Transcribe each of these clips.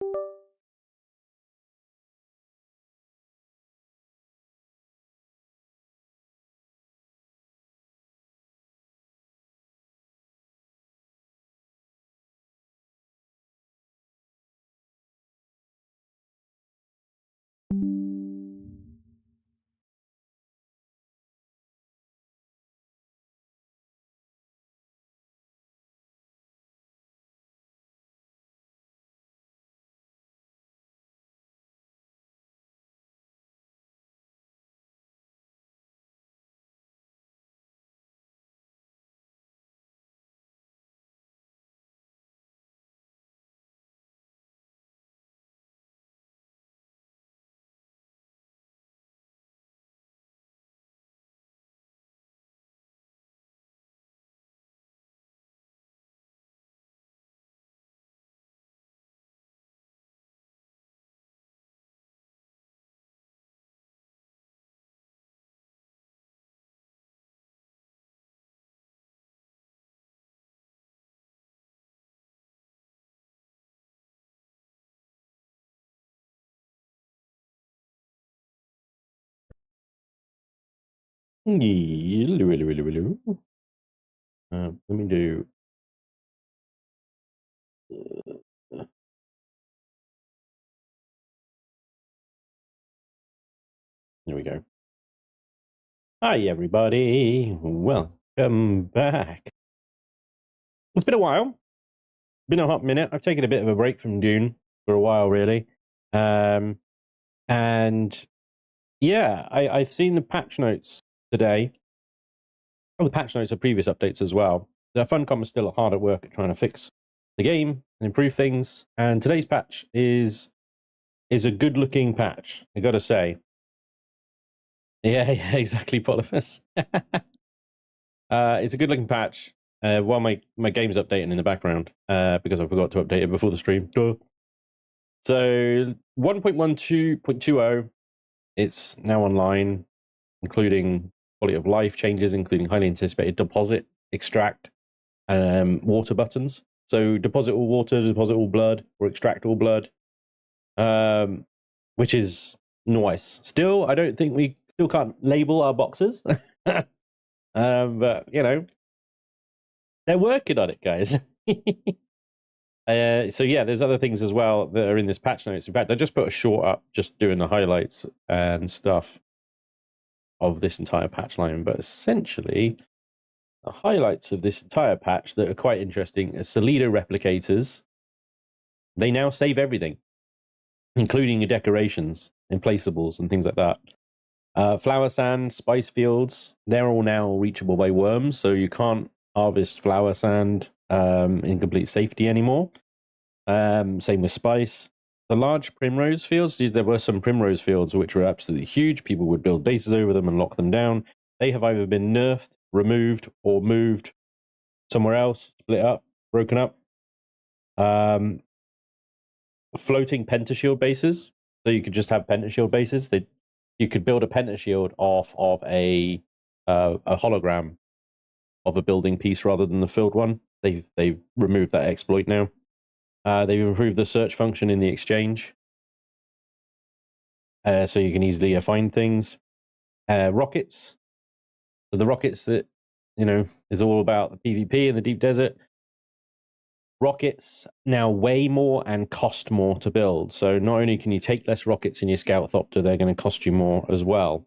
Hello. Let me do. There we go. Hi, everybody. Welcome back. It's been a while. Been a hot minute. I've taken a bit of a break from Dune for a while, really. And yeah, I've seen the patch notes today. Oh, the patch notes of previous updates as well. The Funcom is still hard at work at trying to fix the game and improve things. And today's patch is a good-looking patch, I gotta say. Yeah, exactly, Polyphus. It's a good-looking patch. While my game's updating in the background, because I forgot to update it before the stream. Duh. So 1.12.20, it's now online, including quality of life changes, including highly anticipated deposit, extract, water buttons. So deposit all water, deposit all blood, or extract all blood, which is nice. Still, I don't think we still can't label our boxes. But, you know, they're working on it, guys. So, yeah, there's other things as well that are in this patch notes. In fact, I just put a short up just doing the highlights and stuff of this entire patch line. But essentially, the highlights of this entire patch that are quite interesting are Solido replicators. They now save everything, including your decorations and placeables and things like that. Flower sand, spice fields, they're all now reachable by worms, so you can't harvest flower sand in complete safety anymore. Same with spice. The large primrose fields, there were some primrose fields which were absolutely huge. People would build bases over them and lock them down. They have either been nerfed, removed, or moved somewhere else, split up, broken up. Floating pentashield bases, so you could just have pentashield bases. You could build a pentashield off of a hologram of a building piece rather than the filled one. They've removed that exploit now. They've improved the search function in the exchange, so you can easily find things. Rockets. So the rockets that, you know, is all about the PvP in the deep desert. Rockets now weigh more and cost more to build. So not only can you take less rockets in your Scout-thopter, they're going to cost you more as well.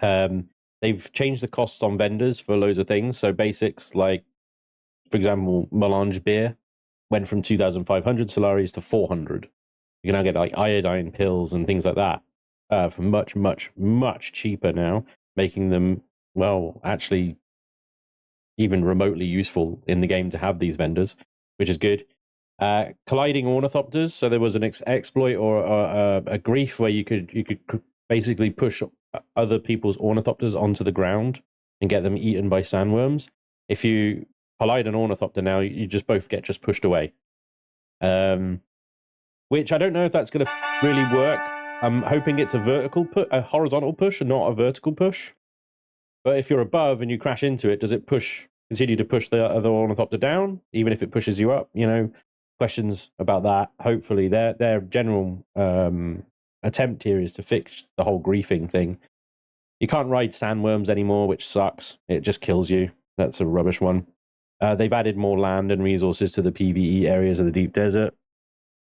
They've changed the costs on vendors for loads of things. So basics like, for example, Melange beer went from 2,500 Solaris to 400. You can now get like iodine pills and things like that for much, much, much cheaper now, making them, well, actually even remotely useful in the game to have these vendors, which is good. Colliding ornithopters. So there was an exploit or a grief where you could basically push other people's ornithopters onto the ground and get them eaten by sandworms. If you collide an ornithopter now, you just both get just pushed away. Which I don't know if that's going to really work. I'm hoping it's a horizontal push and not a vertical push. But if you're above and you crash into it, does it continue to push the other ornithopter down, even if it pushes you up? You know, questions about that. Hopefully, their general attempt here is to fix the whole griefing thing. You can't ride sandworms anymore, which sucks. It just kills you. That's a rubbish one. They've added more land and resources to the PvE areas of the deep desert.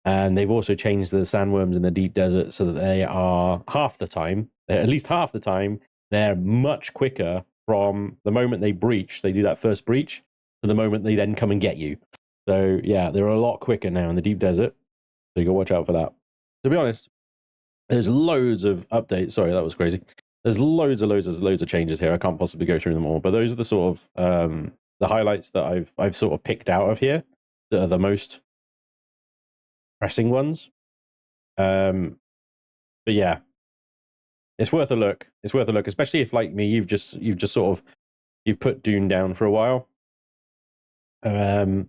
And they've also changed the sandworms in the deep desert so that they are at least half the time, they're much quicker from the moment they breach, they do that first breach, to the moment they then come and get you. So, yeah, they're a lot quicker now in the deep desert. So you got to watch out for that. To be honest, there's loads of updates. Sorry, that was crazy. There's loads of changes here. I can't possibly go through them all, but those are the sort of the highlights that I've sort of picked out of here that are the most pressing ones. But yeah, it's worth a look. It's worth a look, especially if, like me, you've just sort of put Dune down for a while. I'm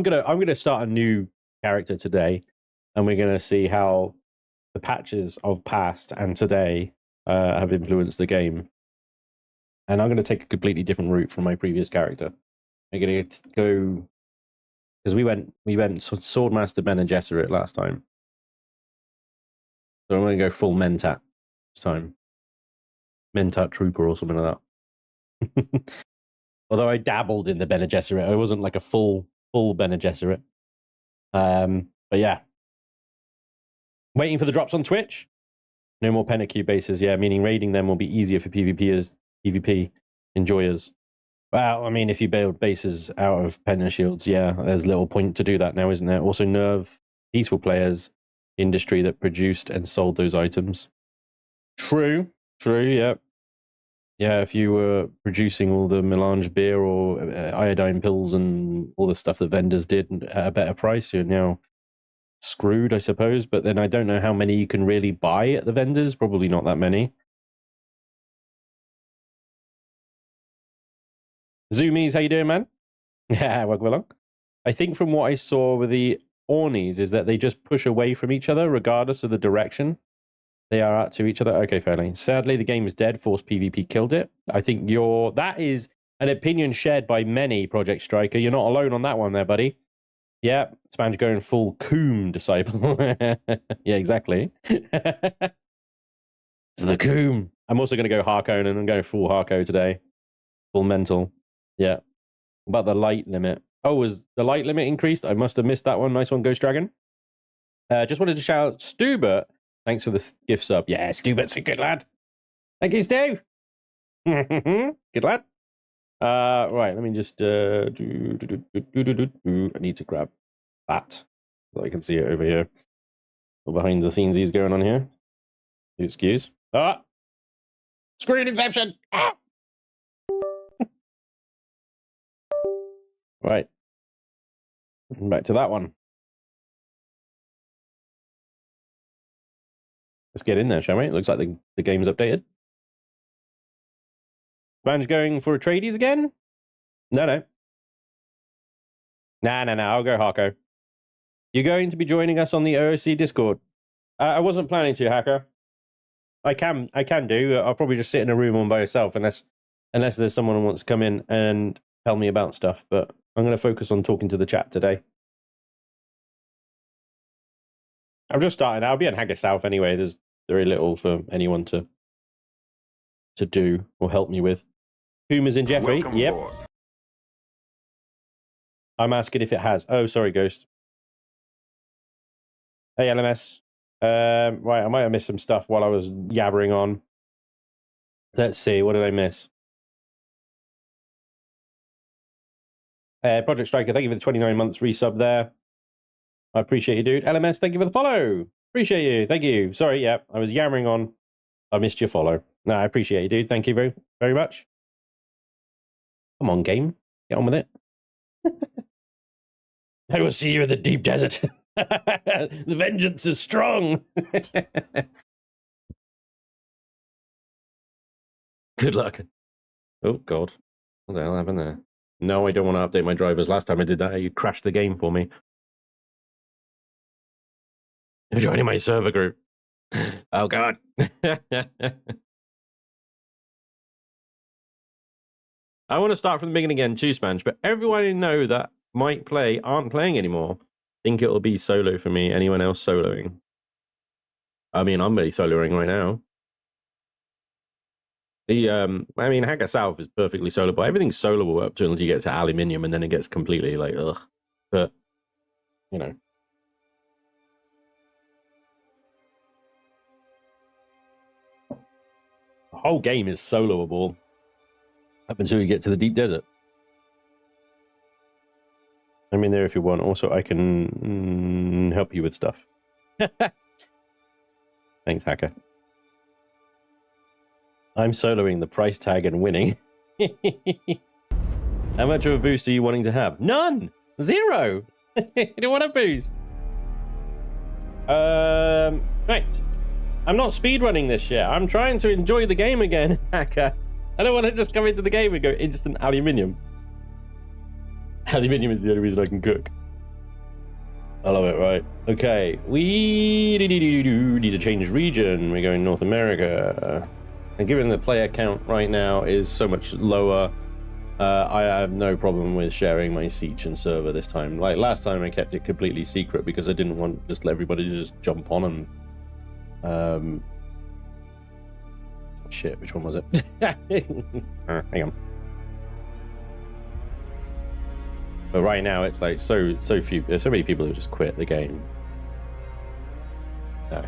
gonna start a new character today, and we're gonna see how the patches of past and today have influenced the game. And I'm gonna take a completely different route from my previous character. I'm gonna go because we went Swordmaster Bene Gesserit last time. So I'm going to go full Mentat this time. Mentat Trooper or something like that. Although I dabbled in the Bene Gesserit. I wasn't like a full Bene Gesserit. But yeah. Waiting for the drops on Twitch. No more Penacube bases, yeah, meaning raiding them will be easier for PvP enjoyers. Well, I mean, if you build bases out of Penta shields, yeah, there's little point to do that now, isn't there? Also, nerve peaceful players industry that produced and sold those items. True, yeah. Yeah, if you were producing all the melange beer or iodine pills and all the stuff that vendors did at a better price, you're now screwed, I suppose. But then I don't know how many you can really buy at the vendors. Probably not that many. Zoomies, how you doing, man? Yeah, welcome along. I think from what I saw with the Ornies is that they just push away from each other regardless of the direction they are at to each other. Okay, fairly. Sadly, the game is dead. Forced PvP killed it. I think that is an opinion shared by many, Project Striker. You're not alone on that one there, buddy. Yeah, Spange going full Coom disciple. Yeah, exactly. The Coom. I'm also going to go Harkonnen, and I'm going full Harko today. Full mental. Yeah. About the light limit. Oh, was the light limit increased? I must have missed that one. Nice one, Ghost Dragon. Just wanted to shout out Stubert. Thanks for the gift sub. Yeah, Stubert's a good lad. Thank you, Stu. Good lad. Right, let me just I need to grab that so I can see it over here. Behind the scenes he's going on here. Excuse. Screen inception. Right. Back to that one. Let's get in there, shall we? It looks like the game's updated. Spange going for a tradies again? No. Nah. I'll go Harko. You're going to be joining us on the OOC Discord. I wasn't planning to, Hacker. I can do. I'll probably just sit in a room on by myself unless there's someone who wants to come in and tell me about stuff. But I'm going to focus on talking to the chat today. I'm just starting. I'll be in Haggis South anyway. There's very little for anyone to do or help me with. Pumas and Jeffrey. Welcome yep. Aboard. I'm asking if it has. Oh, sorry, Ghost. Hey, LMS. Right, I might have missed some stuff while I was yabbering on. Let's see. What did I miss? Project Striker, thank you for the 29 months resub there. I appreciate you, dude. LMS, thank you for the follow. Appreciate you. Thank you. Sorry, yeah, I was yammering on. I missed your follow. No, I appreciate you, dude. Thank you very, very much. Come on, game. Get on with it. I will see you in the deep desert. The vengeance is strong. Good luck. Oh, God. What the hell happened there? No, I don't want to update my drivers. Last time I did that, you crashed the game for me. You're joining my server group. Oh, God. I want to start from the beginning again too, Spange, but everyone I know that might play aren't playing anymore. think it'll be solo for me. Anyone else soloing? I mean, I'm really soloing right now. I mean, Hacker South is perfectly soloable. Everything's soloable up until you get to aluminium, and then it gets completely like ugh. But you know, the whole game is soloable up until you get to the deep desert. I'm in there if you want. Also, I can help you with stuff. Thanks, Hacker. I'm soloing the price tag and winning. How much of a boost are you wanting to have? None! 0! You don't want a boost. Right. I'm not speedrunning this yet. I'm trying to enjoy the game again, Hacker. I don't want to just come into the game and go instant aluminium. Aluminium is the only reason I can cook. I love it, right? Okay, we need to change region. We're going North America. And given the player count right now is so much lower, I have no problem with sharing my Siege and server this time. Like last time, I kept it completely secret because I didn't want just everybody to just jump on and... Shit, which one was it? Hang on. But right now, it's like so few. There's so many people who just quit the game. No.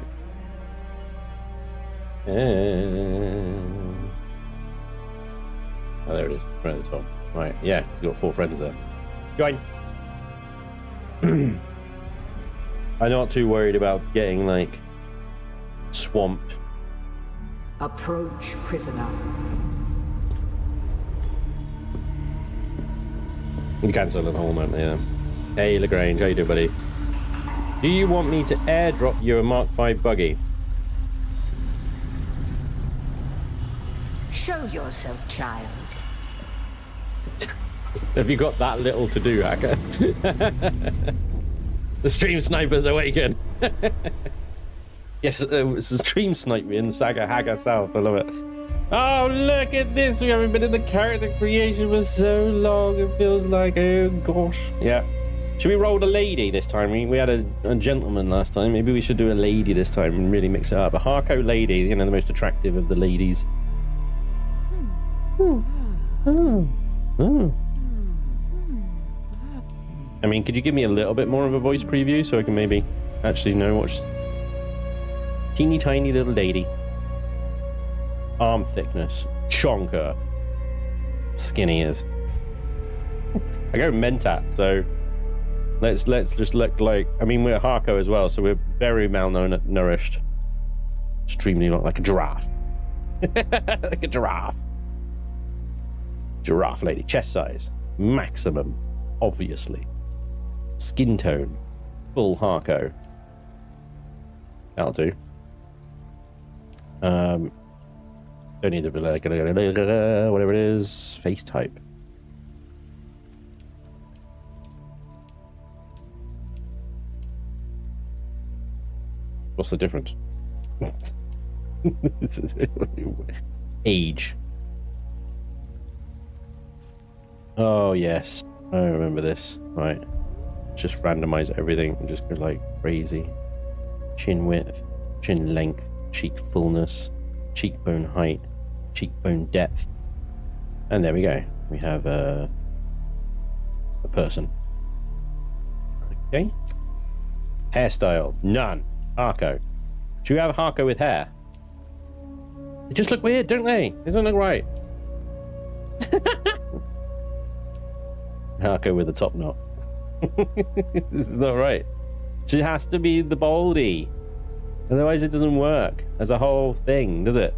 Oh, there it is, right at the top. Right, yeah, he's got 4 friends there. Join. I'm not too worried about getting like swamped. Approach, prisoner. You cancel the whole moment, yeah. Hey, Lagrange, how you doing, buddy? Do you want me to airdrop you a Mark 5 buggy? Show yourself, child. Have you got that little to do, Hacker? The stream snipers awaken. Yes, it's a stream snipe me in Saga Hacker South. I love it. Oh, look at this. We haven't been in the character creation for so long. It feels like, oh gosh. Yeah. Should we roll a lady this time? We had a gentleman last time. Maybe we should do a lady this time and really mix it up. A Harco lady, you know, the most attractive of the ladies. I mean, could you give me a little bit more of a voice preview so I can maybe actually know what's... Teeny tiny little lady. Arm thickness. Chonker. Skinny is. I go Mentat, so let's just look like... I mean, we're Harco as well, so we're very malnourished. Extremely like a giraffe. Like a giraffe. Giraffe lady. Chest size. Maximum. Obviously. Skin tone. Full Harco. That'll do. Don't need the whatever it is. Face type. What's the difference? Age. Oh yes, I remember this. Right, just randomize everything and just go like crazy. Chin width, chin length, cheek fullness, cheekbone height, cheekbone depth, and there we go. We have a person. Okay. Hairstyle, none. Harco. Should we have Harco with hair? They just look weird, don't they? They don't look right. Harco with the top knot. This is not right. She has to be the baldy. Otherwise it doesn't work as a whole thing, does it?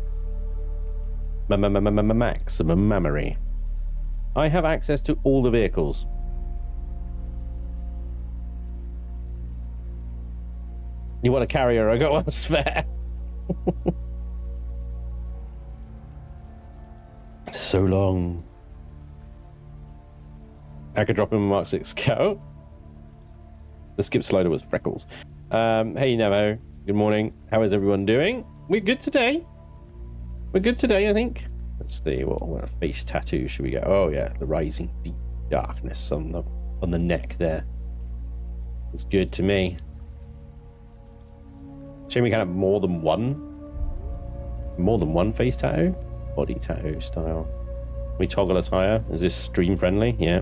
Maximum memory. I have access to all the vehicles. You want a carrier? I got one spare. So long. I could drop him a Mark 6 Scout. The skip slider was Freckles. Hey Nevo, good morning. How is everyone doing? We're good today. We're good today, I think. Let's see, what face tattoo should we get? Oh yeah, the rising deep darkness on the neck there. It's good to me. Shame we can have more than one face tattoo? Body tattoo style. We toggle attire. Is this stream friendly? Yeah.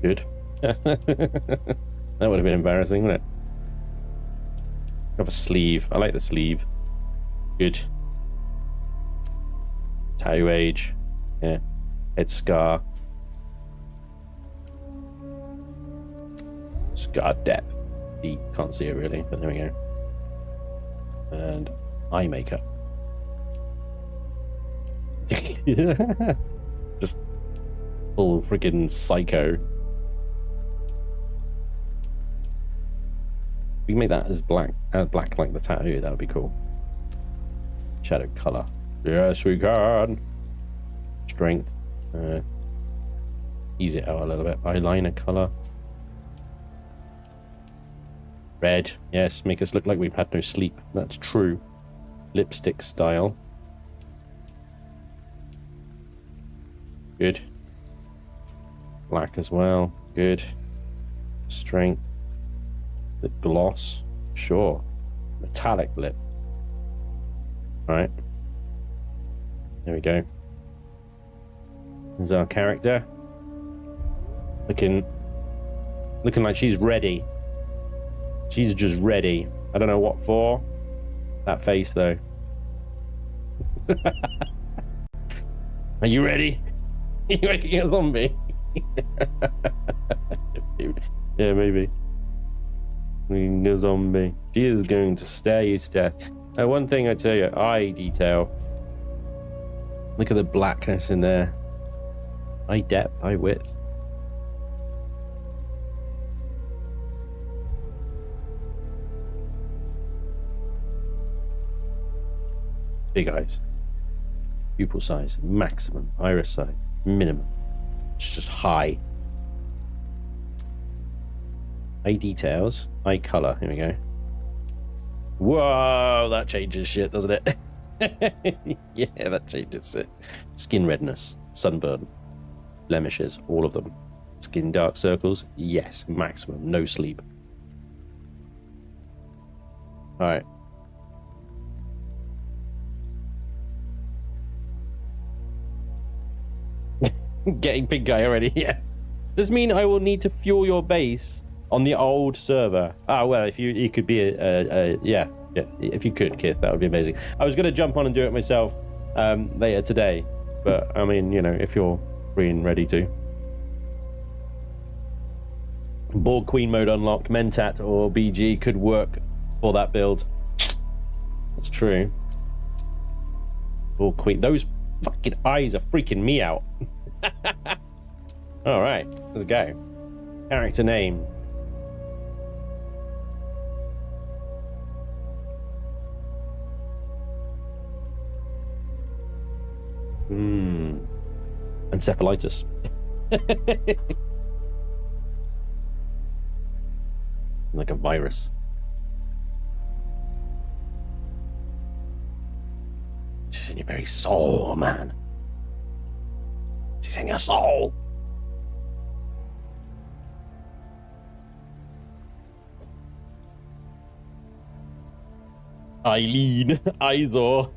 Good. That would have been embarrassing, wouldn't it? Have a sleeve. I like the sleeve. Good. Tattoo age. Yeah. Head scar. Scar depth. You can't see it really, but there we go. And eye makeup. Just full freaking psycho. We can make that as black like the tattoo. That would be cool. Shadow color. Yes, we can. Strength. Ease it out a little bit. Eyeliner color. Red. Yes, make us look like we've had no sleep. That's true. Lipstick style. Good. Black as well. Good. Strength. Lip gloss. Sure. Metallic lip. Alright. There we go. There's our character. Looking like she's ready. She's just ready. I don't know what for. That face, though. Are you ready? Are you making a zombie? Yeah, maybe. Making a zombie. She is going to stare you to death. One thing I tell you, eye detail. Look at the blackness in there. Eye depth, eye width. Big eyes. Pupil size, maximum. Iris size, minimum. It's just high. Eye details, eye color. Here we go. Whoa, that changes shit, doesn't it? Yeah, that changes it. Skin redness, sunburn, blemishes, all of them. Skin dark circles, yes, maximum. No sleep. All right. Getting pink eye already, yeah. Does this mean I will need to fuel your base on the old server? Ah, well, if you could be yeah, if you could, Kith, that would be amazing. I was going to jump on and do it myself later today, but I mean, you know, if you're free and ready to. Borg Queen mode unlocked. Mentat or BG could work for that build. That's true. Borg Queen. Those fucking eyes are freaking me out. All right, let's go. Character name. Encephalitis. Like a virus. She's in your very soul, man. She's in your soul. Eileen. Izor.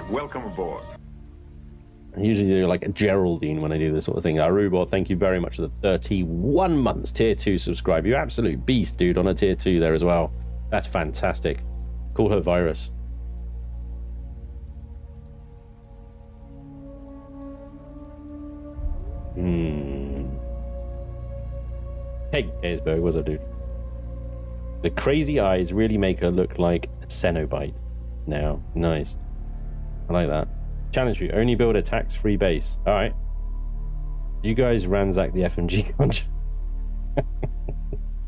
Welcome aboard. I usually do like a Geraldine when I do this sort of thing. Arubo, thank you very much for the 31 months tier 2 subscribe. You absolute beast, dude, on a tier 2 there as well. That's fantastic. Call her Virus. Hey, Gaysberg, what's up, dude? The crazy eyes really make her look like a Cenobite. Now, nice. I like that. Challenge you, only build a tax-free base. Alright. You guys ransack the FMG country.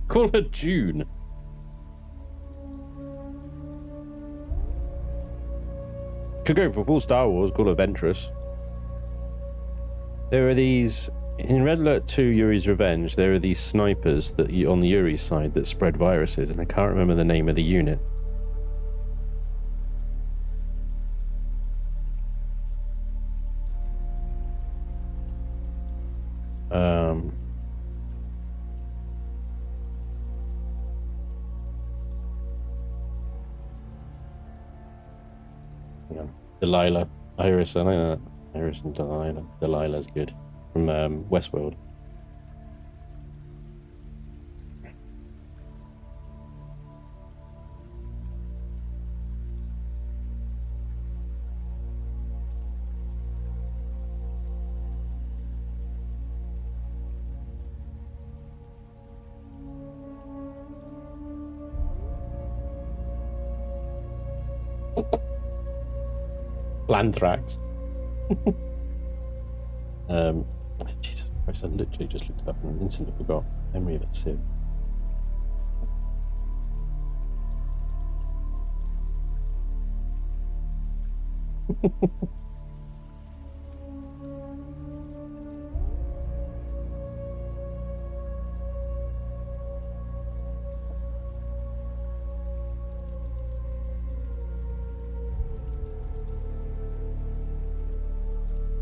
Call her June. Could go for full Star Wars, call her Ventress. There are these... In Red Alert 2 Yuri's Revenge, there are these snipers that on the Yuri side that spread viruses, and I can't remember the name of the unit. Hang on. Delilah. Iris, I know that. Iris and Delilah. Delilah's good. From Westworld. Lanthrax. Jesus Christ, I literally just looked it up and instantly forgot. Memory of a sieve.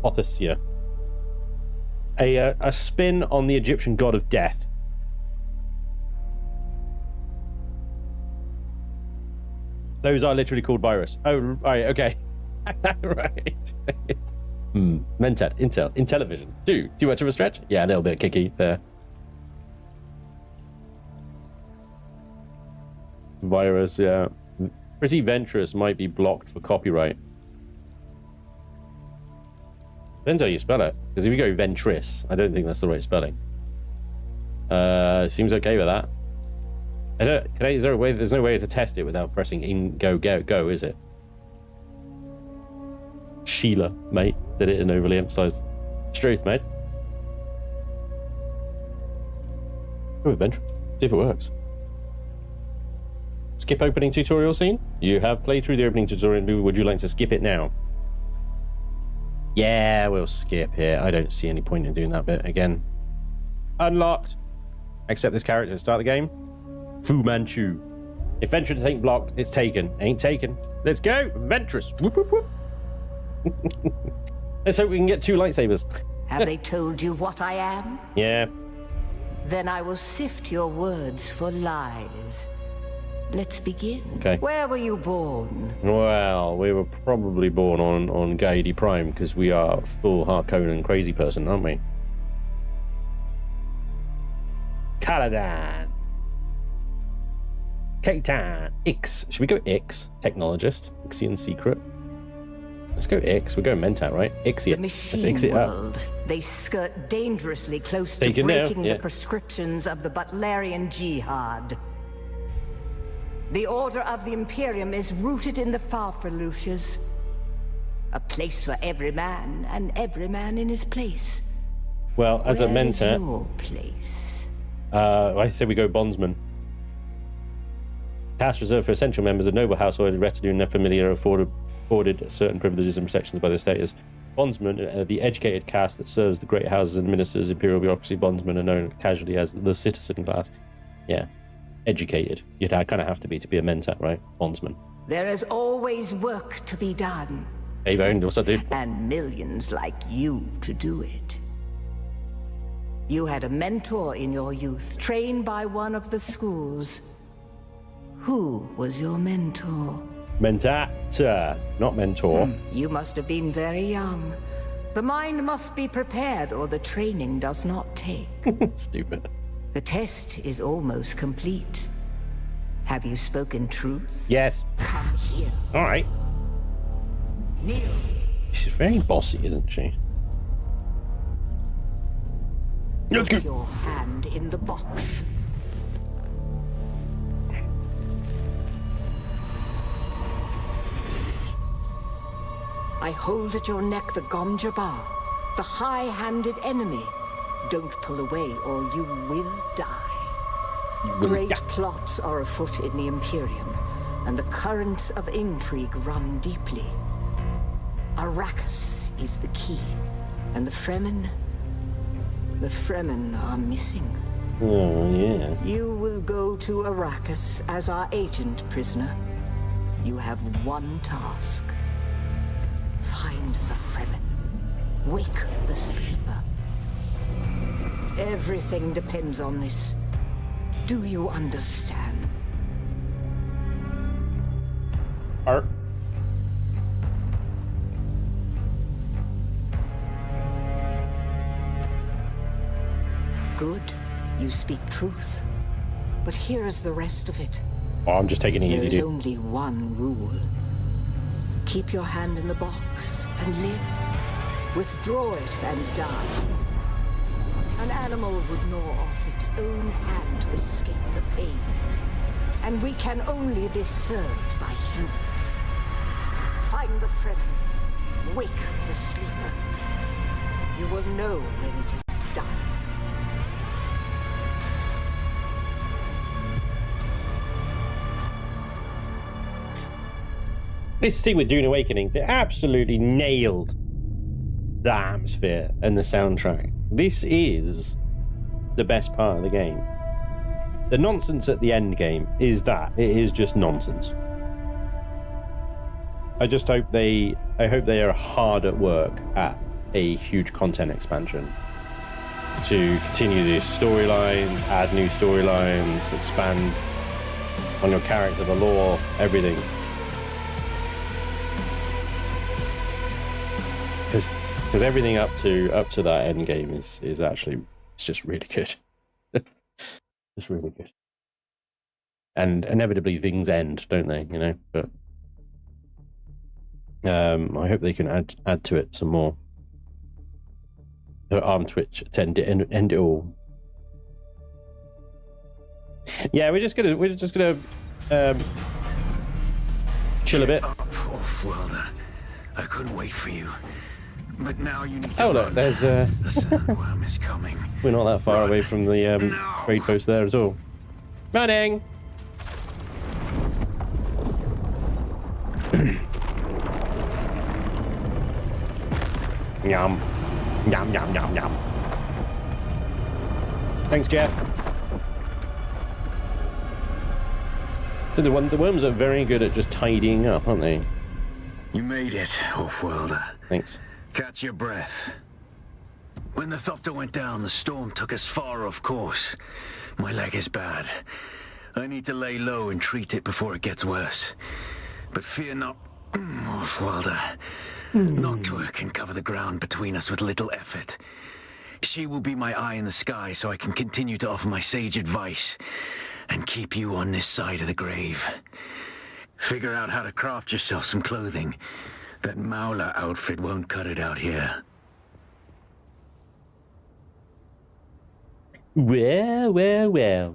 Othesia. A spin on the Egyptian god of death. Those are literally called virus. Oh, right, okay. Right. Mentat, Intellivision. Too much of a stretch? Yeah, a little bit kicky there. Virus, yeah. Pretty Ventress might be blocked for copyright. Depends how you spell it. Because if you go Ventris, I don't think that's the right spelling. Seems okay with that. Is there a way? There's no way to test it without pressing go, is it? Sheila, mate, did it in overly emphasized truth, mate. Go with Ventris. See if it works. Skip opening tutorial scene. You have played through the opening tutorial. Would you like to skip it now? Yeah, we'll skip it. I don't see any point in doing that bit again. Unlocked. Accept this character to start the game. Fu Manchu. If Ventress ain't blocked, it's taken. Ain't taken. Let's go. Ventress. Whoop, whoop, whoop. Let's hope we can get 2 lightsabers. Have they told you what I am? Yeah. Then I will sift your words for lies. Let's begin. Okay. Where were you born? Well, we were probably born on Gaidi Prime because we are full Harkonnen crazy person, aren't we? Caladan. Katan. Ix. Should we go Ix? Technologist. Ixian secret. Let's go Ix. We're going Mentat, right? Ixia. The machine world. They skirt dangerously close to breaking the prescriptions of the Butlerian Jihad. The order of the Imperium is rooted in the Farfaluches. A place for every man, and every man in his place. Well, as a Mentat... Where is your place? I say we go Bondsman. Caste reserved for essential members of noble household, retinue, and their familiar afforded certain privileges and protections by the status. Bondsmen, the educated caste that serves the great houses and administers imperial bureaucracy. Bondsmen are known casually as the citizen class. Yeah. Educated. You'd kind of have to be a Mentat, right? Bondsman. There is always work to be done. Hey, Bone, what's up, dude? And millions like you to do it. You had a mentor in your youth, trained by one of the schools. Who was your mentor? Mentat, not mentor. You must have been very young. The mind must be prepared, or the training does not take. Stupid. The test is almost complete. Have you spoken truth? Yes. Come here. All right. Kneel. She's very bossy, isn't she? Let's go. Put your hand in the box. I hold at your neck the Gomjabar, the high-handed enemy. Don't pull away or you will die. Great plots are afoot in the Imperium, and the currents of intrigue run deeply. Arrakis is the key, and the Fremen are missing. Oh, yeah. You will go to Arrakis as our agent, prisoner. You have one task. Find the Fremen. Wake the sleeper. Everything depends on this. Do you understand? Art. Good. You speak truth. But here is the rest of it. Oh, I'm just taking it easy, There is dude. only one rule. Keep your hand in the box and live. Withdraw it and die. An animal would gnaw off its own hand to escape the pain. And we can only be served by humans. Find the Fremen. Wake the sleeper. You will know when it is done. This thing with Dune Awakening, they absolutely nailed the atmosphere and the soundtrack. This is the best part of the game. The nonsense at the end game is that it is just nonsense. I just hope they are hard at work at a huge content expansion to continue these storylines, add new storylines, expand on your character, the lore, everything. Because everything up to that end game is actually, it's just really good. It's really good. And inevitably things end, don't they? You know, but I hope they can add to it some more. Arm Twitch end it all. Yeah, we're just gonna chill a bit. Off-worlder. I couldn't wait for you. But now you need to Oh look, there's the sandworm is coming. we're not that far away from the raid post there at all. Running. Yum. Yum, yum, yum, yum. Thanks, Jeff. So the worms are very good at just tidying up, aren't they? You made it, off-worlder. Thanks. Catch your breath. When the Thopter went down, the storm took us far off course. My leg is bad. I need to lay low and treat it before it gets worse. But fear not, off-worlder. Noctua can cover the ground between us with little effort. She will be my eye in the sky so I can continue to offer my sage advice and keep you on this side of the grave. Figure out how to craft yourself some clothing. That Mauler outfit won't cut it out here. Well.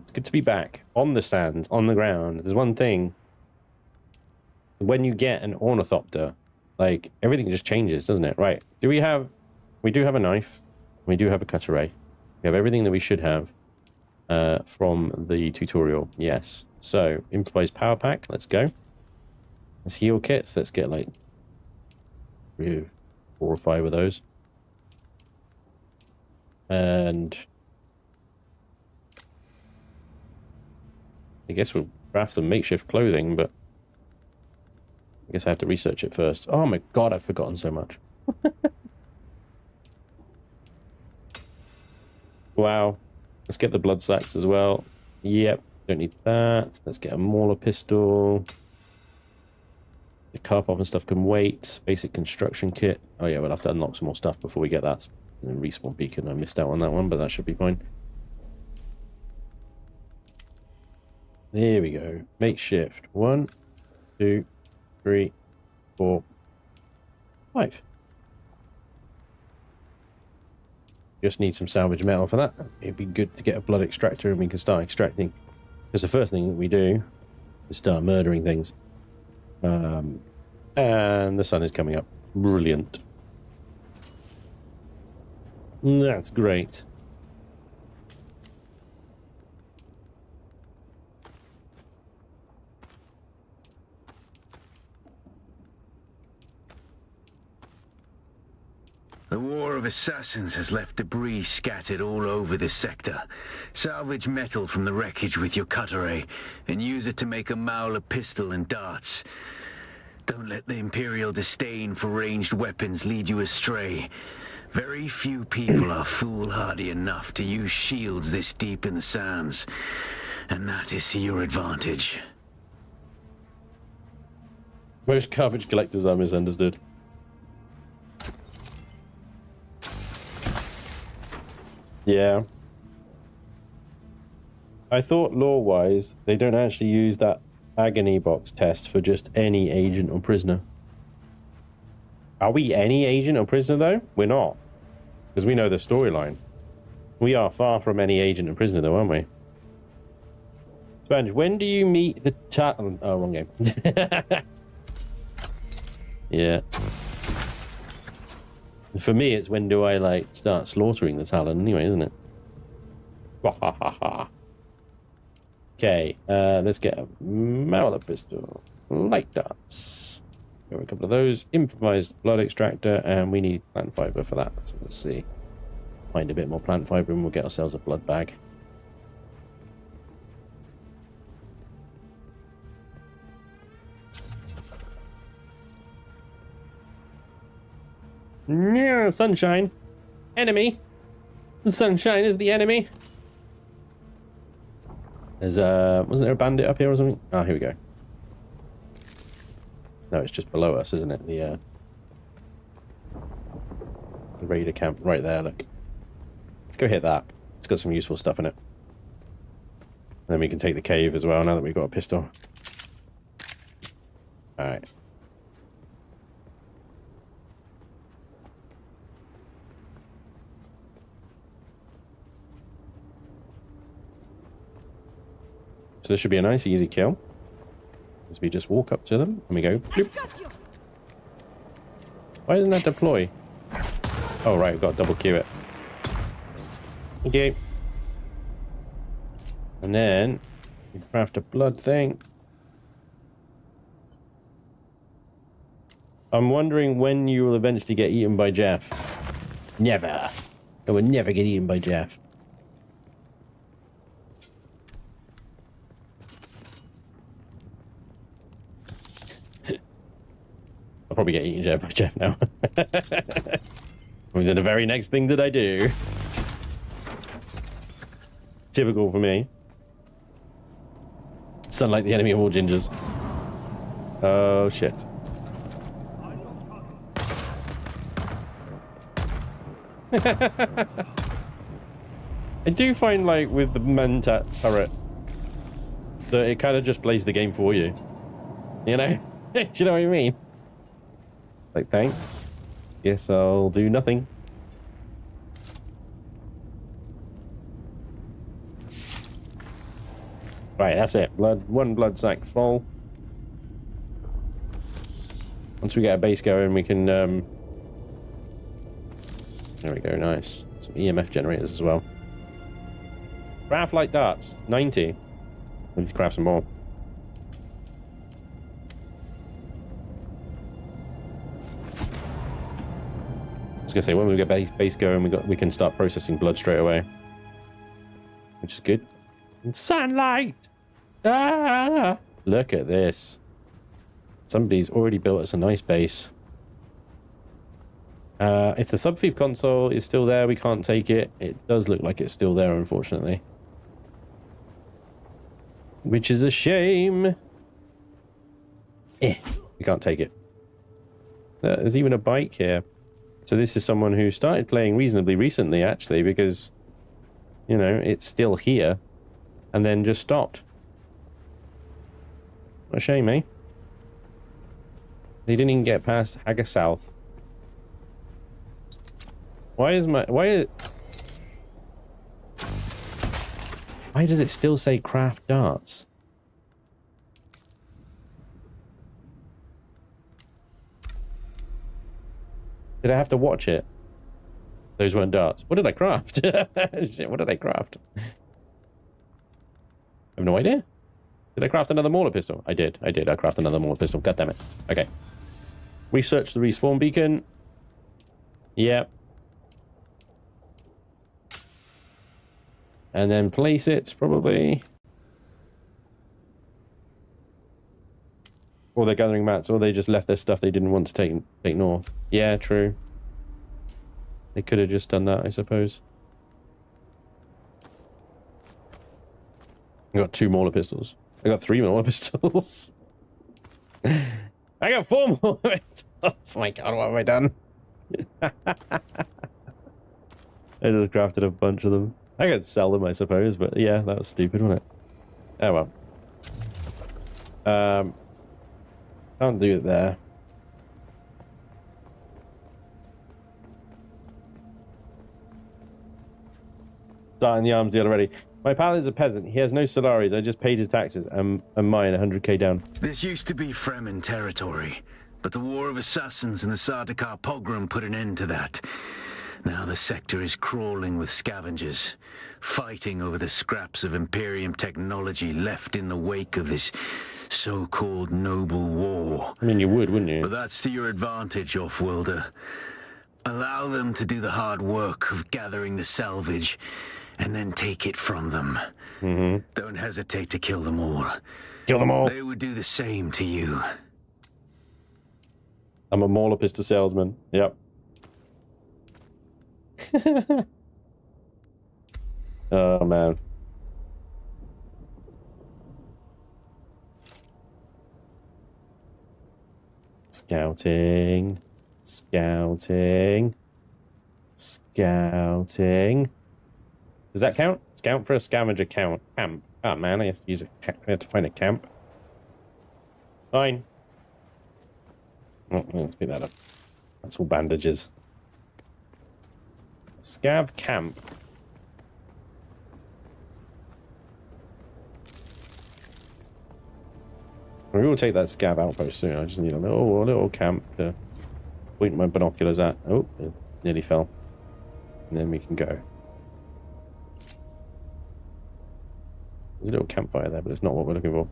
It's good to be back. On the sand, on the ground. There's one thing. When you get an ornithopter, like, everything just changes, doesn't it? Right. We do have a knife. We do have a cutter ray. We have everything that we should have from the tutorial. Yes. So, improvised power pack. Let's go. Let's heal kits. Let's get, like, 4 or 5 of those. And I guess we'll craft some makeshift clothing, but I guess I have to research it first. Oh my god, I've forgotten so much. Wow. Let's get the blood sacks as well. Yep, don't need that. Let's get a Mauler pistol. The Karpov and stuff can wait. Basic construction kit. Oh yeah, we'll have to unlock some more stuff before we get that. And then respawn beacon. I missed out on that one, but that should be fine. There we go. Makeshift. 1, 2, 3, 4, 5. Just need some salvage metal for that. It'd be good to get a blood extractor and we can start extracting. Because the first thing that we do is start murdering things. And the sun is coming up. Brilliant. That's great. The War of Assassins has left debris scattered all over this sector. Salvage metal from the wreckage with your cutter ray, and use it to make a Mauler pistol and darts. Don't let the Imperial disdain for ranged weapons lead you astray. Very few people are foolhardy enough to use shields this deep in the sands, and that is to your advantage. Most garbage collectors are misunderstood. Yeah. I thought lore-wise, they don't actually use that agony box test for just any agent or prisoner. Are we any agent or prisoner, though? We're not. Because we know the storyline. We are far from any agent or prisoner, though, aren't we? Sponge, when do you meet the oh, wrong game. Yeah. For me, it's when do I, like, start slaughtering the Talon anyway, isn't it? Okay, let's get a Mauler pistol. Light darts. Go a couple of those. Improvised blood extractor, and we need plant fiber for that. So let's see. Find a bit more plant fiber and we'll get ourselves a blood bag. Yeah, sunshine. Enemy. The sunshine is the enemy. There's wasn't there a bandit up here or something? Ah, here we go. No, it's just below us, isn't it? The raider camp right there, look. Let's go hit that. It's got some useful stuff in it. And then we can take the cave as well now that we've got a pistol. Alright. So this should be a nice easy kill. As we just walk up to them and we go bloop. Why doesn't that deploy? Oh right, we've got to double Q it. Okay. And then we craft a blood thing. I'm wondering when you will eventually get eaten by Jeff. Never. I will never get eaten by Jeff. I'll probably get eaten by Jeff now. Was it the very next thing that I do? Typical for me. Sunlight, the enemy of all gingers. Oh shit. I do find, like, with the Mentat turret that it kind of just plays the game for you. You know? Do you know what I mean? Like, thanks. Guess I'll do nothing. Right, that's it. One blood sack full. Once we get a base going, we can... There we go, nice. Some EMF generators as well. Craft light darts, 90. We need to craft some more. I was gonna say, when we get base going, we can start processing blood straight away, which is good. And sunlight! Ah! Look at this. Somebody's already built us a nice base. If the sub-thief console is still there, we can't take it. It does look like it's still there, unfortunately. Which is a shame. We can't take it. There's even a bike here. So this is someone who started playing reasonably recently, actually, because, you know, it's still here, and then just stopped. What a shame, eh? They didn't even get past Hagar South. Why does it still say craft darts? Did I have to watch it? Those weren't darts. What did I craft? Shit, what did I craft? I have no idea. Did I craft another Mauler pistol? I did. I crafted another Mauler pistol. God damn it. Okay. Research the respawn beacon. Yep. And then place it, probably. Or they're gathering mats, or they just left their stuff they didn't want to take north. Yeah, true. They could have just done that, I suppose. I got 2 Mauler pistols. I got 3 Mauler pistols. I got 4 Mauler pistols. Oh my god, what have I done? I just crafted a bunch of them. I could sell them, I suppose, but yeah, that was stupid, wasn't it? Oh well. Can't do it there. Starting the arms deal already. My pal is a peasant. He has no salaries. I just paid his taxes. And mine 100k down. This used to be Fremen territory, but the War of Assassins and the Sardaukar pogrom put an end to that. Now the sector is crawling with scavengers, fighting over the scraps of Imperium technology left in the wake of this so-called noble war. I mean, you would, wouldn't you? But that's to your advantage, off-worlder. Allow them to do the hard work of gathering the salvage, and then take it from them. Don't hesitate to kill them all. Kill them all. They would do the same to you. I'm a Maulapista salesman. Yep. Oh, man. Scouting. Scouting. Scouting. Does that count? Scout for a scavenger count. Camp. Oh man, I have to use I have to find a camp. Fine. Oh, let's pick that up. That's all bandages. Scav camp. We will take that scav outpost soon. I just need a little camp to point my binoculars at. Oh, it nearly fell. And then we can go. There's a little campfire there, but it's not what we're looking for.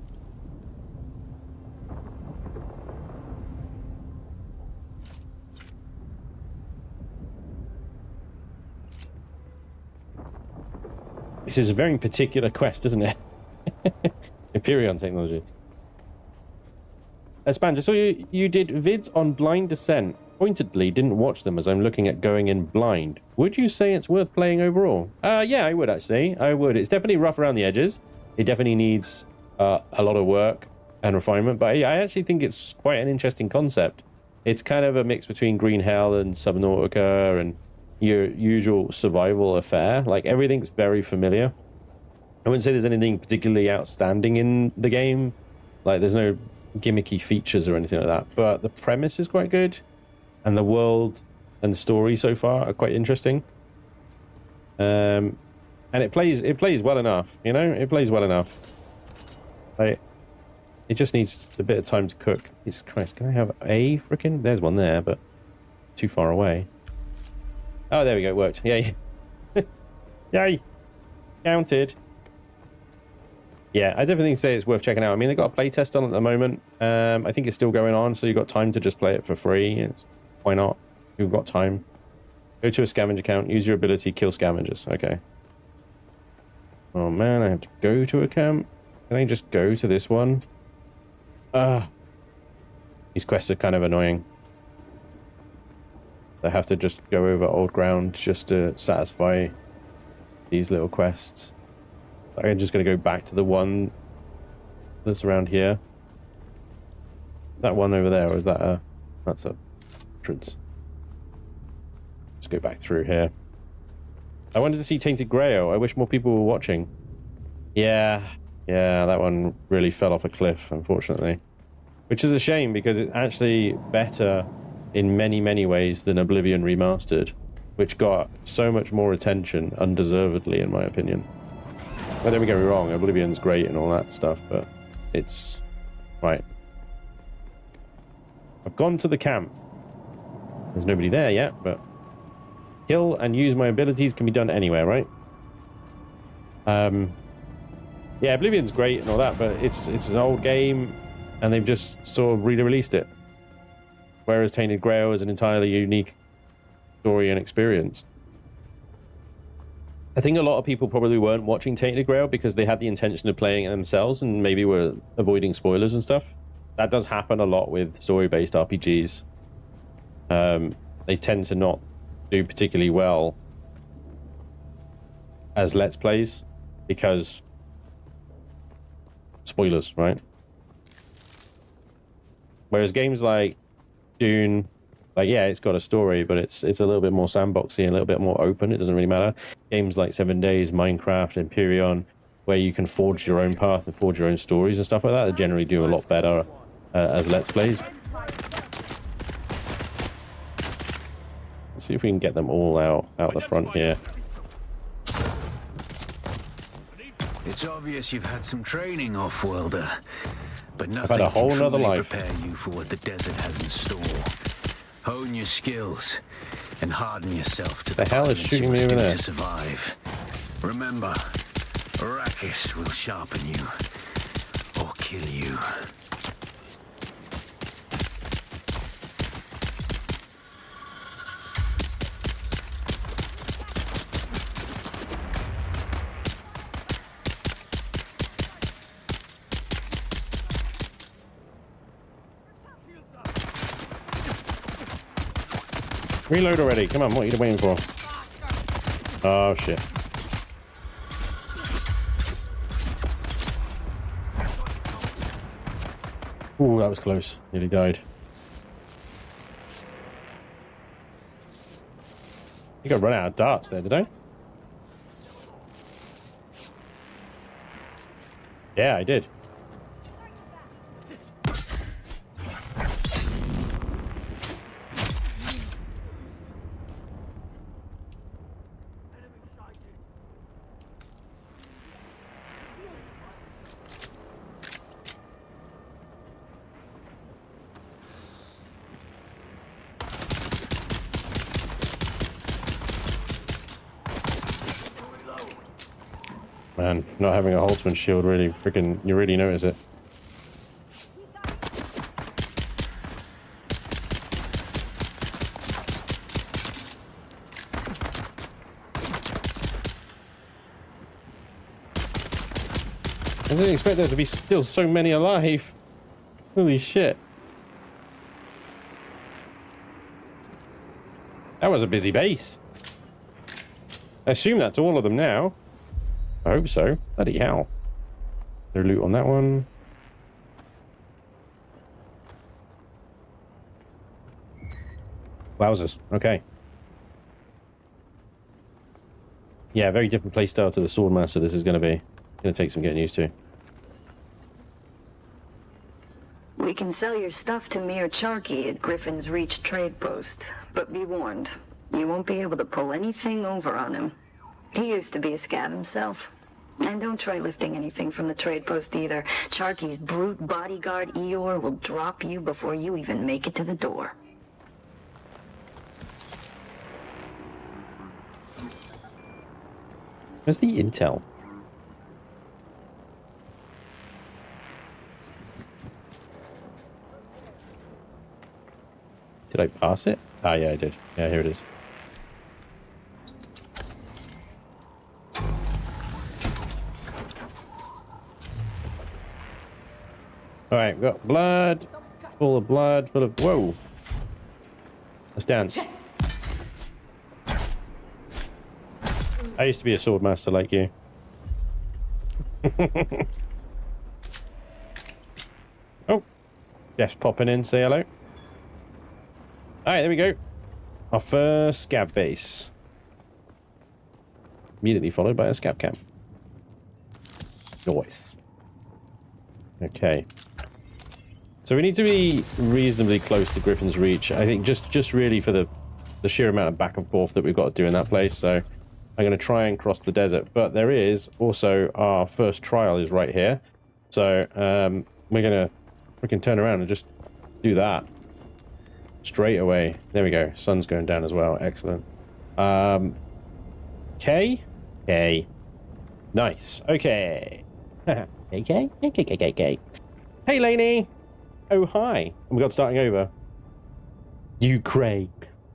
This is a very particular quest, isn't it? Imperium technology. Span, just saw you did vids on blind descent. Pointedly didn't watch them as I'm looking at going in blind. Would you say it's worth playing overall? Yeah, I would actually. I would. It's definitely rough around the edges. It definitely needs a lot of work and refinement, but I actually think it's quite an interesting concept. It's kind of a mix between Green Hell and Subnautica and your usual survival affair. Like, everything's very familiar. I wouldn't say there's anything particularly outstanding in the game. Like, there's no gimmicky features or anything like that, but the premise is quite good, and the world and the story so far are quite interesting. And it plays well enough, you know? It plays well enough. Like, it just needs a bit of time to cook. Jesus Christ, can I have a frickin'... There's one there, but too far away. Oh, there we go, it worked. Yay. Yay. Counted. Yeah, I definitely say it's worth checking out. I mean, they've got a playtest on at the moment. I think it's still going on, so you've got time to just play it for free. Why not? You've got time. Go to a scavenger account, use your ability, kill scavengers. Okay. Oh man, I have to go to a camp. Can I just go to this one? These quests are kind of annoying. I have to just go over old ground just to satisfy these little quests. I'm just going to go back to the one that's around here. That one over there, or is that a... That's a entrance. Let's go back through here. I wanted to see Tainted Grail. I wish more people were watching. Yeah, that one really fell off a cliff, unfortunately. Which is a shame, because it's actually better in many, many ways than Oblivion Remastered, which got so much more attention, undeservedly, in my opinion. Well, don't get me wrong, Oblivion's great and all that stuff, but it's... Right. I've gone to the camp. There's nobody there yet, but... Kill and use my abilities can be done anywhere, right? Yeah, Oblivion's great and all that, but it's an old game, and they've just sort of re-released it. Whereas Tainted Grail is an entirely unique story and experience. I think a lot of people probably weren't watching Tainted Grail because they had the intention of playing it themselves and maybe were avoiding spoilers and stuff. That does happen a lot with story-based RPGs. They tend to not do particularly well as Let's Plays because spoilers, right? Whereas games like Dune, like, yeah, it's got a story, but it's a little bit more sandboxy and a little bit more open. It doesn't really matter. Games like 7 Days, Minecraft, Imperium, where you can forge your own path and forge your own stories and stuff like that. They generally do a lot better as Let's Plays. Let's see if we can get them all out the front here. It's obvious you've had some training, off-worlder, but nothing I've had a whole can nother truly life. prepare you for what the desert has in store. Hone your skills and harden yourself to The hell is violence shooting you me must over do there? to survive. Remember, Arrakis will sharpen you or kill you. Reload already. Come on, what are you waiting for? Oh, shit. Ooh, that was close. Nearly died. I think I run out of darts there, did I? Yeah, I did. Man, not having a Holtzman shield really freaking, you really notice it. I didn't expect there to be still so many alive. Holy shit. That was a busy base. I assume that's all of them now. I hope so. Bloody hell. No loot on that one. Wowzers. Okay. Yeah, very different playstyle to the Swordmaster this is going to be. Going to take some getting used to. We can sell your stuff to Mir Charky at Griffin's Reach trade post, but be warned, you won't be able to pull anything over on him. He used to be a scav himself. And don't try lifting anything from the trade post either. Charky's brute bodyguard Eeyore will drop you before you even make it to the door. Where's the intel? Did I pass it? Ah, yeah, I did. Yeah, here it is. Alright, we've got blood. Full of blood, full of... Whoa! Let's dance. I used to be a swordmaster like you. Oh! Jeff's popping in, say hello. Alright, there we go. Our first scab base. Immediately followed by a scab camp. Nice. Okay. So we need to be reasonably close to Griffin's Reach. I think just really for the sheer amount of back and forth that we've got to do in that place. So I'm going to try and cross the desert. But there is also our first trial is right here. So we can turn around and just do that. Straight away. There we go. Sun's going down as well. Excellent. K? K. Nice. Okay. Okay. Hey, Lainey. Oh, hi. Oh my god, starting over. You cray.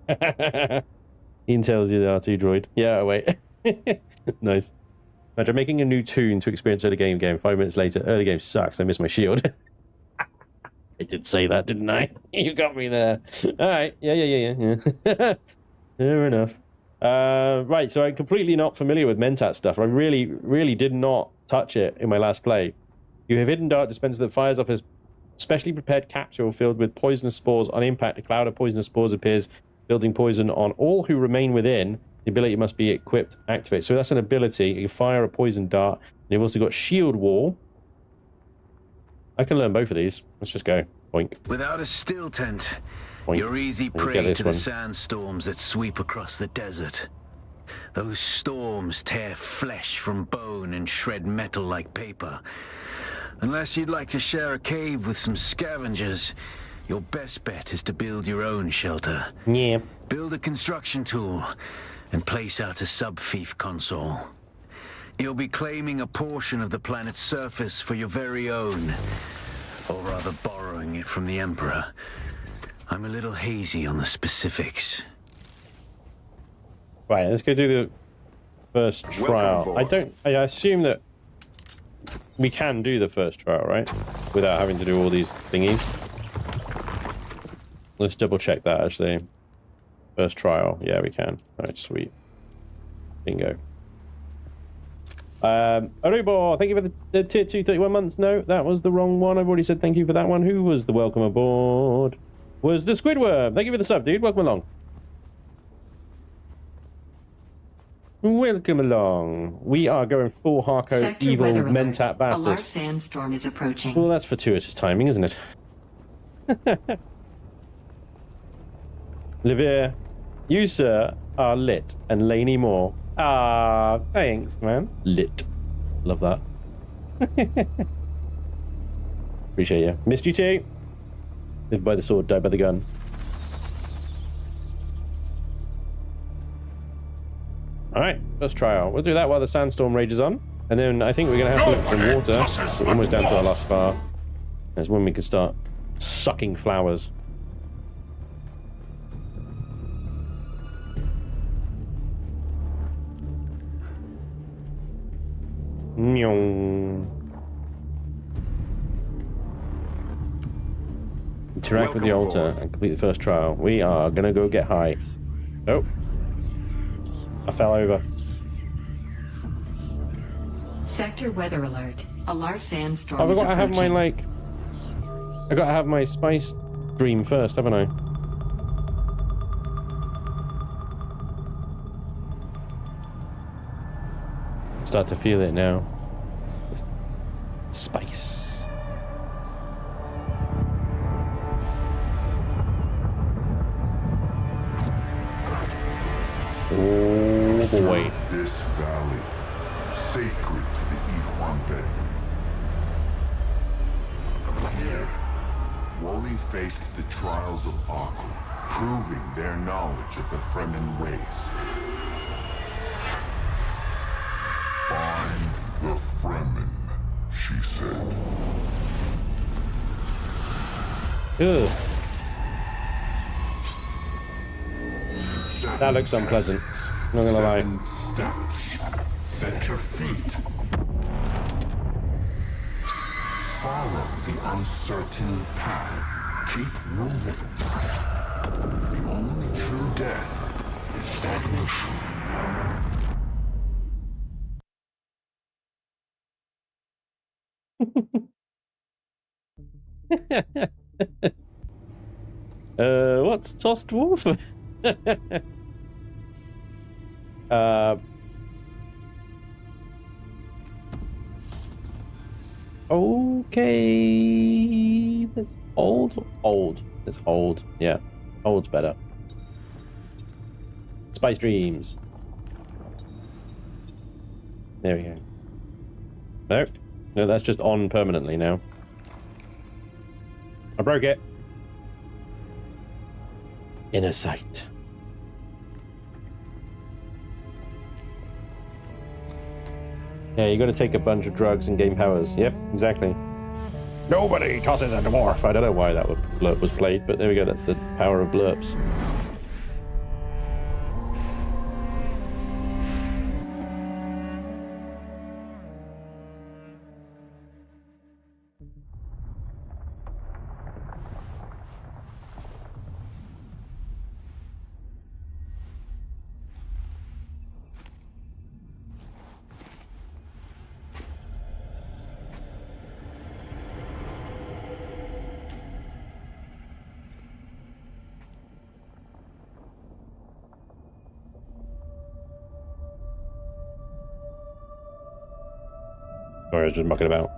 Ian tells you the R2 droid. Yeah, wait. Nice. Imagine making a new tune to experience early game. 5 minutes later, early game sucks. I miss my shield. I did say that, didn't I? You got me there. All right. Yeah. Fair enough. Right, so I'm completely not familiar with Mentat stuff. I really did not touch it in my last play. You have hidden dart dispenser that fires off a specially prepared capsule filled with poisonous spores. On impact, a cloud of poisonous spores appears, building poison on all who remain within. The ability must be equipped, activate. So that's an ability. You fire a poison dart. You've also got shield wall. I can learn both of these. Let's just go. Boink. Without a still tent, Boink. you're easy Let me prey get this to one. the sandstorms that sweep across the desert. Those storms tear flesh from bone and shred metal like paper. Unless you'd like to share a cave with some scavengers, your best bet is to build your own shelter. Yeah. Build a construction tool and place out a sub-fief console. You'll be claiming a portion of the planet's surface for your very own, or rather borrowing it from the Emperor. I'm a little hazy on the specifics. Right, let's go do the first trial. I assume that we can do the first trial, right? Without having to do all these thingies. Let's double check that, actually. First trial. Yeah, we can. Alright, sweet. Bingo. Arubo, thank you for the tier 2 31 months. No, that was the wrong one. I've already said thank you for that one. Who was the welcome aboard? Was the Squidworm. Thank you for the sub, dude. Welcome along. Welcome along. We are going full Harco Sector evil weather alert. mentat A bastard. large sandstorm is approaching. Well, that's fortuitous timing, isn't it? Levere, you, sir, are lit, and Laney Moore. Ah, thanks, man. Lit. Love that. Appreciate you. Missed you too. Live by the sword, die by the gun. Alright, first trial. We'll do that while the sandstorm rages on. And then I think we're going to have to look for some water. We're almost down to our last bar. That's when we can start sucking flowers. Interact with the altar and complete the first trial. We are gonna go get high. Oh, I fell over. Sector weather alert. A large sandstorm Oh, I've is got to have my approaching. I got to have my spice dream first, haven't I? Start to feel it now. Spice. Oh boy. This valley, sacred to the Ikhwan Bedouin. Here, Wally faced the trials of Aku, proving their knowledge of the Fremen ways. Find the Fremen, she said. Ugh. That looks unpleasant. Not gonna lie. Steps at your feet. Follow the uncertain path. Keep moving. The only true death is stagnation. What's tossed wolf? Okay. That's old. That's old. Yeah. Old's better. Spice Dreams. There we go. No. No, that's just on permanently now. I broke it. Inner sight. Yeah, you got to take a bunch of drugs and gain powers. Yep, exactly. Nobody tosses a dwarf. I don't know why that blurb was played, but there we go. That's the power of blurps. Sorry, I was just mucking about.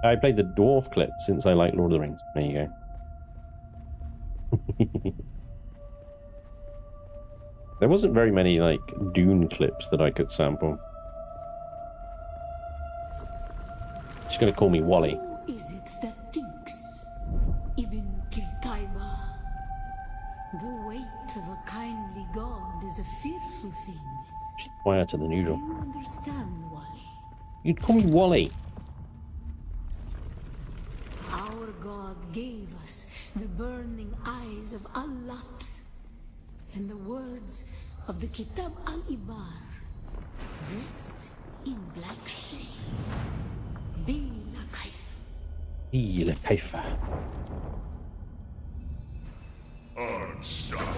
I played the dwarf clip since I like Lord of the Rings. There you go. There wasn't very many, like, Dune clips that I could sample. She's gonna call me Wally. Who is it that thinks? Ibn Kirtaiba. The weight of a kindly god is a fearful thing. She's quieter than Do usual. you understand, Wally? You'd call me Wally. Our god gave us the burning eyes of Allat and the words of the Kitab al-Ibar. Dressed in black shade. Bila Kaif. Bila Kaifa. Unstoppable.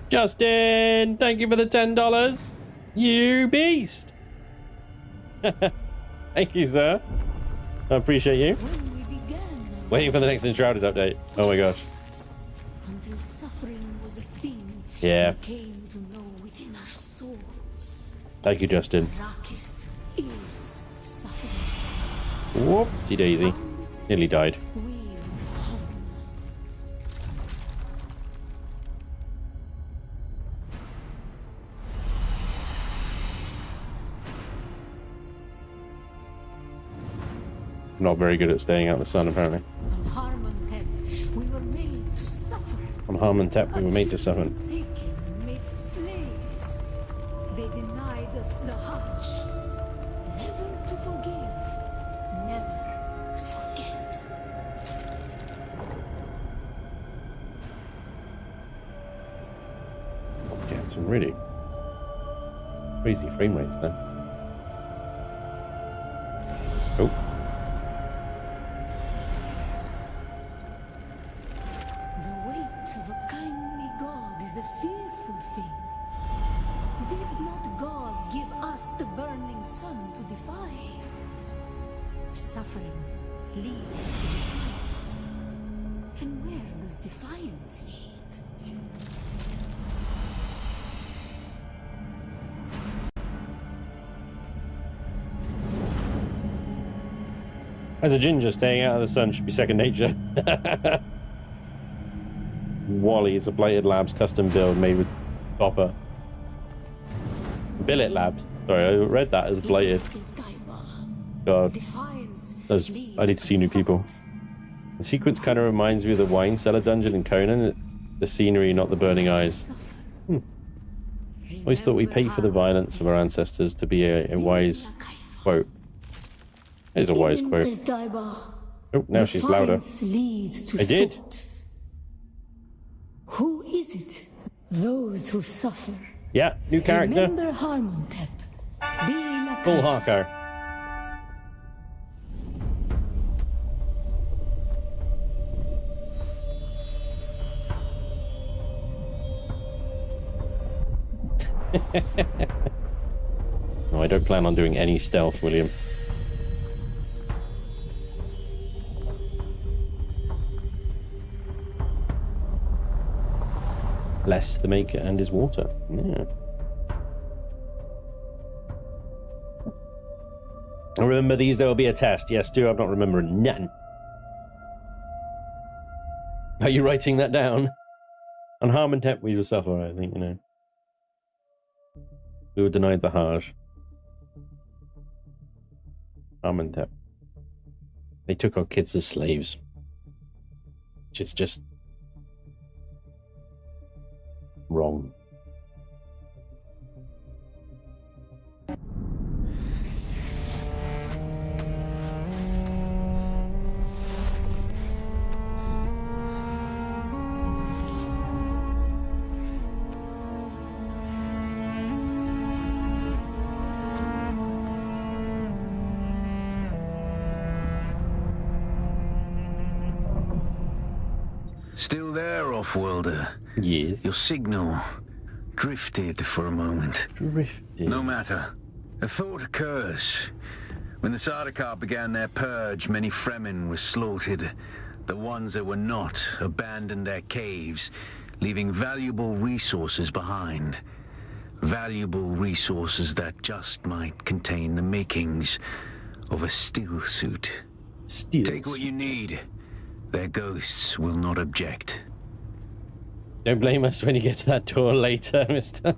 Justin, thank you for the $10. You beast. Thank you, sir. I appreciate you. When we began, Waiting for the next Enshrouded update. Oh my gosh. until suffering was a thing Yeah. we came to know within our souls. Thank you, Justin. Arrakis is suffering. Whoopsie daisy. Found it, Nearly died. we were home. Not very good at staying out in the sun, apparently. On Harmontep, we were made to suffer. On Harmontep, we were made to suffer. Taken and made slaves. They denied us the Hajj. Never to forgive. Never to forget. Yeah, some really crazy frame rates then. Oh. The weight of a kindly God is a fearful thing. Did not God give us the burning sun to defy? Suffering leads to defiance. And where does defiance lead? As a ginger, staying out of the sun should be second nature. Wally is a Blighted Labs custom build made with copper. Billet Labs. Sorry, I read that as Blighted. God, Defiance I need to see new people. The sequence kind of reminds me of the wine cellar dungeon in Conan. The scenery, not the burning eyes. Always thought we paid for the violence of our ancestors to be a wise quote. It is a wise quote. Oh, now she's louder. I did. Who is it? Those who suffer. Yeah, new character. Remember Harmontep. Being a Full Harker. No, I don't plan on doing any stealth, William. Bless the Maker and his water. Yeah. Remember these, there will be a test. Yes, Stu, I'm not remembering nothing. Are you writing that down? On Harmontep we will suffer, I think, you know. We were denied the Hajj. Harmontep. They took our kids as slaves. Which is just wrong. Still there, off-worlder? Yes. Your signal drifted for a moment. Drifted. No matter. A thought occurs. When the Sardaukar began their purge, many Fremen were slaughtered. The ones that were not abandoned their caves, leaving valuable resources behind. Valuable resources that just might contain the makings of a steel suit. Take what you need. Their ghosts will not object. Don't blame us when you get to that door later, mister.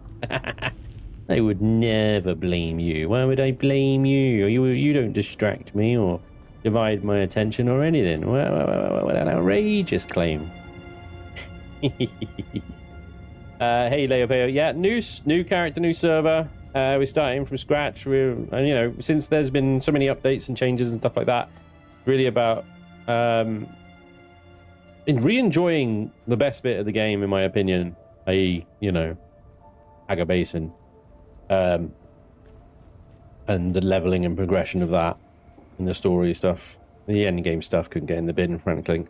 I would never blame you. Why would I blame you? You don't distract me or divide my attention or anything. What an outrageous claim. Hey, Leopeo. Yeah, new character, new server. We're starting from scratch. And you know, since there's been so many updates and changes and stuff like that, really about re-enjoying the best bit of the game, in my opinion, i.e., you know, Aga Basin. And the leveling and progression of that and the story stuff. The end game stuff couldn't get in the bin, frankly.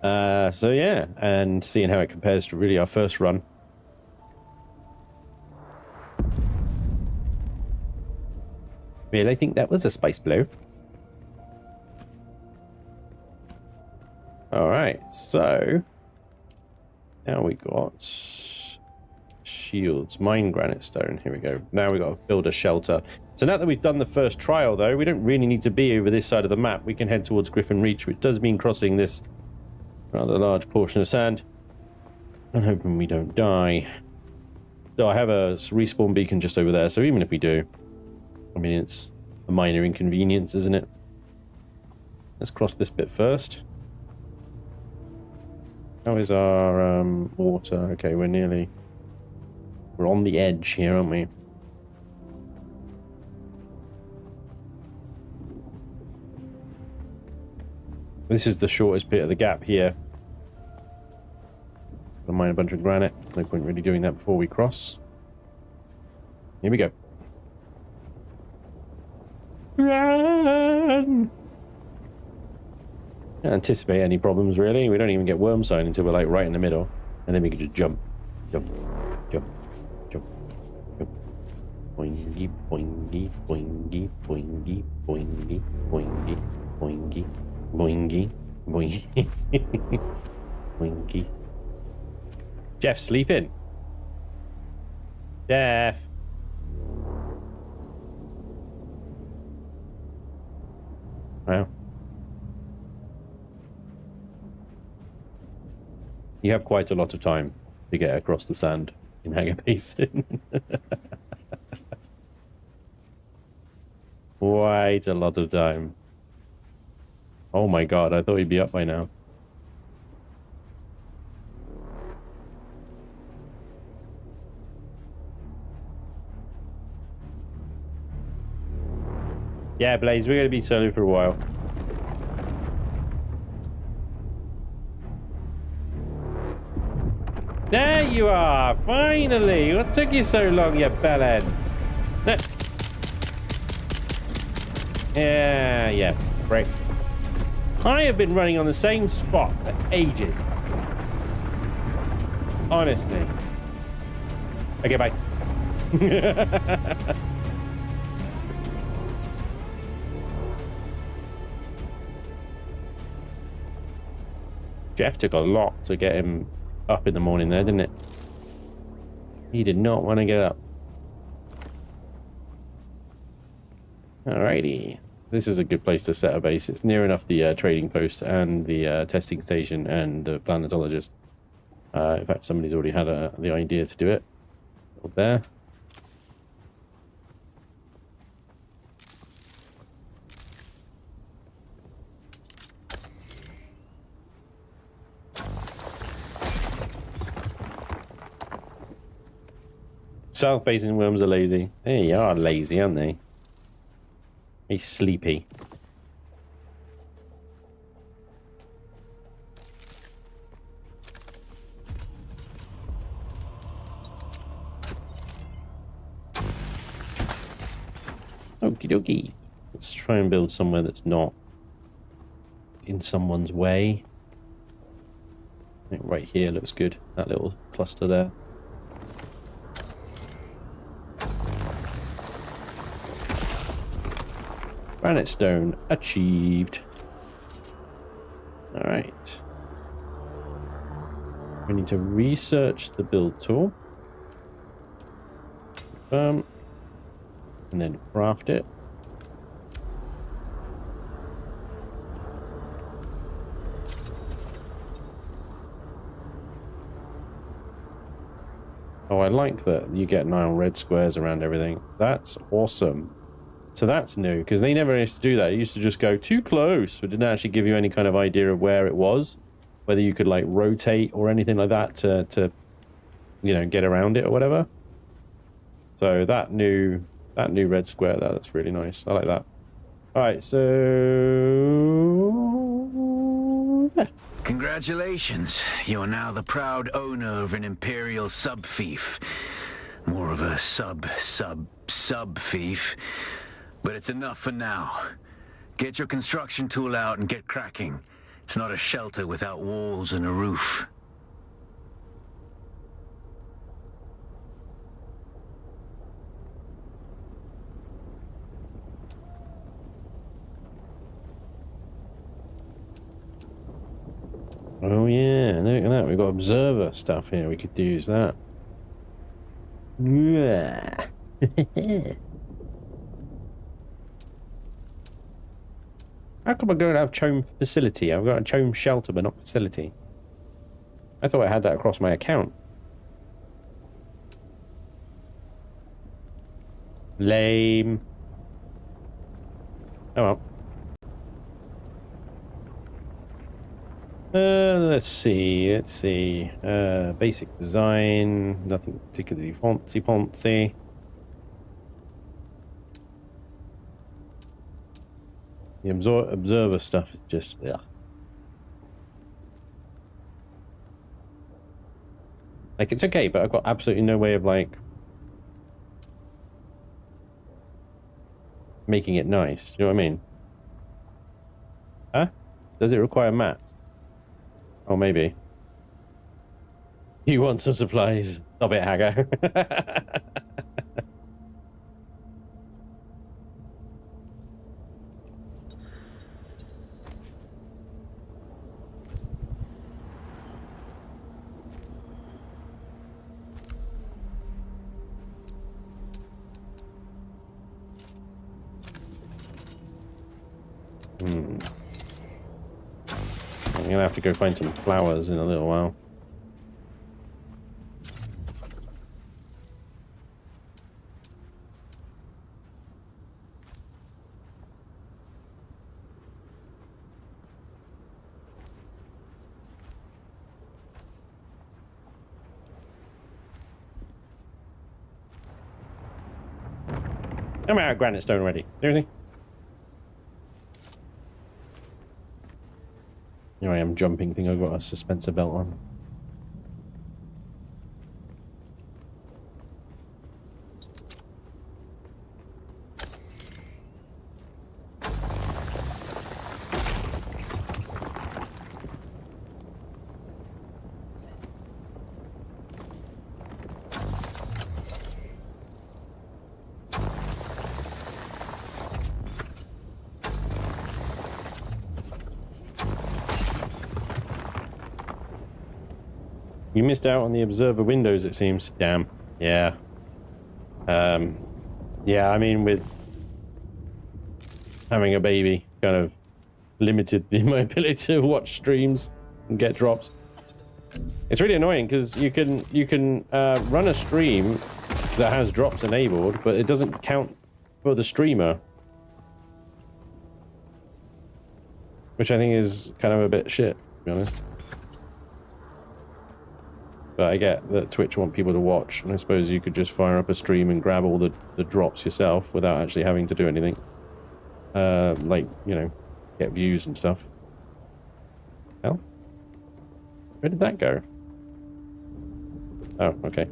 So yeah, and seeing how it compares to really our first run. Really, I think that was a spice blow. Alright, so now we got shields, mine granite stone. Here we go. Now we got to build a shelter. So now that we've done the first trial, though, we don't really need to be over this side of the map. We can head towards Griffin Reach, which does mean crossing this rather large portion of sand. I'm hoping we don't die. So I have a respawn beacon just over there, so even if we do, I mean, it's a minor inconvenience, isn't it? Let's cross this bit first. How is our water? Okay, we're on the edge here, aren't we? This is the shortest bit of the gap here. I'll mine a bunch of granite. No point really doing that before we cross. Here we go. Run! Can't anticipate any problems, really. We don't even get worm sign until we're like right in the middle. And then we can just jump. Jump. Jump. Jump. Jump. Boingy, boingy, boingy, boingy, boingy, boingy, boingy, boingy, boingy, boingy. Jeff's sleeping. Jeff. Wow. You have quite a lot of time to get across the sand in Aga Basin. Quite a lot of time. Oh my god, I thought he'd be up by now. Yeah, Blaze, we're going to be solo for a while. There you are! Finally! What took you so long, you bellend? Yeah, break. I have been running on the same spot for ages. Honestly. Okay, bye. Jeff took a lot to get him up in the morning there, didn't it? He did not want to get up. Alrighty. This is a good place to set a base. It's near enough the trading post and the testing station and the planetologist. In fact, somebody's already had the idea to do it. Up there. South Basin worms are lazy. They are lazy, aren't they? They're sleepy. Okie dokie. Let's try and build somewhere that's not in someone's way. I think right here looks good. That little cluster there. Granite stone achieved. Alright. We need to research the build tool. And then craft it. Oh, I like that you get nile red squares around everything. That's awesome. So that's new, because they never used to do that. It used to just go too close. It didn't actually give you any kind of idea of where it was, whether you could like rotate or anything like that to you know, get around it or whatever. So that new red square, that's really nice. I like that. All right, so yeah. Congratulations. You are now the proud owner of an Imperial sub-fief. More of a sub-fief. But it's enough for now. Get your construction tool out and get cracking. It's not a shelter without walls and a roof. Oh yeah, look at that. We've got observer stuff here. We could use that. Yeah. How come I don't have Chome facility? I've got a Chome shelter, but not facility. I thought I had that across my account. Lame. Oh well. Let's see. Basic design, nothing particularly fancy. The observer stuff is just, ugh. Like, it's okay, but I've got absolutely no way of, like, making it nice. You know what I mean? Huh? Does it require mats? Oh, maybe. You want some supplies? Stop it, Hagar. I'm gonna have to go find some flowers in a little while. I'm out of granite stone already. Seriously? Here I am jumping thing. I've got a suspensor belt on. You missed out on the observer windows, it seems. Damn. Yeah. Yeah, I mean, with having a baby, kind of limited my ability to watch streams and get drops. It's really annoying because you can run a stream that has drops enabled, but it doesn't count for the streamer, which I think is kind of a bit shit, to be honest. But I get that Twitch want people to watch, and I suppose you could just fire up a stream and grab all the drops yourself without actually having to do anything. Like, you know, get views and stuff. Hell? Where did that go? Oh, okay.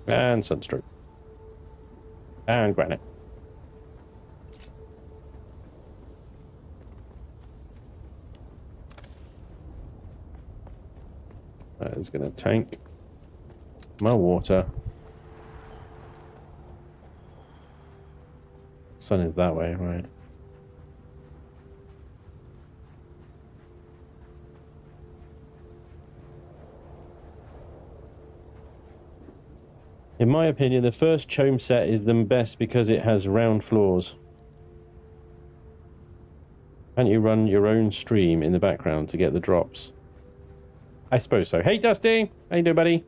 And sunstroke. And granite. is going to tank my water. Sun is that way, right? In my opinion, the first Chome set is the best because it has round floors. Can't you run your own stream in the background to get the drops? I suppose so. Hey, Dusty! How you doing, buddy?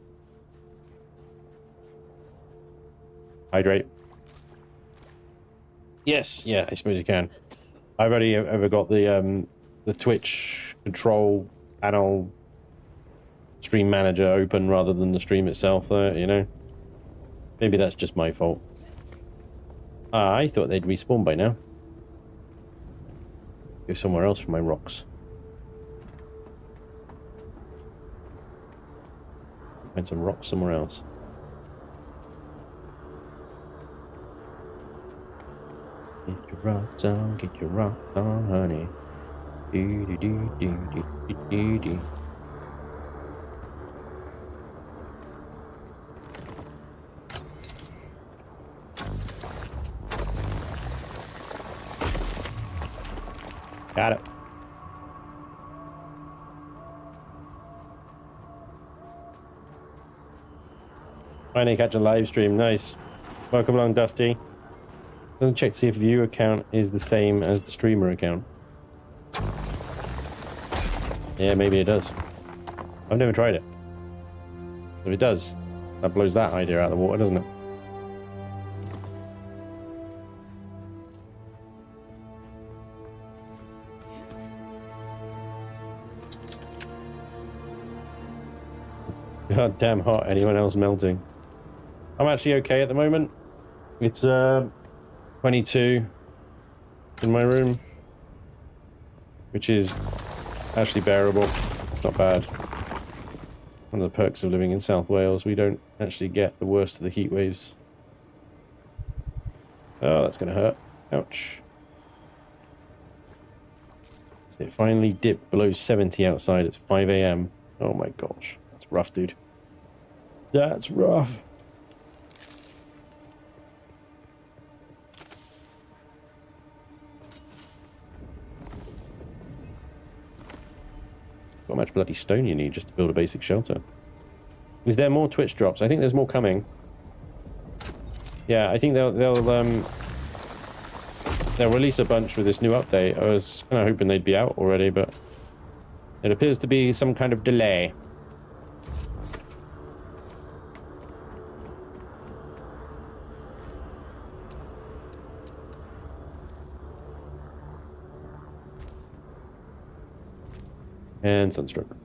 Hydrate. Yes, yeah, I suppose you can. I've only ever got the Twitch control panel stream manager open rather than the stream itself there, you know? Maybe that's just my fault. I thought they'd respawn by now. Go somewhere else for my rocks. Find some rocks somewhere else. Get your rocks on, get your rocks on, honey. Do do do do do do do do. Got it. Finally catch a live stream. Nice. Welcome along, Dusty. Doesn't check to see if view account is the same as the streamer account. Yeah, maybe it does. I've never tried it. If it does, that blows that idea out of the water, doesn't it? God damn hot. Anyone else melting? I'm actually okay at the moment. It's 22 in my room, which is actually bearable. It's not bad. One of the perks of living in South Wales, we don't actually get the worst of the heat waves. Oh, that's gonna hurt. Ouch. So it finally dipped below 70 outside. It's 5 AM. Oh my gosh. That's rough, dude. That's rough. How much bloody stone you need just to build a basic shelter? Is there more Twitch drops? I think there's more coming. Yeah, I think they'll release a bunch with this new update. I was kind of hoping they'd be out already, but it appears to be some kind of delay. And sunstroke.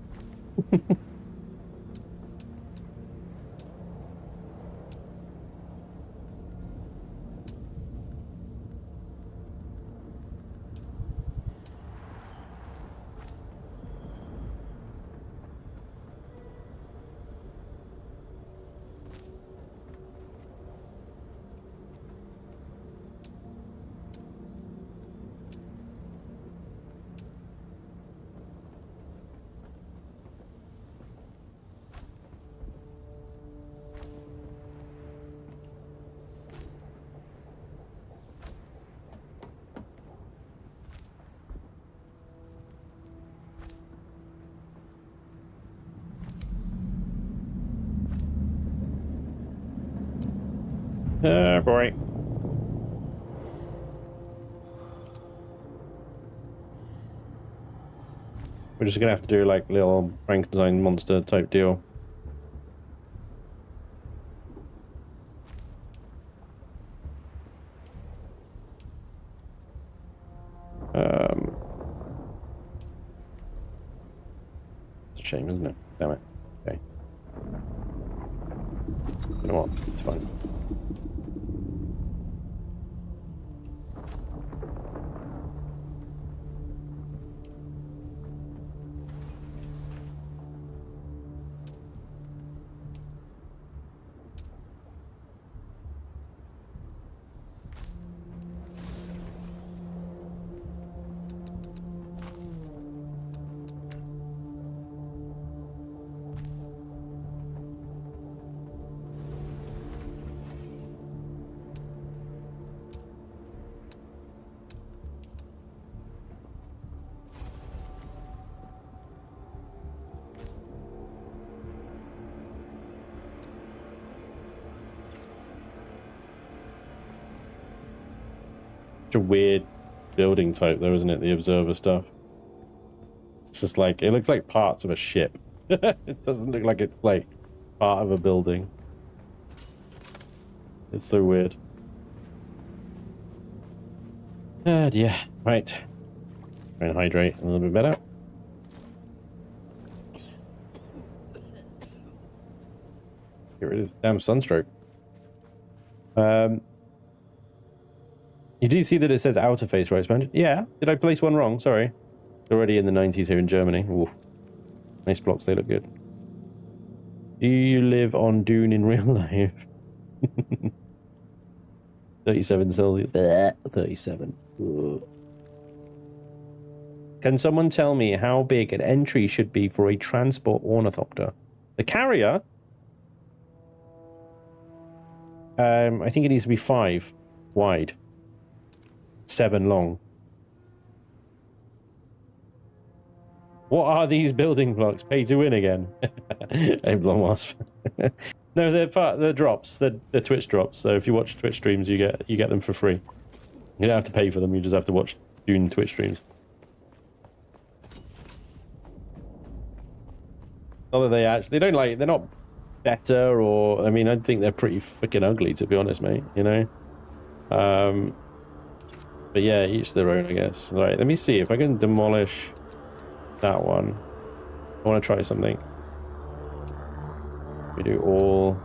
Oh boy. We're just gonna have to do like little Frankenstein monster type deal. It's a shame, isn't it? Damn it. Okay. You know what? It's fine. Such a weird building type, though, isn't it? The observer stuff. It's just like, it looks like parts of a ship. It doesn't look like it's like part of a building. It's so weird. Yeah, right. Try and hydrate a little bit better. Get rid of this damn sunstroke. You do see that it says outer face, right, Sponge? Yeah. Did I place one wrong? Sorry. It's already in the 90s here in Germany. Oof. Nice blocks, they look good. Do you live on Dune in real life? 37 Celsius. 37. Ugh. Can someone tell me how big an entry should be for a transport ornithopter? The carrier? I think it needs to be 5 wide. 7 long. What are these building blocks? Pay to win again. Ablon Wasp. No, they're drops. They're Twitch drops. So if you watch Twitch streams, you get them for free. You don't have to pay for them. You just have to watch Dune Twitch streams. Although they're not better, or I mean, I think they're pretty freaking ugly, to be honest, mate. You know. But yeah, each their own, I guess. Right, let me see if I can demolish that one. I want to try something. We do all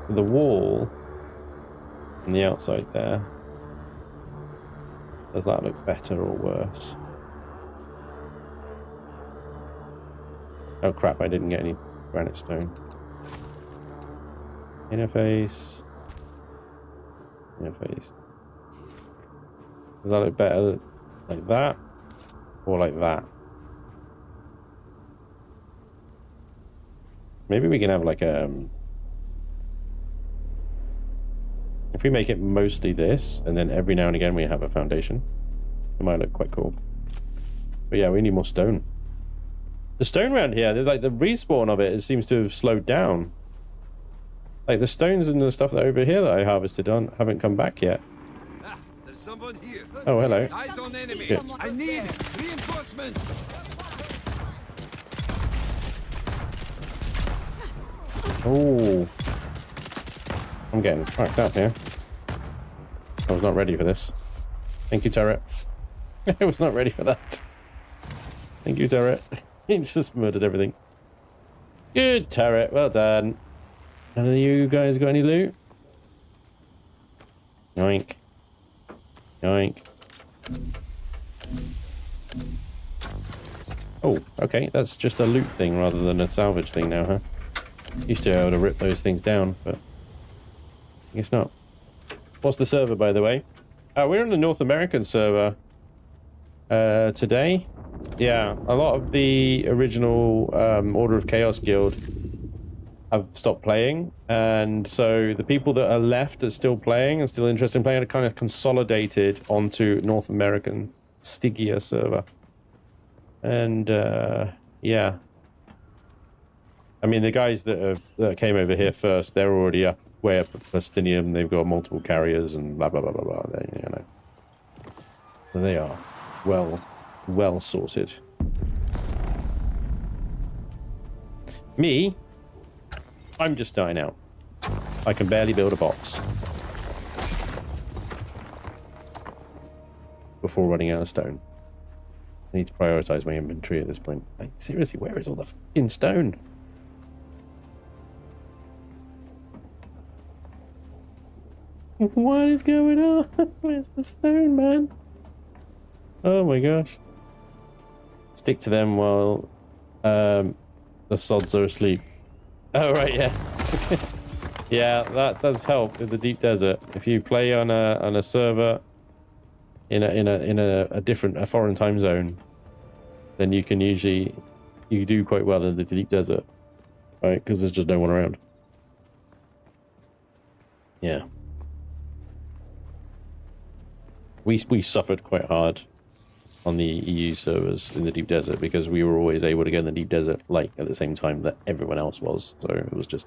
the wall and the outside there. Does that look better or worse? Oh crap, I didn't get any granite stone. Interface. Interface. Does that look better like that or like that? Maybe we can have like a... if we make it mostly this, and then every now and again we have a foundation, it might look quite cool. But yeah, we need more stone. The stone around here, like the respawn of it seems to have slowed down. Like the stones and the stuff that over here that I harvested haven't come back yet. Ah, there's someone here. Oh, hello. Eyes on enemy. Shit. I need reinforcements. Oh, I'm getting fucked up here. I was not ready for this. Thank you, turret. I was not ready for that. Thank you, turret. He just murdered everything. Good turret, well done. None of you guys got any loot? Yoink. Yoink. Oh, okay, that's just a loot thing rather than a salvage thing now, huh? Used to be able to rip those things down, but I guess not. What's the server, by the way? We're on the North American server today. Yeah, a lot of the original Order of Chaos Guild have stopped playing, and so the people that are left that's still playing and still interested in playing are kind of consolidated onto North American Stygia server. And yeah. I mean, the guys that came over here first, they're already way up at Plastinium. They've got multiple carriers and blah, blah, blah, blah, blah. They, you know. So they are well sorted. Me, I'm just dying out. I can barely build a box before running out of stone. I need to prioritize my inventory at this point. Like, seriously, where is all the fucking stone? What is going on? Where's the stone, man? Oh my gosh. Stick to them while the sods are asleep. Oh right, yeah. Yeah, that does help in the deep desert. If you play on a server in a foreign time zone, then you can usually do quite well in the deep desert, right? Because there's just no one around. Yeah. We suffered quite hard on the EU servers in the deep desert because we were always able to get in the deep desert like at the same time that everyone else was. So it was just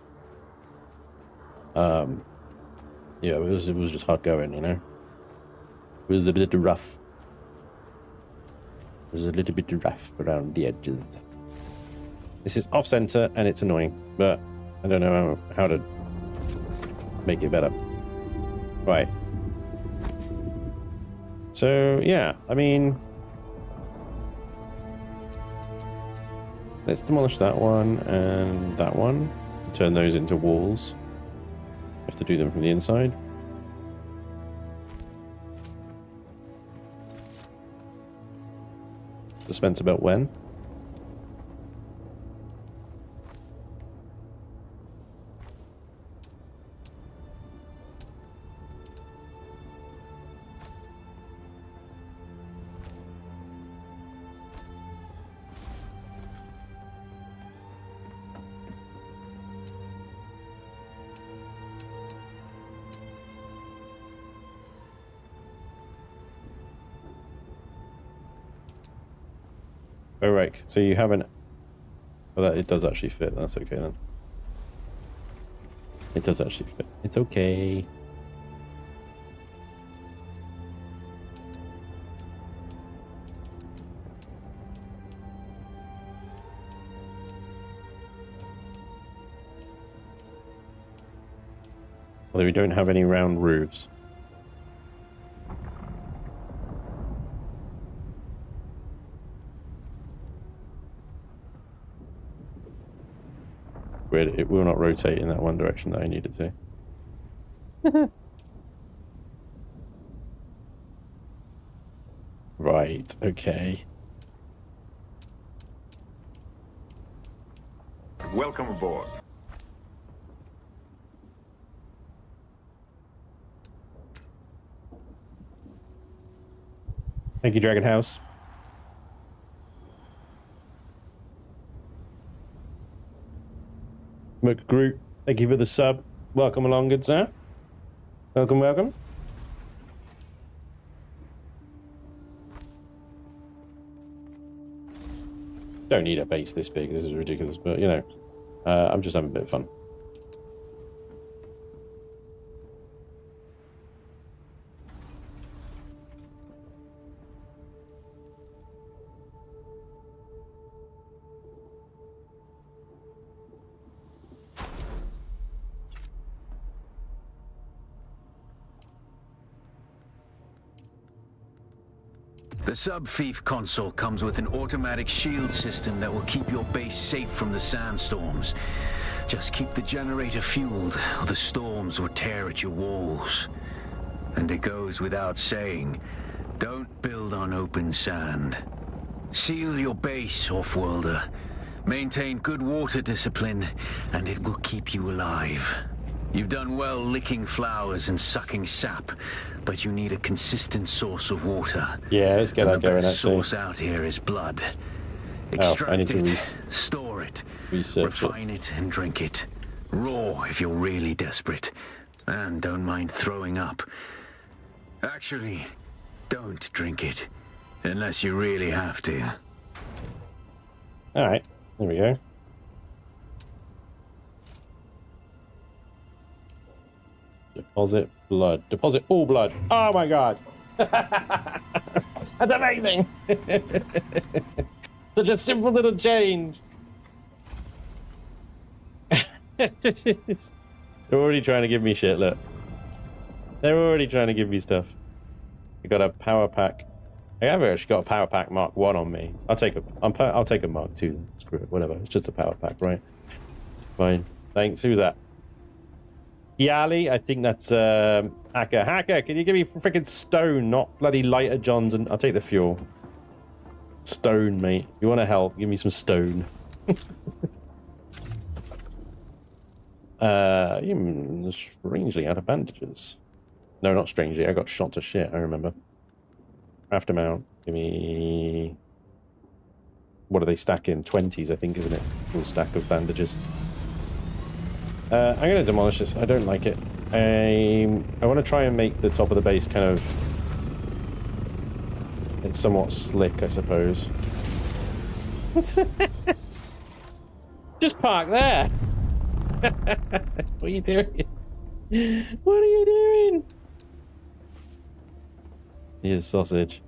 yeah, it was just hard going, you know. It was a bit rough. It was a little bit rough around the edges. This is off center and it's annoying, but I don't know how to make it better. Right. So yeah, I mean, let's demolish that one and that one. Turn those into walls. We have to do them from the inside. Suspense about when. Oh, right. So you haven't... Well, that, it does actually fit. That's okay then. It does actually fit. It's okay. Although we don't have any round roofs. It will not rotate in that one direction that I need it to. Right, okay. Welcome aboard. Thank you, Dragon House. Groot, thank you for the sub. Welcome along, good sir. Welcome, welcome. Don't need a base this big. This is ridiculous, but you know, I'm just having a bit of fun. The sub-thief console comes with an automatic shield system that will keep your base safe from the sandstorms. Just keep the generator fueled, or the storms will tear at your walls. And it goes without saying, don't build on open sand. Seal your base, off-worlder. Maintain good water discipline, and it will keep you alive. You've done well licking flowers and sucking sap, but you need a consistent source of water. Yeah, let's get that going, actually. The actually. source out here is blood. Extract I need to it, store it, refine it, and drink it. Raw if you're really desperate. And don't mind throwing up. Actually, don't drink it, unless you really have to. Alright, there we go. Deposit blood. Deposit all blood. Oh my god. That's amazing. Such a simple little change. They're already trying to give me shit, look. They're already trying to give me stuff. I got a power pack. I have actually got a power pack Mark 1 on me. I'll take a Mark 2. Screw it, whatever. It's just a power pack, right? Fine. Thanks. Who's that? Yali, I think that's Hacker. Hacker, can you give me freaking stone, not bloody lighter johns? And I'll take the fuel. Stone, mate. You want to help? Give me some stone. Strangely out of bandages. No, not strangely. I got shot to shit. I remember. Craft amount. Give me. What are they stacking? 20s, I think, isn't it? Full stack of bandages. I'm going to demolish this. I don't like it. I want to try and make the top of the base kind of... It's somewhat slick, I suppose. Just park there! What are you doing? What are you doing? He is sausage.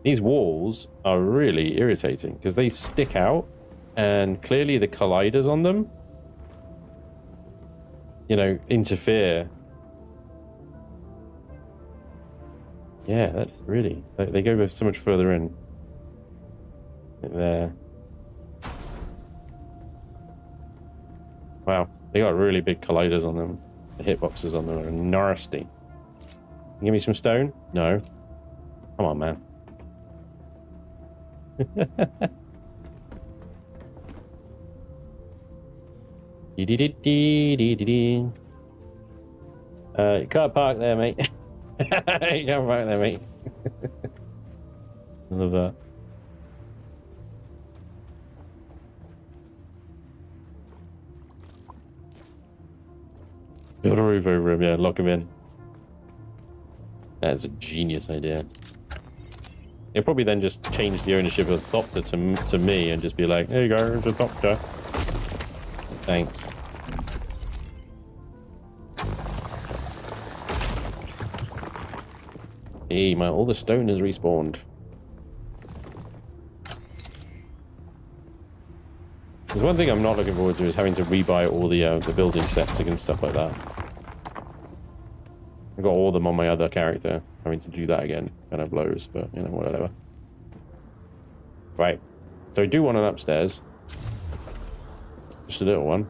These walls are really irritating because they stick out, and clearly the colliders on them, you know, interfere. Yeah, that's really... They go so much further in. There. Wow, they got really big colliders on them. The hitboxes on them are nasty. Give me some stone? No. Come on, man. You can't park there, mate. You can't park there, mate. I love that. Build a roof over him, yeah, lock him in. That is a genius idea. He'll probably then just change the ownership of Thopter to me and just be like, there you go, it's a Thopter. Thanks. Hey, all the stone has respawned. There's one thing I'm not looking forward to is having to rebuy all the building sets and stuff like that. I've got all of them on my other character. Having to do that again kind of blows, but you know, whatever. Right. So I do want an upstairs. Just a little one.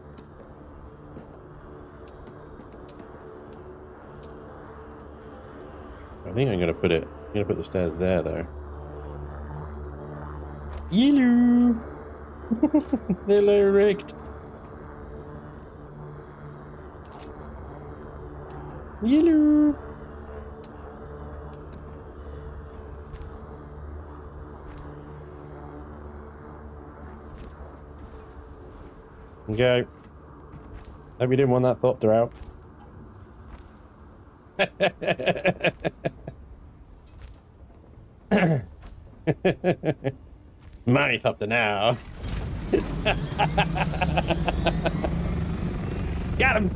I think I'm gonna put the stairs there though. Hello. Hello, Rick. Hello. Okay. Hope you didn't want that Thopter out. My Thopter now. Got him!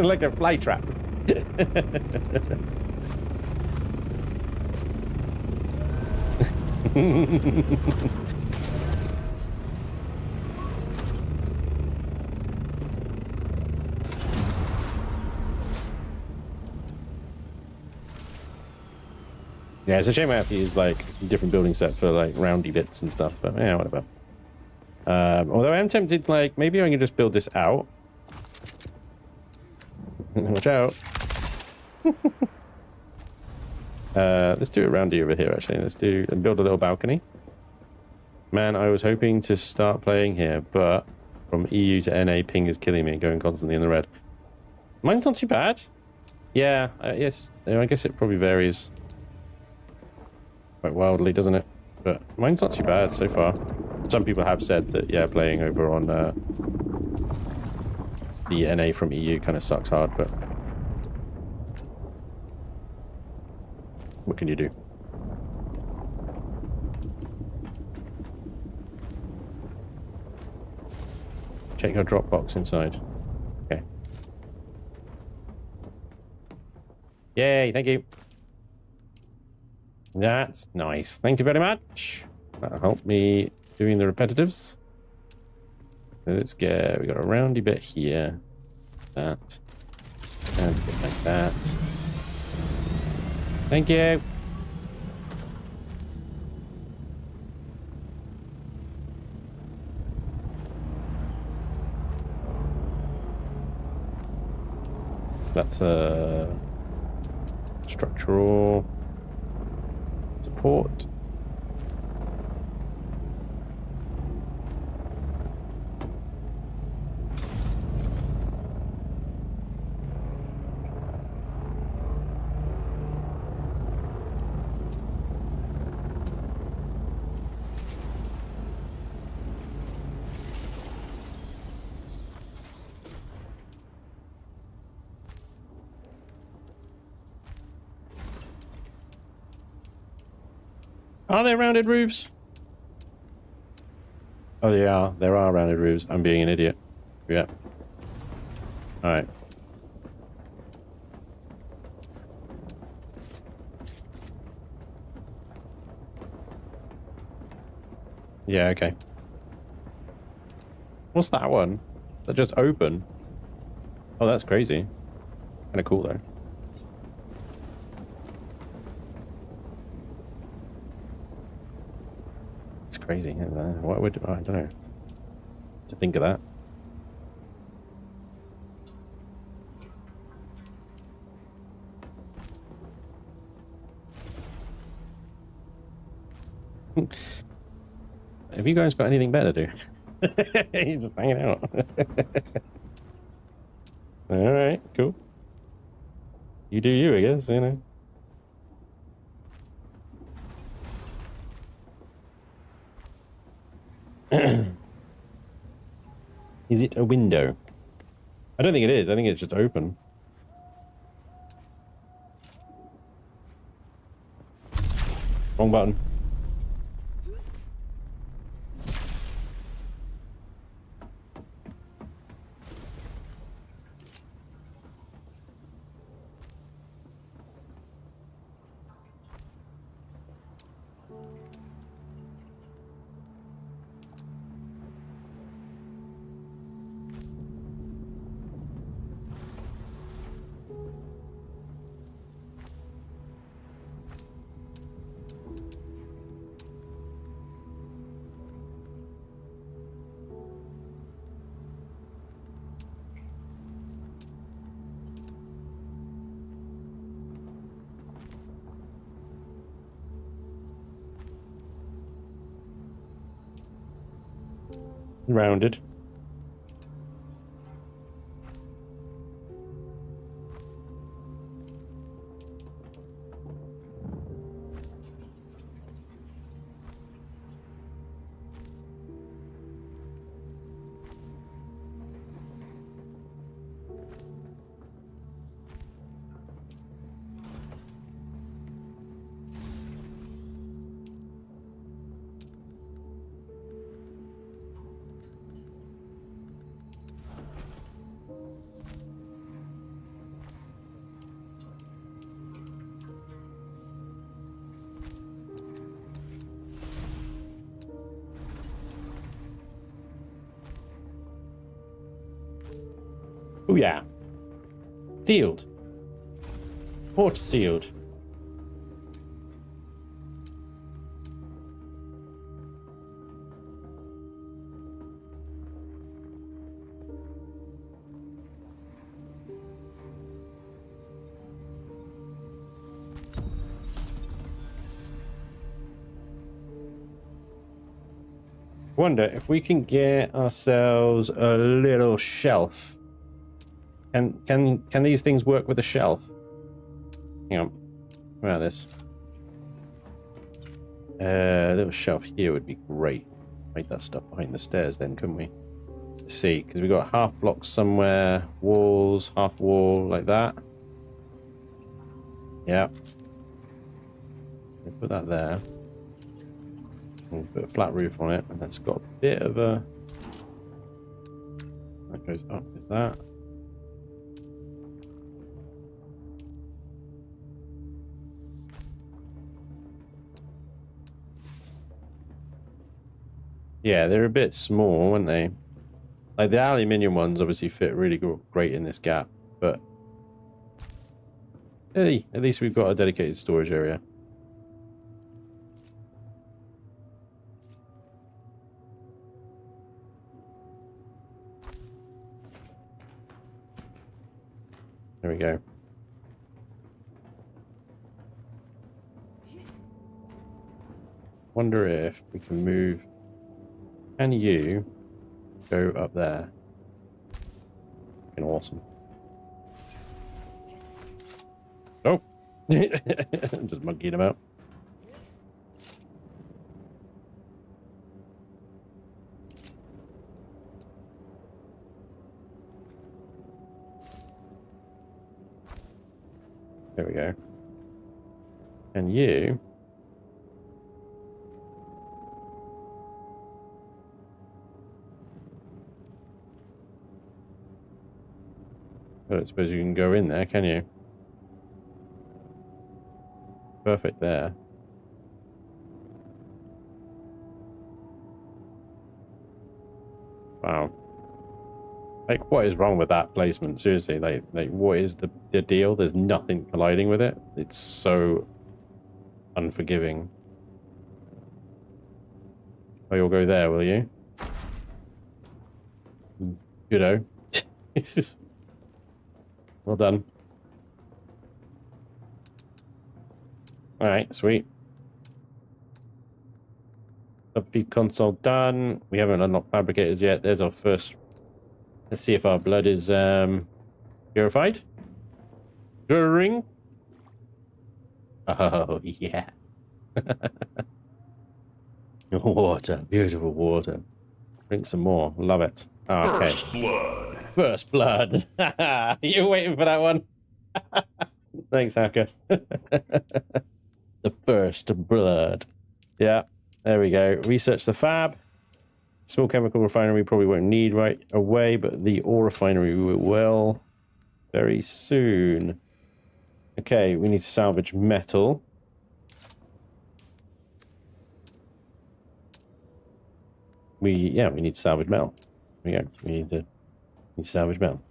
Like a fly trap. Yeah, it's a shame I have to use like a different building set for like roundy bits and stuff, but yeah, whatever. Although I am tempted, like, maybe I can just build this out. Watch out. Let's do a roundy over here, actually. Let's do and build a little balcony. Man, I was hoping to start playing here, but from EU to NA, ping is killing me, going constantly in the red. Mine's not too bad. Yeah, yes. I guess it probably varies quite wildly, doesn't it? But mine's not too bad so far. Some people have said that, yeah, playing over on the NA from EU kind of sucks hard, but what can you do? Check your Dropbox inside. Okay. Yay, thank you. That's nice. Thank you very much. That'll help me doing the repetitives. Let's go. We got a roundy bit here. That. And a bit like that. Thank you. That's a structural support. Are there rounded roofs? Oh, there are rounded roofs. I'm being an idiot. Yeah. Alright. Yeah, okay. What's that one? That just open? Oh, that's crazy. Kind of cool, though. It's crazy. What would... I don't know. To think of that. Have you guys got anything better to do? He's just hanging out. Alright, cool. You do you, I guess, you know. Is it a window? I don't think it is. I think it's just open. Wrong button. Rounded. Oh yeah. Sealed. Port sealed. Wonder if we can get ourselves a little shelf. Can these things work with a shelf? Hang on. What about this? A little shelf here would be great. Make that stuff behind the stairs then, couldn't we? Let's see, because we got half blocks somewhere, walls, half wall, like that. Yeah. We'll put that there. We'll put a flat roof on it, and that's got a bit of a... That goes up with that. Yeah, they're a bit small, aren't they? Like the aluminium ones obviously fit really great in this gap, but hey, at least we've got a dedicated storage area. There we go. Wonder if we can move. Can you go up there? Fucking awesome. Oh, just monkeying about. There we go. And you I don't suppose you can go in there, can you? Perfect there. Wow. Like, what is wrong with that placement? Seriously, like what is the deal? There's nothing colliding with it. It's so unforgiving. Oh, you'll go there, will you? You know. Well done. Alright, sweet. Upbeat console done. We haven't unlocked fabricators yet. There's our first. Let's see if our blood is purified. Drink. Oh yeah. Water, beautiful water. Drink some more. Love it. Oh, okay. First blood. First blood. You're waiting for that one. Thanks, Hacker. The first blood. Yeah, there we go. Research the fab. Small chemical refinery we probably won't need right away, but the ore refinery we will very soon. Okay, we need to salvage metal. We need to salvage metal. There we go. We need to salvage metal.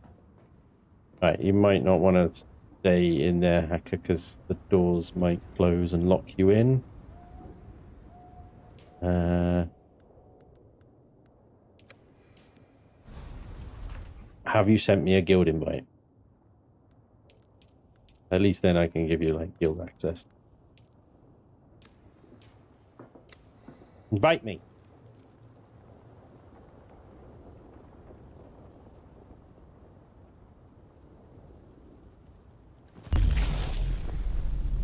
Right, you might not want to stay in there, Hacker, because the doors might close and lock you in. Have you sent me a guild invite? At least then I can give you like guild access. Invite me.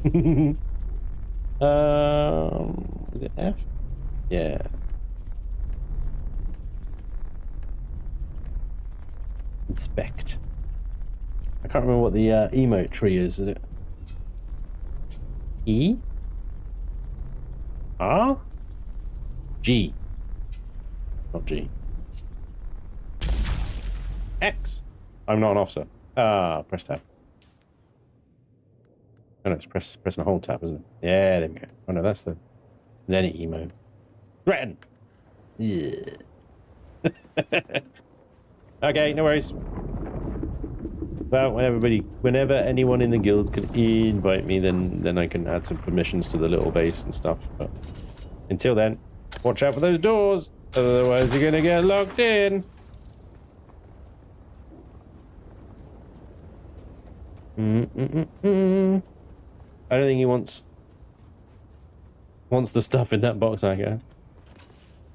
Is it F? Yeah. Inspect. I can't remember what the emote tree is it? E? R? G. Not G. X. I'm not an officer. Ah, press tab. Oh no, it's pressing the whole tab, isn't it? Yeah, there we go. Oh no, that's the any emote. Threaten. Yeah. Okay, no worries. Well, whenever anyone in the guild can invite me, then I can add some permissions to the little base and stuff. But until then, watch out for those doors, otherwise you're gonna get locked in. I don't think he wants the stuff in that box, I guess.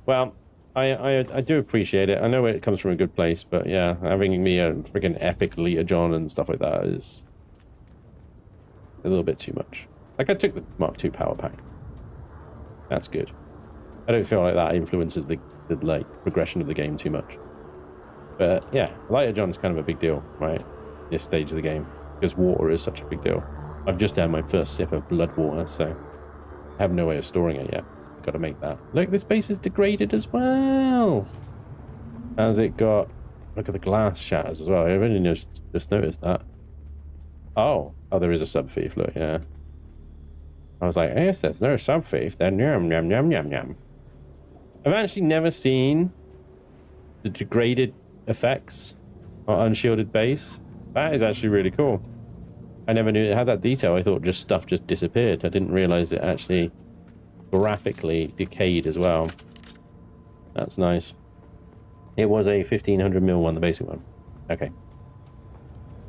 Well, I do appreciate it. I know it comes from a good place, but yeah, having me a freaking epic Leader John and stuff like that is a little bit too much. Like, I took the Mark II power pack. That's good. I don't feel like that influences the like progression of the game too much. But yeah, Leader John's kind of a big deal, right? This stage of the game, because water is such a big deal. I've just had my first sip of blood water, so I have no way of storing it yet. Got to make that. Look, this base is degraded as well. Has it got... Look at the glass shatters as well. I've only just noticed that. Oh, there is a sub-thief. Look, yeah. I was like, yes, there's no sub-thief. Then yum, yum, yum, yum, yum. I've actually never seen the degraded effects on unshielded base. That is actually really cool. I never knew it had that detail. I thought stuff just disappeared. I didn't realize it actually graphically decayed as well. That's nice. It was a 1500 mil one, the basic one. Okay.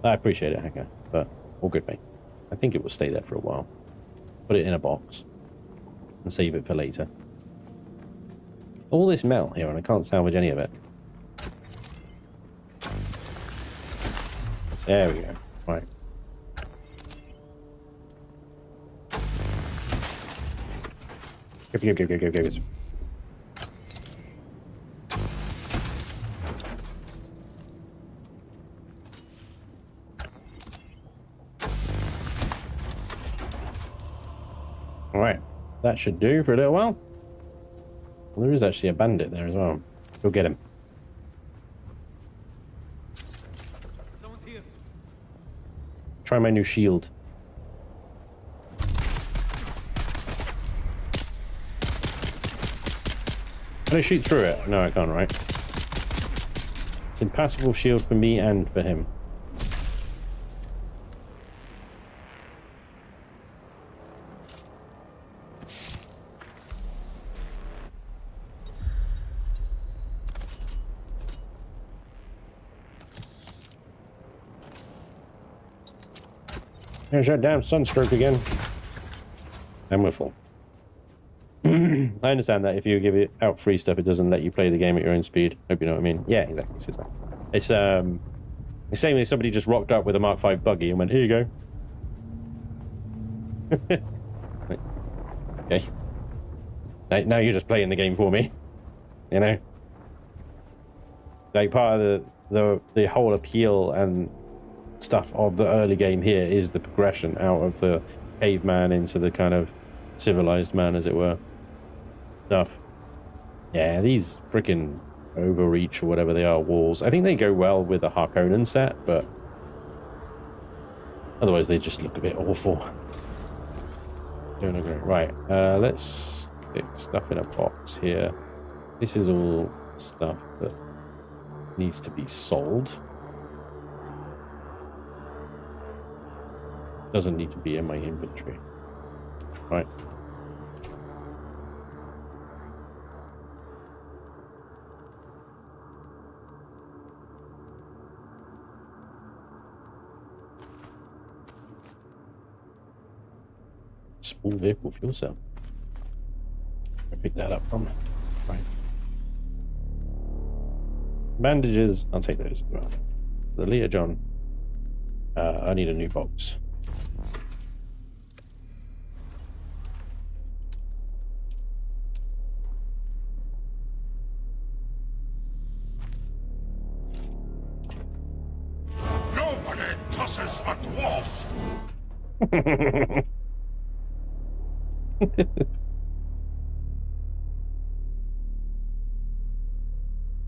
I appreciate it, Hacker, but all good, mate. I think it will stay there for a while. Put it in a box and save it for later. All this metal here, and I can't salvage any of it. There we go. Right. Go. Alright, that should do for a little while. Well, there is actually a bandit there as well. Go get him. Someone's here. Try my new shield. Can I shoot through it? No, I can't, right? It's impassable shield for me and for him. There's that damn sunstroke again. And we're full. I understand that if you give it out free stuff, it doesn't let you play the game at your own speed. Hope you know what I mean. Yeah, exactly. It's the same as somebody just rocked up with a Mark V buggy and went, here you go. Okay. Now you're just playing the game for me. You know? Like, part of the whole appeal and stuff of the early game here is the progression out of the caveman into the kind of civilized man, as it were. Stuff. Yeah, these freaking overreach or whatever they are walls, I think they go well with a Harkonnen set, but otherwise they just look a bit awful. Don't agree. Right, let's stick stuff in a box here. This is all stuff that needs to be sold. Doesn't need to be in my inventory. Right. Small vehicle fuel cell. I picked that up from. Right. Bandages. I'll take those as well. The Leah John. I need a new box.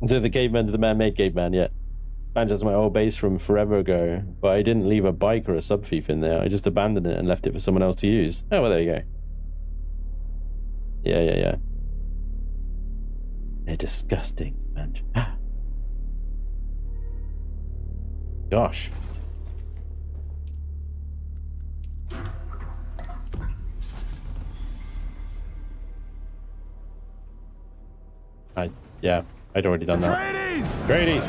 To the caveman to the man-made caveman, yeah. Banjo's my old base from forever ago, but I didn't leave a bike or a sub-thief in there. I just abandoned it and left it for someone else to use. Oh, well, there you go. Yeah. They're disgusting, Banjo. Gosh. Yeah, I'd already done that. Tradies!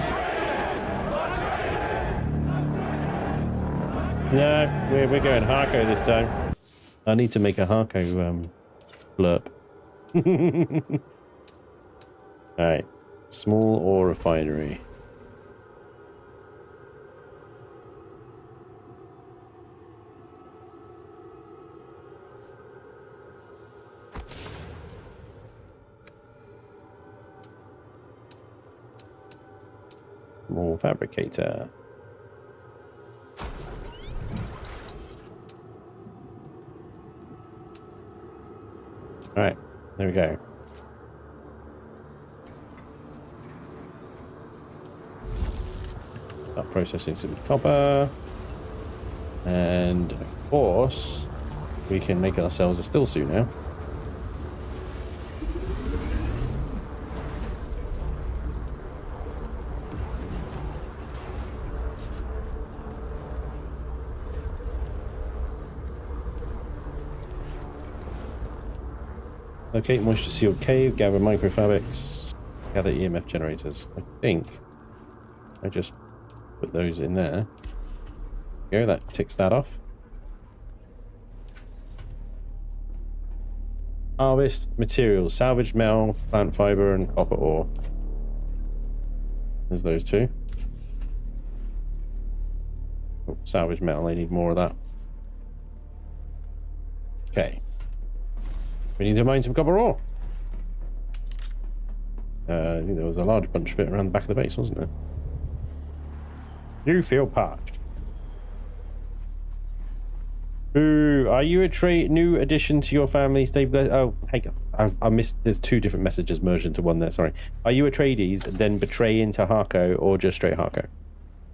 No, we're going Harko this time. I need to make a Harko blurb. Alright. Small ore refinery. More fabricator. All right, there we go. Start processing some copper, and of course, we can make ourselves a still suit now. Locate moisture sealed cave, gather microfabrics, gather EMF generators. I think I just put those in there. Go, that ticks that off. Harvest materials, salvage metal, plant fiber, and copper ore. There's those two. Oh, salvage metal, I need more of that. Okay. We need to mine some copper ore. I think there was a large bunch of it around the back of the base, wasn't there? You feel parched. Ooh, are you a new addition to your family? Stay blessed. Oh, hey, I missed. There's two different messages merged into one there. Sorry. Are you a Atreides, then betray into Harko, or just straight Harko?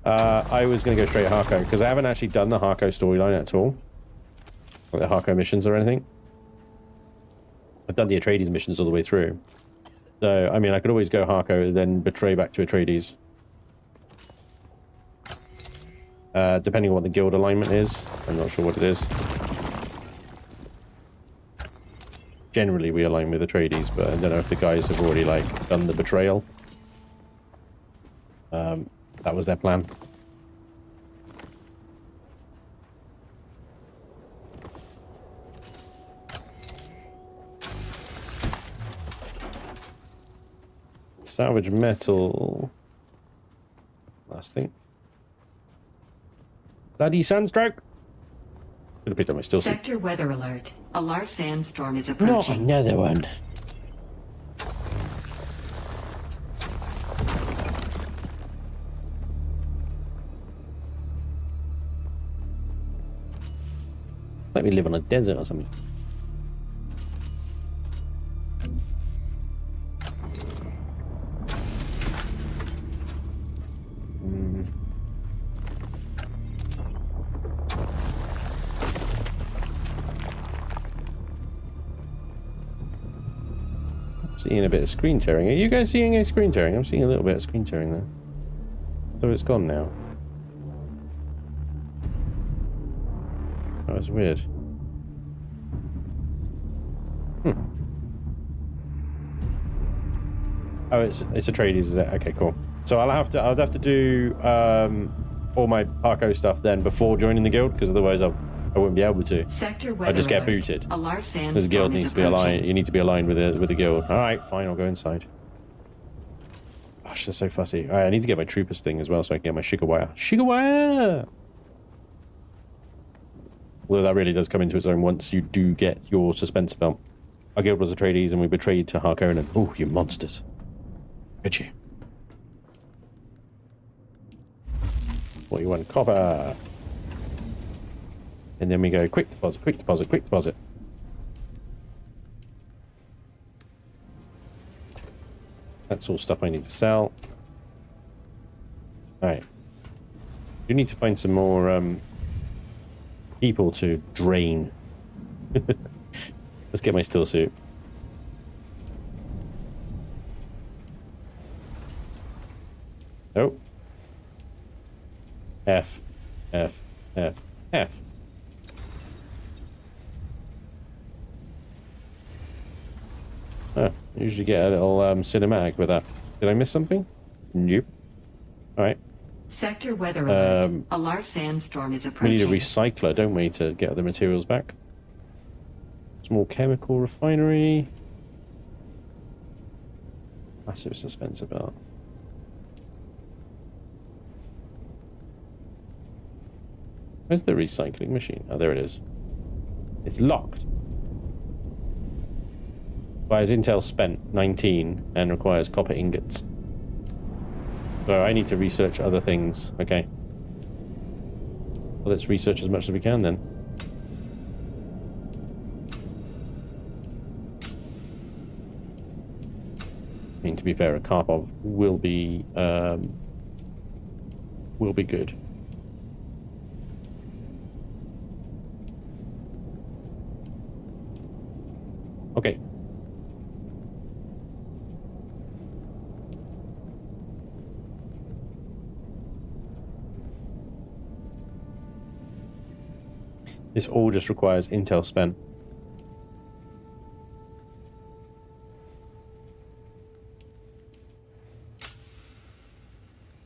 I was going to go straight Harko, because I haven't actually done the Harko storyline at all. Like the Harko missions or anything. I've done the Atreides missions all the way through. So, I mean, I could always go Harko and then betray back to Atreides. Depending on what the guild alignment is. I'm not sure what it is. Generally, we align with Atreides, but I don't know if the guys have already, like, done the betrayal. That was their plan. Salvage metal. Last thing. Bloody sunstroke. Could have picked up my still. Sector weather alert. A large sandstorm is Not approaching. another one. It's like we live on a desert or something. Seeing a bit of screen tearing. Are you guys seeing any screen tearing? I'm seeing a little bit of screen tearing there. So it's gone now. That was weird. Oh, it's Atreides, is it? Okay, cool. So I'll have to do all my Harko stuff then before joining the guild, because otherwise I wouldn't be able to. Sector weather I just get alert. booted. A large sandstorm This guild is needs to be approaching. aligned. You need to be aligned with the guild. All right, fine. I'll go inside. Gosh, they're so fussy. All right, I need to get my troopers thing as well, so I can get my Shigawaya. Shigawaya. Although that really does come into its own once you do get your suspense belt. Our guild was Atreides, and we betrayed to Harkonnen. Oh, you monsters! At you. What you want? Copper. And then we go quick deposit, quick deposit, quick deposit. That's all stuff I need to sell. Alright. You need to find some more people to drain. Let's get my still suit. Oh. F. F. F. F. Oh, usually get a little cinematic with that. Did I miss something? Nope. Alright. Sector weather alert. A large sandstorm is We approaching. need a recycler, don't we, to get the materials back? Small chemical refinery. Massive suspense belt. Where's the recycling machine? Oh, there it is. It's locked. Requires intel spent 19 and requires copper ingots. So I need to research other things. Okay. Well, let's research as much as we can then. I mean, to be fair, a Karpov will be good. Okay. This all just requires intel spent.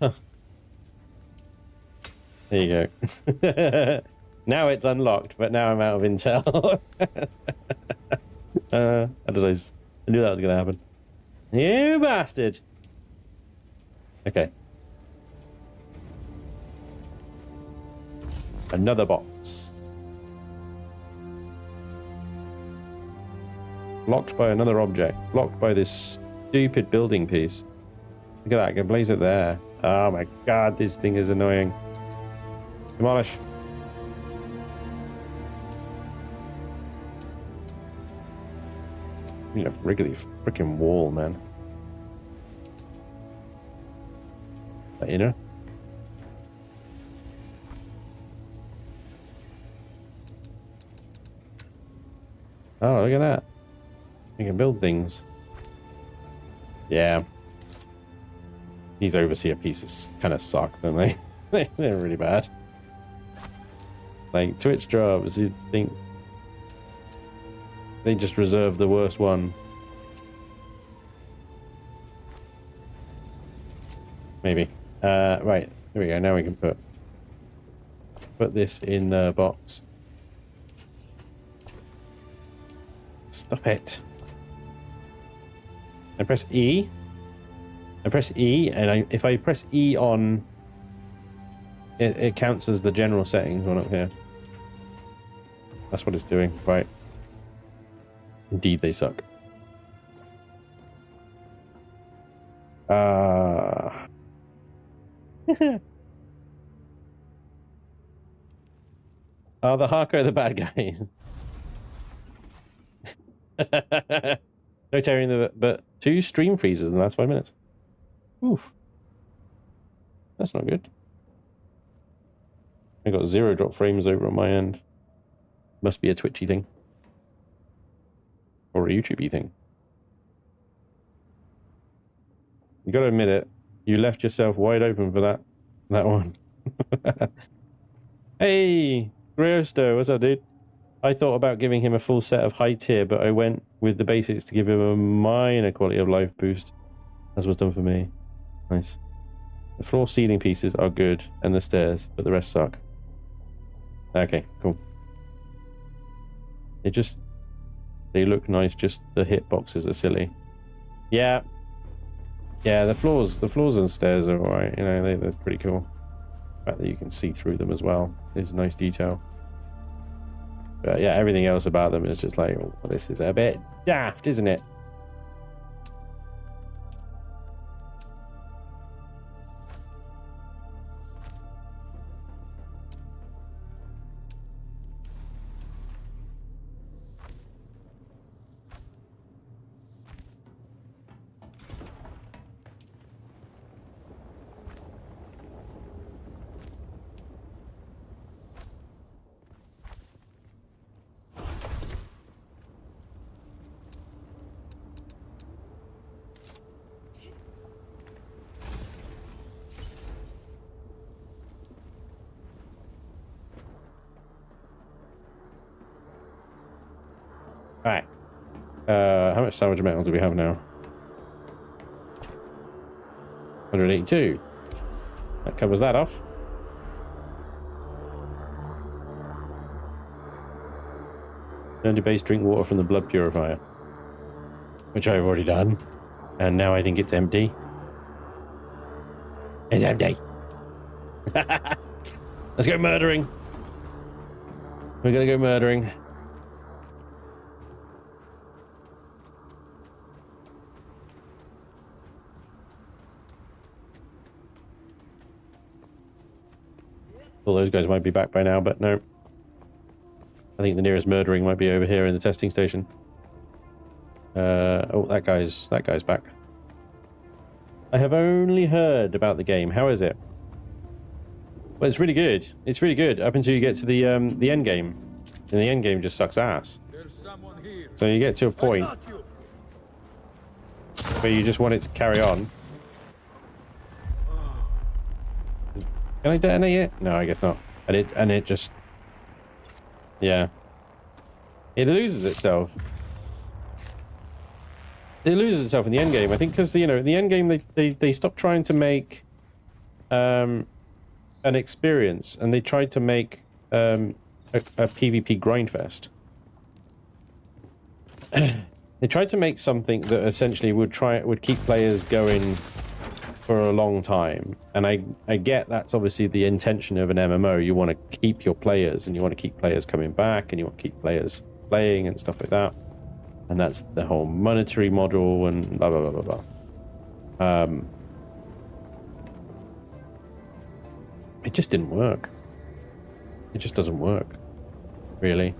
Huh. There you go. Now it's unlocked, but now I'm out of intel. I knew that was going to happen. You bastard. Okay. Another box. Blocked by another object. Blocked by this stupid building piece. Look at that. I can place it there. Oh my god, this thing is annoying. Demolish. You know, wriggly freaking wall, man. That inner? Oh, look at that. You can build things. Yeah. These overseer pieces kind of suck, don't they? They're really bad. Like, Twitch jobs, you'd think they just reserve the worst one. Maybe. Right, here we go. Now we can put this in the box. Stop it. I press E. I press E, and if I press E on it counts as the general settings one up here. That's what it's doing, right? Indeed, they suck. Oh, the Harko, the bad guys. No tearing but 2 stream freezes in the last 5 minutes. Oof. That's not good. I got 0 drop frames over on my end. Must be a Twitchy thing. Or a YouTubey thing. You gotta admit it. You left yourself wide open for that one. Hey, Griosto, what's up, dude? I thought about giving him a full set of high tier, but I went with the basics to give him a minor quality of life boost, as was done for me. Nice. The floor ceiling pieces are good, and the stairs, but the rest suck. Okay, cool. They look nice, just the hitboxes are silly. Yeah. Yeah, the floors and stairs are alright, you know, they're pretty cool. The fact that you can see through them as well is a nice detail. But yeah, everything else about them is just like, oh, this is a bit daft, isn't it? Alright. How much salvage metal do we have now? 182. That covers that off. Learn to base drink water from the blood purifier. Which I've already done. And now I think it's empty. It's empty. Let's go murdering. We're gonna go murdering. All those guys might be back by now, but no. I think the nearest murdering might be over here in the testing station. Oh, that guy's back. I have only heard about the game. How is it? Well, it's really good. It's really good up until you get to the end game, and the end game just sucks ass. So you get to a point where you just want it to carry on. Can I detonate it? No, I guess not. And it just, yeah, it loses itself. It loses itself in the end game. I think because, you know, in the end game they stopped trying to make an experience, and they tried to make a PvP grindfest. They tried to make something that essentially would keep players going for a long time, and I get that's obviously the intention of an MMO. You want to keep your players, and you want to keep players coming back, and you want to keep players playing and stuff like that, and that's the whole monetary model and blah blah blah blah blah. It just didn't work. It just doesn't work, really.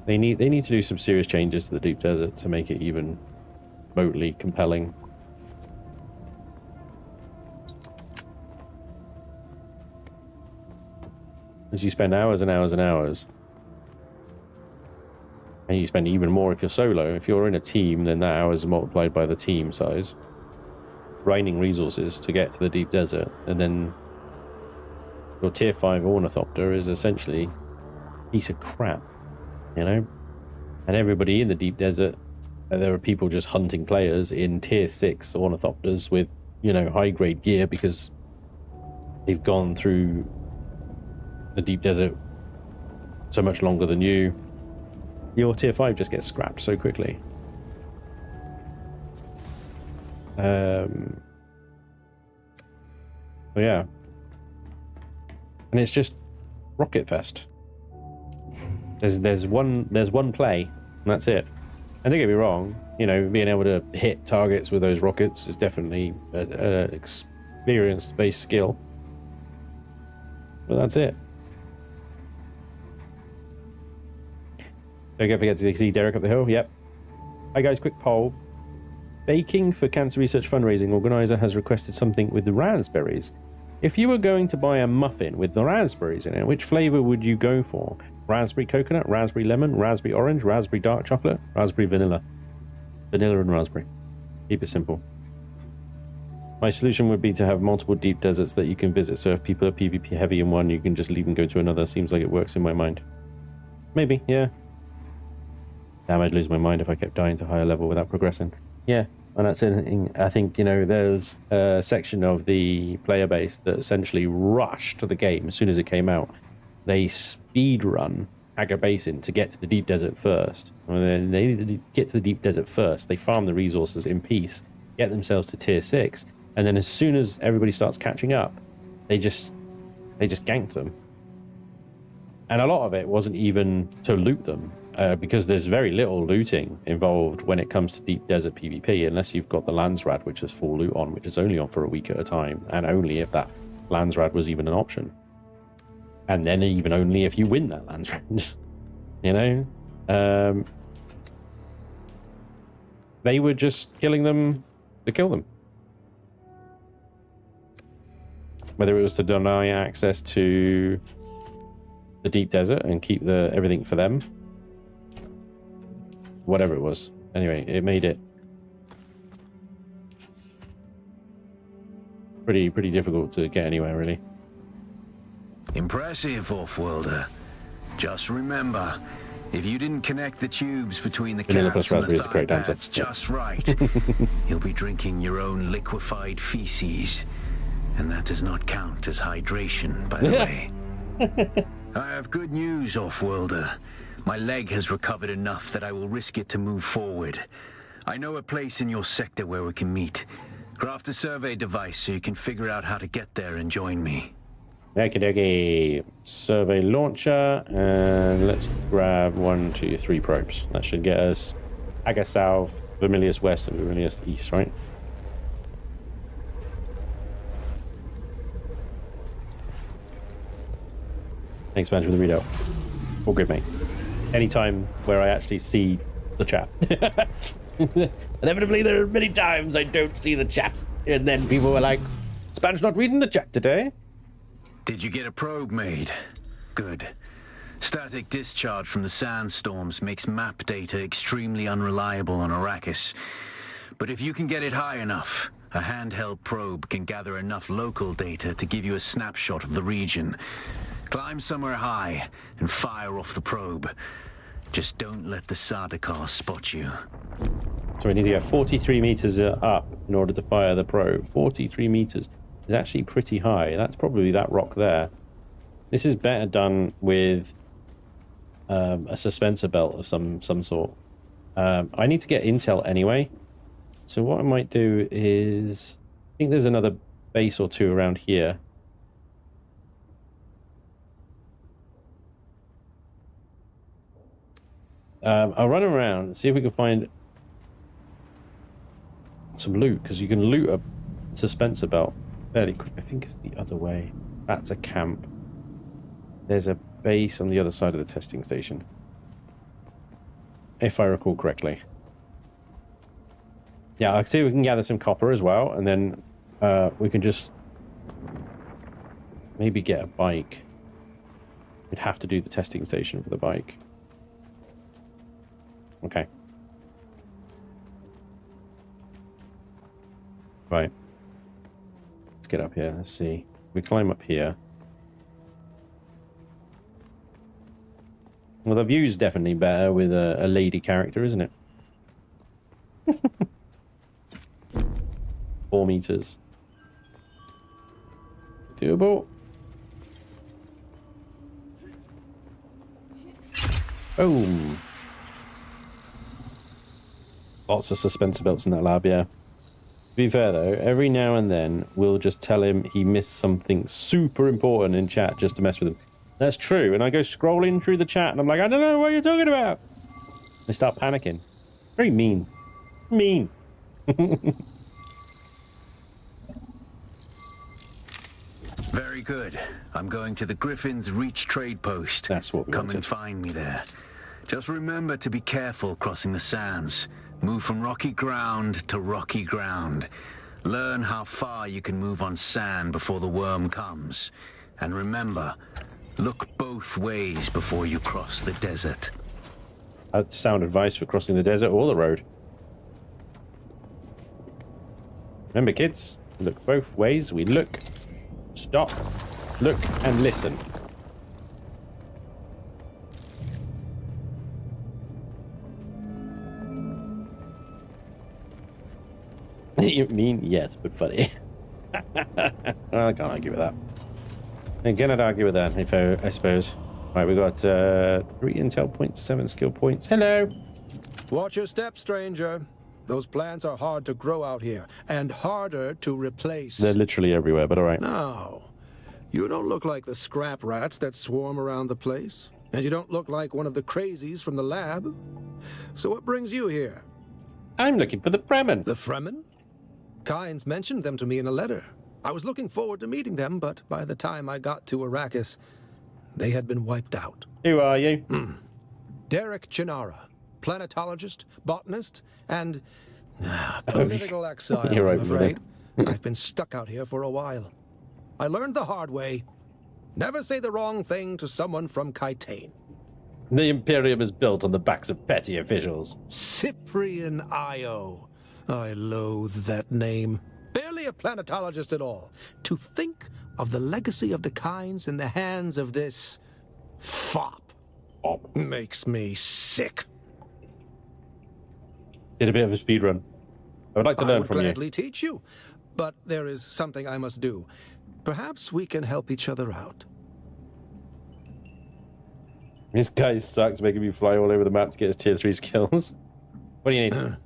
They need to do some serious changes to the Deep Desert to make it even remotely compelling. As you spend hours and hours and hours And you spend even more if you're solo. If you're in a team, then that hours is multiplied by the team size. Grinding resources to get to the deep desert, and then your tier 5 ornithopter is essentially a piece of crap, you know? And everybody in the deep desert, there are people just hunting players in tier 6 ornithopters with, you know, high grade gear because they've gone through the deep desert so much longer than you. Your tier 5 just gets scrapped so quickly. Yeah. And it's just Rocket Fest. There's one play, and that's it. And don't get me wrong, you know, being able to hit targets with those rockets is definitely an experience-based skill. But that's it. Don't forget to see Derek up the hill. Yep. Hi guys, quick poll. Baking for Cancer Research Fundraising Organizer has requested something with the raspberries. If you were going to buy a muffin with the raspberries in it, which flavor would you go for? Raspberry coconut, raspberry lemon, raspberry orange, raspberry dark chocolate, raspberry vanilla. Vanilla and raspberry. Keep it simple. My solution would be to have multiple deep deserts that you can visit, so if people are PvP heavy in one, you can just leave and go to another. Seems like it works in my mind. Maybe, yeah. Damn, I'd lose my mind if I kept dying to higher level without progressing. Yeah, and that's anything. I think, you know, there's a section of the player base that essentially rushed the game as soon as it came out. They speed run Hagar Basin to get to the deep desert first. And then they get to the deep desert first. They farm the resources in peace, get themselves to tier 6, and then as soon as everybody starts catching up, they just ganked them. And a lot of it wasn't even to loot them. Because there's very little looting involved when it comes to deep desert PvP, unless you've got the Landsrad, which is full loot on, which is only on for a week at a time, and only if that Landsrad was even an option. And then even only if you win that Landsrad. You know? They were just killing them to kill them. Whether it was to deny access to the deep desert and keep everything for them. Whatever it was. Anyway, it made it pretty difficult to get anywhere, really. Impressive, Off-Worlder. Just remember, if you didn't connect the tubes between the Vanilla cats plus raspberry is the correct answer. just right, you'll be drinking your own liquefied feces. And that does not count as hydration, by the way. I have good news, Off-Worlder. My leg has recovered enough that I will risk it to move forward. I know a place in your sector where we can meet. Craft a survey device so you can figure out how to get there and join me. Okie survey launcher, and let's grab 1, 2, 3 probes. That should get us Hagar South, Vermilius West, and Vermilius East, right? Thanks, man, for the readout. All good, mate. Anytime where I actually see the chat. Inevitably, there are many times I don't see the chat, and then people are like, Span's not reading the chat today. Did you get a probe made? Good. Static discharge from the sandstorms makes map data extremely unreliable on Arrakis. But if you can get it high enough, a handheld probe can gather enough local data to give you a snapshot of the region. Climb somewhere high and fire off the probe. Just don't let the Sardaukar spot you. So we need to get 43 meters up in order to fire the probe. 43 meters is actually pretty high. That's probably that rock there. This is better done with a suspensor belt of some sort. I need to get intel anyway. So what I might do is, I think there's another base or two around here. I'll run around and see if we can find some loot, because you can loot a suspensor belt fairly quick. I think it's the other way. That's a camp. There's a base on the other side of the testing station, if I recall correctly. Yeah, I'll see if we can gather some copper as well, and then we can just maybe get a bike. We'd have to do the testing station for the bike. Okay. Right. Let's get up here. Let's see. We climb up here. Well, the view's definitely better with a lady character, isn't it? 4 meters. Doable. Boom. Lots of suspensor belts in that lab, yeah. To be fair, though, every now and then we'll just tell him he missed something super important in chat just to mess with him. That's true. And I go scrolling through the chat and I'm like, I don't know what you're talking about. They start panicking. Very mean. Mean. Very good. I'm going to the Griffin's Reach trade post. That's what we Come wanted. and find me there. Just remember to be careful crossing the sands. Move from rocky ground to rocky ground. Learn how far you can move on sand before the worm comes. And remember, look both ways before you cross the desert. That's sound advice for crossing the desert or the road. Remember, kids, look both ways. We look, stop, look, and listen. You mean? Yes, but funny. I can't argue with that. I cannot argue with that, if I suppose. Right, we got 3 intel points, 7 skill points. Hello. Watch your step, stranger. Those plants are hard to grow out here, and harder to replace. They're literally everywhere, but all right. No, you don't look like the scrap rats that swarm around the place, and you don't look like one of the crazies from the lab. So what brings you here? I'm looking for the Fremen. The Fremen? Kynes mentioned them to me in a letter. I was looking forward to meeting them, but by the time I got to Arrakis, they had been wiped out. Who are you? Derek Chinara, planetologist, botanist, and political exile, You're right, I'm afraid. I've been stuck out here for a while. I learned the hard way. Never say the wrong thing to someone from Kytane. The Imperium is built on the backs of petty officials. Cyprian Io. I loathe that name. Barely a planetologist at all. To think of the legacy of the Kynes in the hands of this fop makes me sick. Did a bit of a speed run. I would like to learn from you. I would gladly teach you, but there is something I must do. Perhaps we can help each other out. This guy sucks, making me fly all over the map to get his tier 3 skills. What do you need?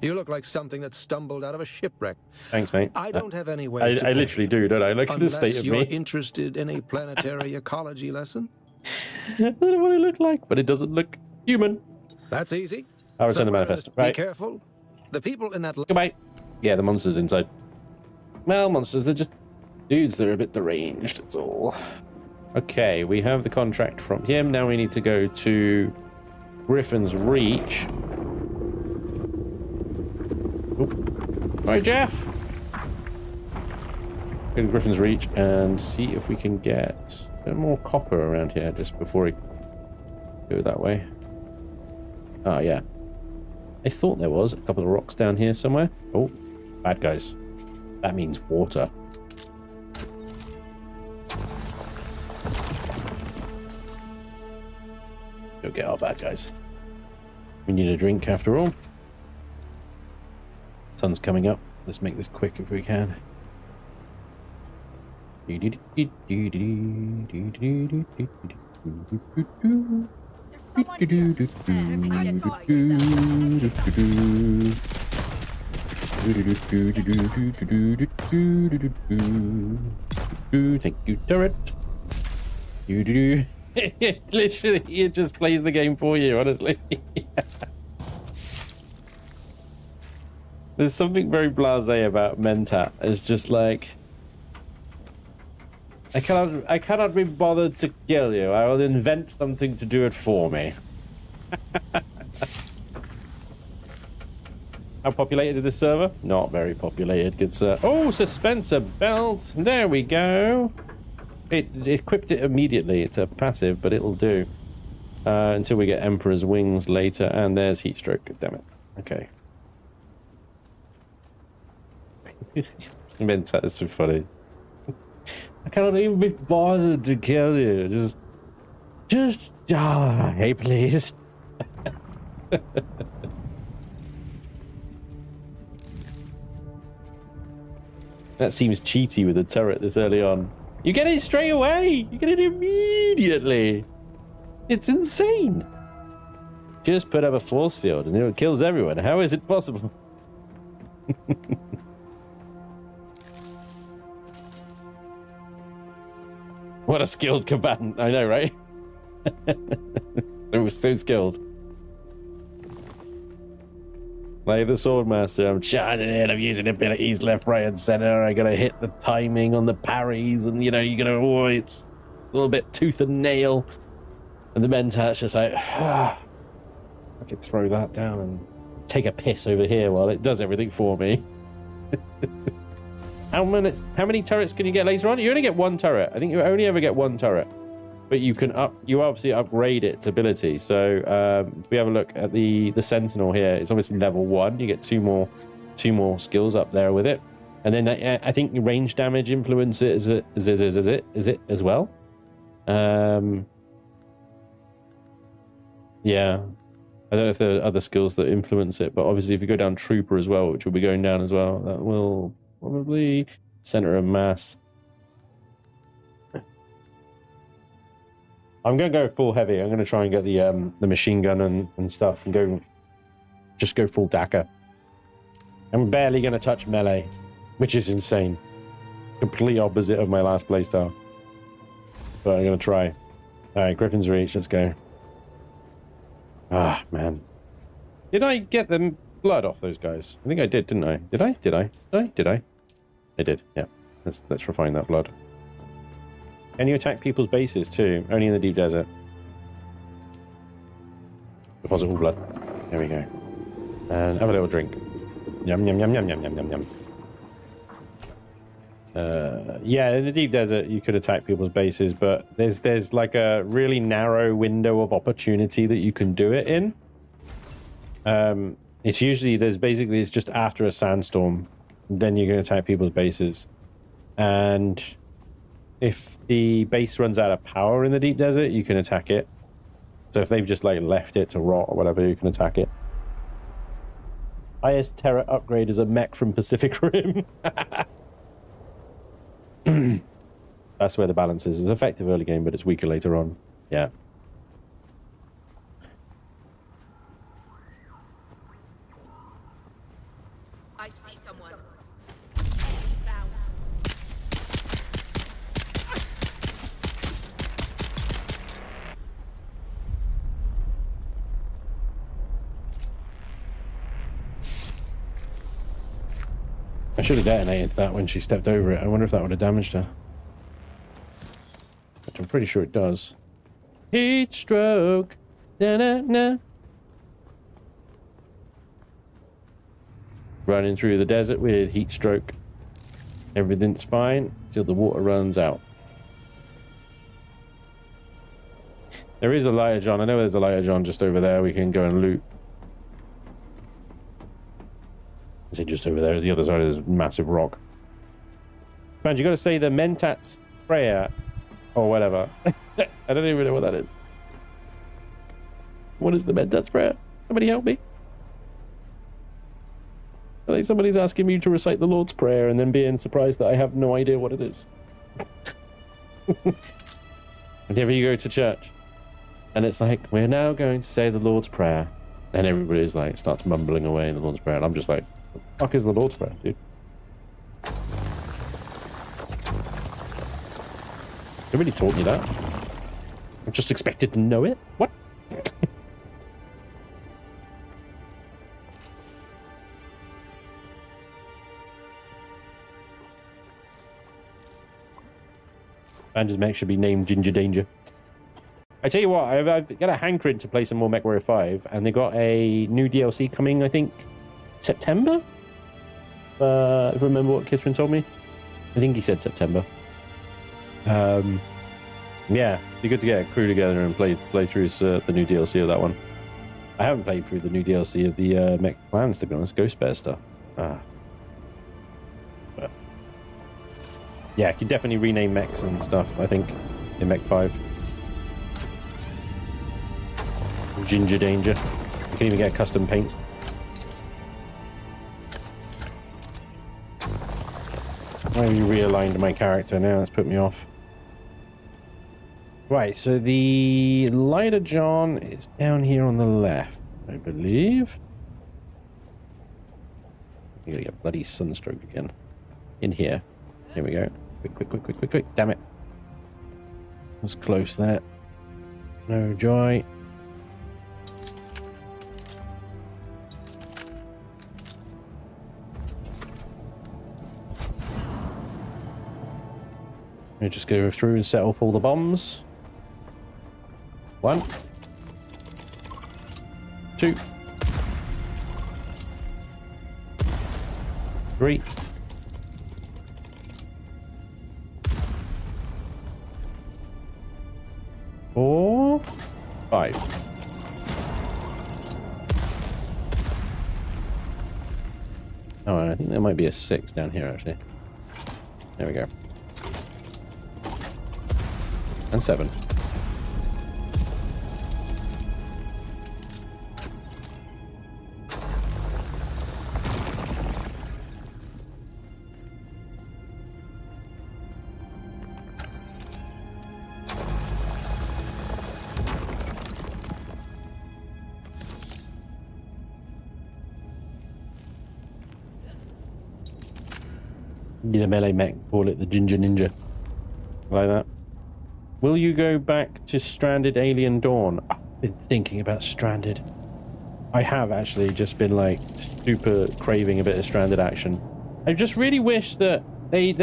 You look like something that stumbled out of a shipwreck. Thanks, mate. I don't have any way to I literally do, don't I? Look at the state of me. Unless you're interested in a planetary ecology lesson. I don't know what it looked like, but it doesn't look human. That's easy. I will send a manifest. Right. Be careful. The people in that... Goodbye. Yeah, the monsters inside. Well, monsters, they're just dudes that are a bit deranged, that's all. Okay, we have the contract from him. Now we need to go to Griffin's Reach. Hi, Jeff. Go to Griffin's Reach and see if we can get a bit more copper around here just before we go that way. Ah, yeah. I thought there was a couple of rocks down here somewhere. Oh, bad guys. That means water. Let's go get our bad guys. We need a drink after all. Sun's coming up. Let's make this quick if we can. Thank you, turret. Literally, it just plays the game for you, honestly. There's something very blasé about Mentat. It's just like, I cannot be bothered to kill you. I will invent something to do it for me. How populated is this server? Not very populated, good sir. Oh, suspensor belt. There we go. It equipped it immediately. It's a passive, but it'll do. until we get Emperor's Wings later. And there's Heatstroke. Damn it. Okay. That's so funny. I cannot even be bothered to kill you. Just die, please. That seems cheaty with the turret this early on. You get it straight away. You get it immediately. It's insane. Just put up a force field and it kills everyone. How is it possible? What a skilled combatant. I know, right? It was so skilled. Like the Swordmaster, I'm charging in, I'm using abilities left, right, and center. I gotta hit the timing on the parries, and you know, you gotta, oh, it's a little bit tooth and nail. And the Mentat's just like, I could throw that down and take a piss over here while it does everything for me. How many turrets can you get later on? You only get one turret. I think you only ever get one turret. But you obviously upgrade its ability. So if we have a look at the Sentinel here, it's obviously level 1. You get two more skills up there with it. And then I think range damage influence it is it as well. Yeah. I don't know if there are other skills that influence it, but obviously if you go down Trooper as well, which will be going down as well, that will probably center of mass. I'm going to go full heavy. I'm going to try and get the machine gun and stuff and just go full Dakar. I'm barely going to touch melee, which is insane. Complete opposite of my last playstyle. But I'm going to try. Alright, Griffin's Reach. Let's go. Ah, man. Did I get the blood off those guys? I think I did, didn't I? Did I? I did, yeah. Let's refine that blood. Can you attack people's bases too? Only in the deep desert. Deposit all blood. There we go. And have a little drink. Yum, yum, yum, yum, yum, yum, yum, yum. Yeah, in the deep desert you could attack people's bases, but there's like a really narrow window of opportunity that you can do it in. It's usually it's just after a sandstorm, then you're going to attack people's bases. And if the base runs out of power in the deep desert, you can attack it. So if they've just like left it to rot or whatever, you can attack it. Highest terror upgrade is a mech from Pacific Rim. That's where the balance is. It's effective early game, but it's weaker later on. Yeah. I see someone. I should have detonated that when she stepped over it. I wonder if that would have damaged her. Which I'm pretty sure it does. Heat stroke. Da-na-na. Running through the desert with heat stroke. Everything's fine until the water runs out. There is a lighter John. I know there's a lighter John just over there. We can go and loot. Is it just over there? Is the other side of this massive rock? Man, you got to say the Mentat's prayer or whatever. I don't even know what that is. What is the Mentat's prayer? Somebody help me. I think somebody's asking me to recite the Lord's Prayer and then being surprised that I have no idea what it is. Whenever you go to church and it's like, we're now going to say the Lord's Prayer, and everybody's like starts mumbling away in the Lord's Prayer, and I'm just like, what the fuck is the Lord's Prayer, dude? Nobody taught me that. I'm just expected to know it. What? Banda's mech should be named Ginger Danger. I tell you what, I've got a hankering to play some more MechWarrior 5, and they got a new DLC coming, I think, September? If I remember what Kithrin told me. I think he said September. Yeah, it'd be good to get a crew together and play through the new DLC of that one. I haven't played through the new DLC of the Mech Clans, to be honest. Ghost Bear stuff. But yeah, you can definitely rename mechs and stuff, I think, in Mech 5. Ginger Danger. You can even get custom paints. I realigned my character now. That's put me off. Right, so the Lighter John is down here on the left, I believe. I'm gonna get bloody sunstroke again. In here. Here we go. Quick. Damn it. Was close there. No joy. Let me just go through and set off all the bombs. 1, 2, 3, 4, 5. Oh, I think there might be a 6 down here, actually. There we go. And 7. Need a melee mech, call it the Ginger Ninja. Like that. Will you go back to Stranded Alien Dawn? I've been thinking about Stranded. I have actually just been like super craving a bit of Stranded action. I just really wish that they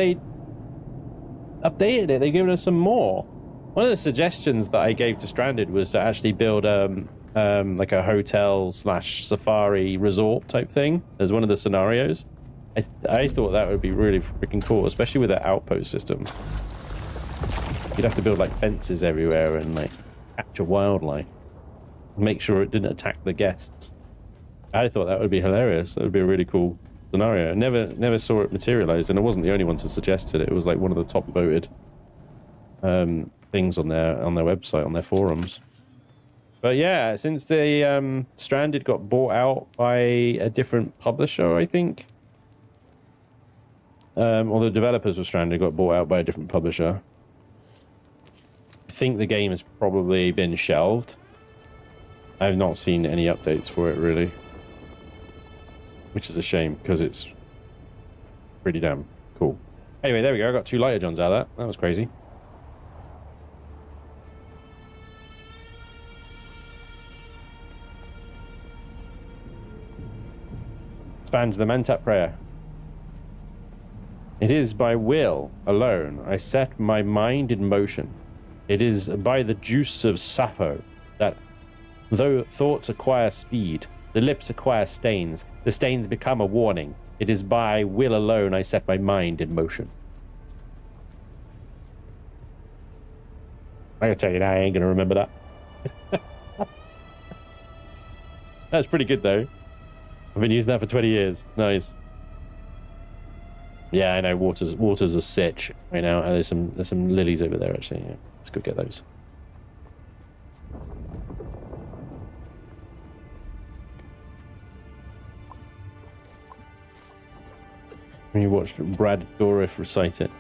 updated it. They given us some more. One of the suggestions that I gave to Stranded was to actually build like a hotel / safari resort type thing as one of the scenarios. I thought that would be really freaking cool, especially with that outpost system. You'd have to build like fences everywhere and like capture wildlife. Make sure it didn't attack the guests. I thought that would be hilarious. That would be a really cool scenario. I never saw it materialized, and I wasn't the only one to suggest it. It was like one of the top voted things on their website, on their forums. But yeah, since the Stranded got bought out by a different publisher, I think. Or the developers of Stranded got bought out by a different publisher. I think the game has probably been shelved. I have not seen any updates for it, really. Which is a shame, because it's pretty damn cool. Anyway, there we go. I got 2 Lighter Johns out of that. That was crazy. Expand the Mantat prayer. It is by will alone I set my mind in motion. It is by the juice of Sappho that, though thoughts acquire speed, the lips acquire stains, the stains become a warning. It is by will alone I set my mind in motion. I gotta tell you now, I ain't gonna remember that. That's pretty good though. I've been using that for 20 years. Nice. Yeah, I know. Water's a sitch right now. There's some lilies over there actually. Yeah, let's go get those. When you watched Brad Dourif recite it.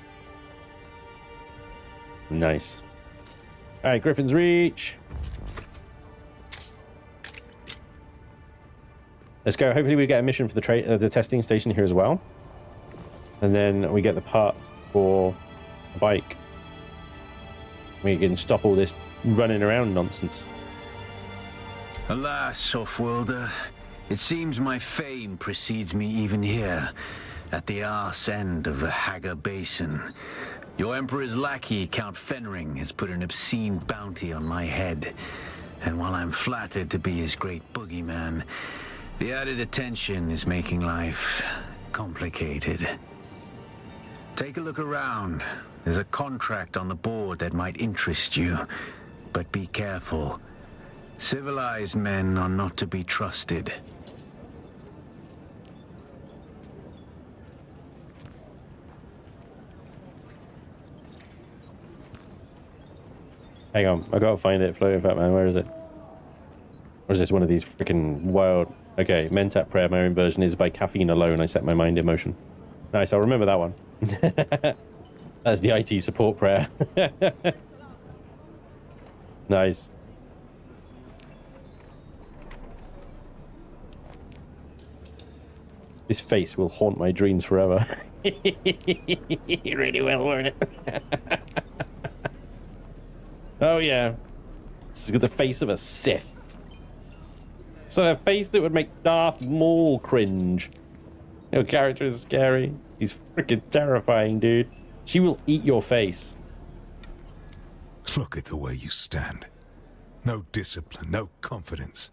Nice. All right, Griffin's Reach. Let's go. Hopefully we get a mission for the testing station here as well. And then we get the parts for a bike. We can stop all this running around nonsense. Alas, Offworlder, it seems my fame precedes me even here, at the arse end of the Haga Basin. Your Emperor's lackey, Count Fenring, has put an obscene bounty on my head. And while I'm flattered to be his great boogeyman, the added attention is making life complicated. Take a look around. There's a contract on the board that might interest you. But be careful. Civilized men are not to be trusted. Hang on, I gotta find it, floating fat man. Where is it? Or is this one of these freaking wild? Okay, Mentat prayer. My own version is by caffeine alone. I set my mind in motion. Nice, I'll remember that one. That's the IT support prayer. Nice. This face will haunt my dreams forever. Really well, won't it? Oh yeah. This is the face of a Sith. So a face that would make Darth Maul cringe. Your character is scary. He's freaking terrifying, dude. She will eat your face. Look at the way you stand. No discipline, no confidence.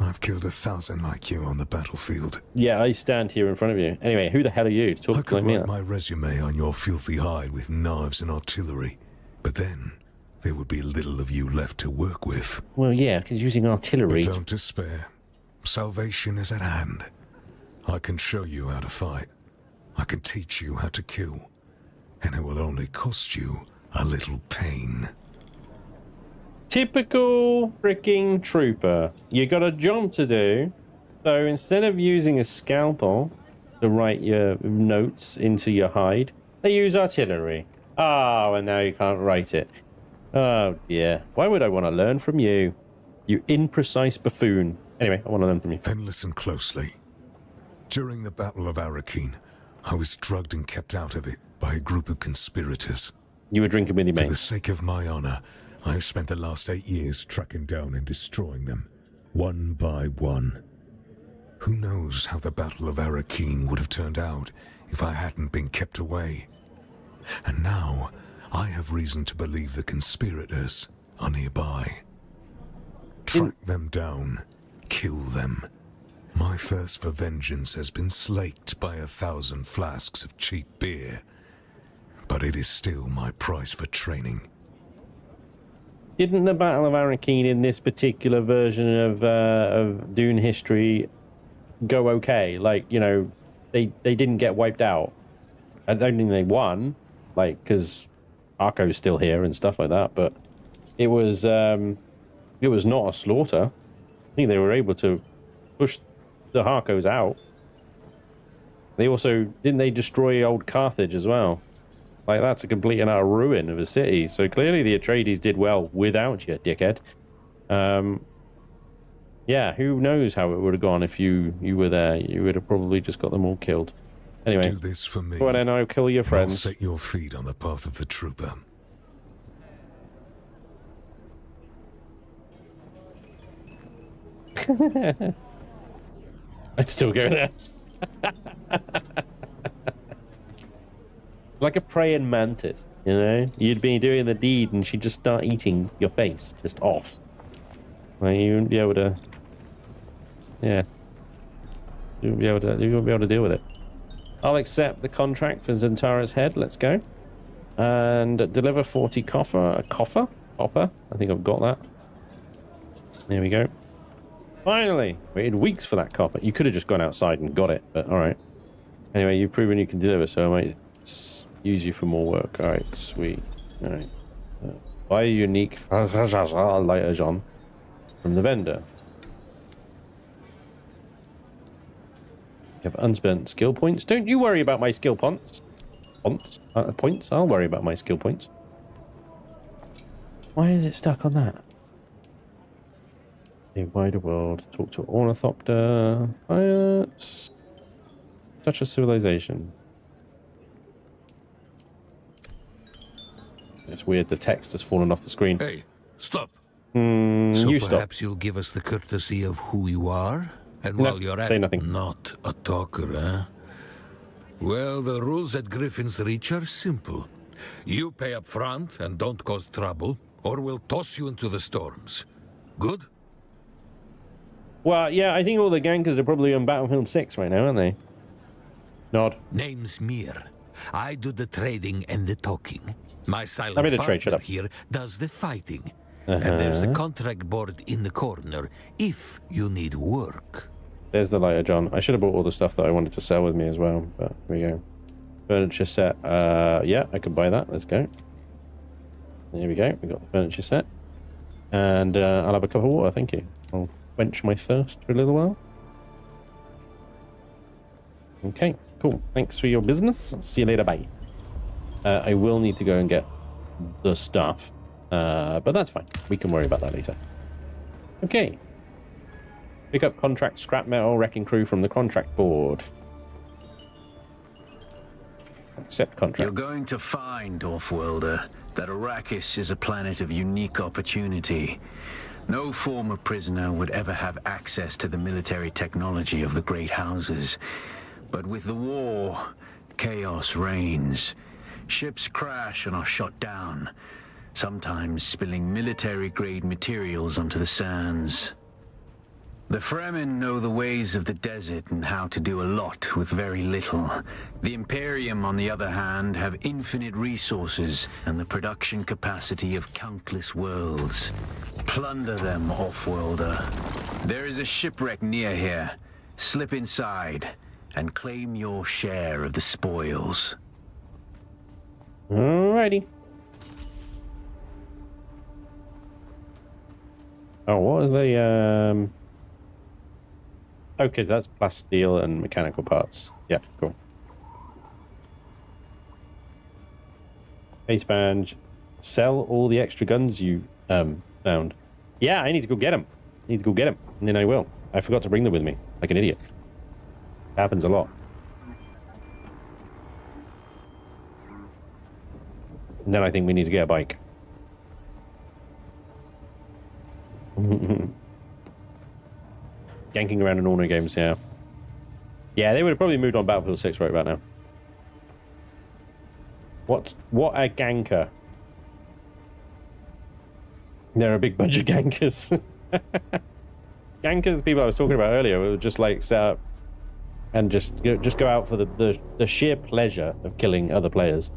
I've killed 1,000 like you on the battlefield. Yeah, I stand here in front of you. Anyway, who the hell are you to talk I could like me? write my resume on your filthy hide with knives and artillery, but then there would be little of you left to work with. Well, yeah, because using artillery... But don't despair. Salvation is at hand. I can show you how to fight. I can teach you how to kill. And it will only cost you a little pain. Typical freaking trooper. You got a job to do. So instead of using a scalpel to write your notes into your hide, they use artillery. Oh, and now you can't write it. Oh dear. Why would I want to learn from you? You imprecise buffoon. Anyway, I want to learn from you. Then listen closely. During the Battle of Arrakis, I was drugged and kept out of it by a group of conspirators. You were drinking with your mates. For the sake of my honor, I've spent the last 8 years tracking down and destroying them, one by one. Who knows how the Battle of Arrakis would have turned out if I hadn't been kept away. And now, I have reason to believe the conspirators are nearby. Track them down, kill them. My thirst for vengeance has been slaked by 1,000 flasks of cheap beer, but it is still my price for training. Didn't the Battle of Arrakis in this particular version of Dune history go okay? Like, you know, they didn't get wiped out. I don't think they won, like, because Arco's still here and stuff like that, but it was not a slaughter. I think they were able to push the Harkos out. They also didn't they destroy old Carthage as well? Like, that's a complete and utter ruin of a city. So clearly the Atreides did well without you, dickhead. Yeah, who knows how it would have gone if you were there. You would have probably just got them all killed. Anyway, do this for me. Go on then, I'll kill your friends. I'll set your feet on the path of the trooper. I'd still go there. Like a praying mantis, you know? You'd be doing the deed and she'd just start eating your face, just off. Like, you wouldn't be able to... Yeah. You wouldn't be able to deal with it. I'll accept the contract for Zantara's head. Let's go. And deliver 40 copper. A copper? Copper? I think I've got that. There we go. Finally! Waited weeks for that copper. You could have just gone outside and got it, but alright. Anyway, you've proven you can deliver, so I might use you for more work. Alright, sweet. Alright. Buy a unique lighter Jean from the vendor. You have unspent skill points. Don't you worry about my skill points. Points? I'll worry about my skill points. Why is it stuck on that? A wider world. Talk to ornithopter. Pilots. Such a civilization. It's weird. The text has fallen off the screen. Hey, stop. So you perhaps stop. You'll give us the courtesy of who you are, and while you're at say nothing. Not a talker, eh? Well, the rules at Griffin's Reach are simple. You pay up front and don't cause trouble, or we'll toss you into the storms. Good? Well, yeah, I think all the gankers are probably on Battlefield 6 right now, aren't they? Nod. Name's Mir. I do the trading and the talking. My silent I made a trade, shut partner up. here does the fighting. And there's the contract board in the corner, if you need work. There's the lighter, John. I should have brought all the stuff that I wanted to sell with me as well, but here we go. Furniture set. Yeah, I can buy that. Let's go. There we go. We got the furniture set. And I'll have a cup of water, thank you. I'll quench my thirst for a little while. Okay, cool. Thanks for your business. See you later, bye. I will need to go and get the stuff. But that's fine. We can worry about that later. Okay. Pick up contract scrap metal wrecking crew from the contract board. Accept contract. You're going to find, Offworlder, that Arrakis is a planet of unique opportunity. No former prisoner would ever have access to the military technology of the Great Houses. But with the war, chaos reigns. Ships crash and are shot down, sometimes spilling military-grade materials onto the sands. The Fremen know the ways of the desert and how to do a lot with very little. The Imperium, on the other hand, have infinite resources and the production capacity of countless worlds. Plunder them, Offworlder. There is a shipwreck near here. Slip inside and claim your share of the spoils. Alrighty. Oh, what is the okay, so that's plasteel and mechanical parts. Yeah, cool. Base band. Sell all the extra guns you found. Yeah, I need to go get them. And then I will. I forgot to bring them with me, like an idiot. Happens a lot. And then I think we need to get a bike. Ganking around in ordinary games, yeah. Yeah, they would have probably moved on Battlefield 6 right about now. What a ganker. They're a big bunch of gankers. Gankers, people I was talking about earlier, would just like set up and just go out for the sheer pleasure of killing other players.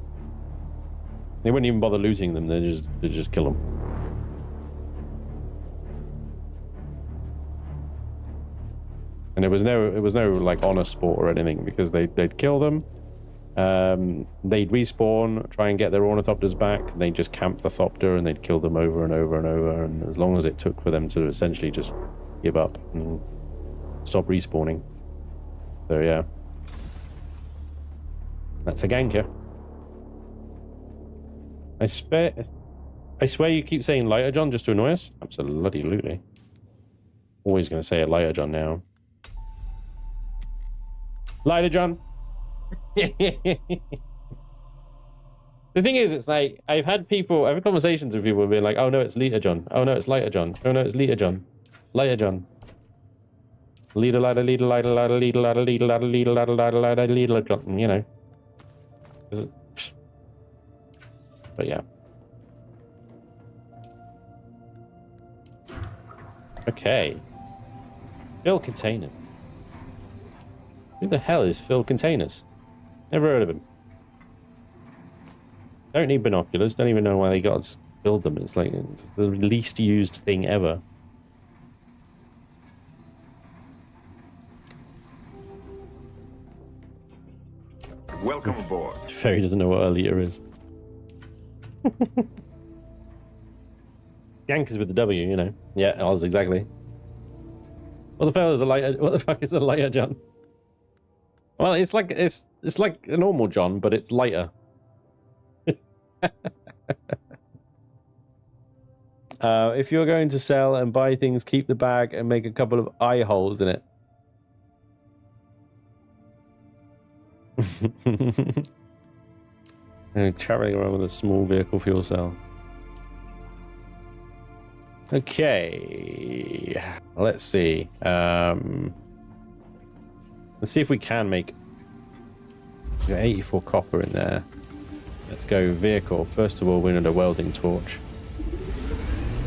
They wouldn't even bother losing them, they'd just kill them. And it was no like honor sport or anything, because they'd kill them, they'd respawn, try and get their ornithopters back, they'd just camp the thopter and they'd kill them over and over and over, and as long as it took for them to essentially just give up and stop respawning. So yeah, that's a ganker. I swear you keep saying lighter John just to annoy us. Absolutely. Always going to say it lighter John now. Lighter John. The thing is, it's like I've had conversations with people being like, "Oh no, it's Lita John. Oh no, it's lighter John. Oh no, it's Lita John. Lighter John. Leader, lighter, leader, lighter, lighter, leader, lighter, leader, lighter, leader, lighter, lighter, lighter, leader, John." You know. But yeah. Okay. Fill containers. Who the hell is Phil Containers? Never heard of him. Don't need binoculars. Don't even know why they got to build them. It's like it's the least used thing ever. Welcome aboard. Ferry doesn't know what a liter is. Yankers with the W, you know. Yeah, Oz, exactly. What the hell is a lighter? What the fuck is a lighter John? Well, it's like a normal John, but it's lighter. If you're going to sell and buy things, keep the bag and make a couple of eye holes in it. Traveling around with a small vehicle fuel cell. Okay, let's see. Let's see if we can make. We got 84 copper in there. Let's go vehicle. First of all, we need a welding torch.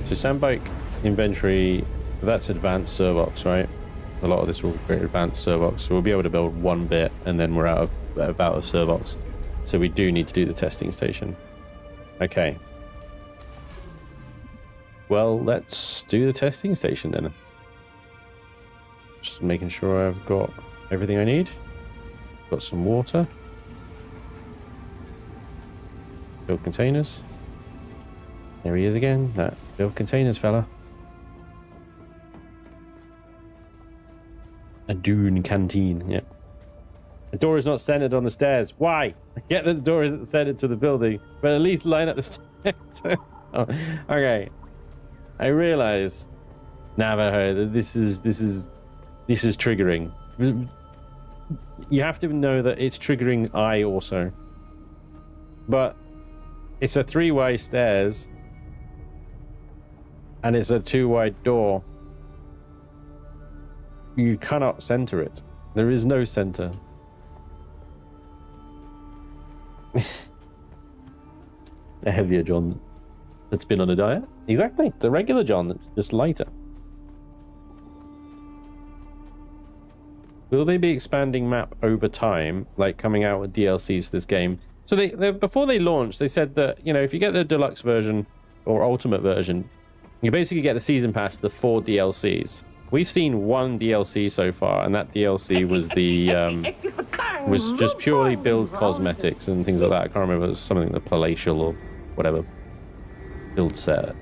So sandbike inventory. That's advanced servox, right? A lot of this will be advanced servox, so we'll be able to build one bit, and then we're out of servox. So we do need to do the testing station. Okay. Well, let's do the testing station then. Just making sure I've got everything I need. Got some water. Build containers. There he is again. That build containers fella. A Dune canteen, yeah. The door is not centered on the stairs. Why? I get that the door isn't centered to the building, but at least line up the stairs. Oh, okay. I realize, Navajo, that this is triggering. You have to know that it's triggering I also. But it's a 3-way stairs and it's a 2-wide door. You cannot center it. There is no center. A heavier John that's been on a diet. Exactly. The regular John that's just lighter. Will they be expanding map over time, like coming out with DLCs for this game? So they before they launched, they said that, you know, if you get the deluxe version or ultimate version, you basically get the season pass, the 4 DLCs. We've seen 1 DLC so far, and that DLC was the was just purely build cosmetics and things like that. I can't remember, it was something the palatial or whatever build set.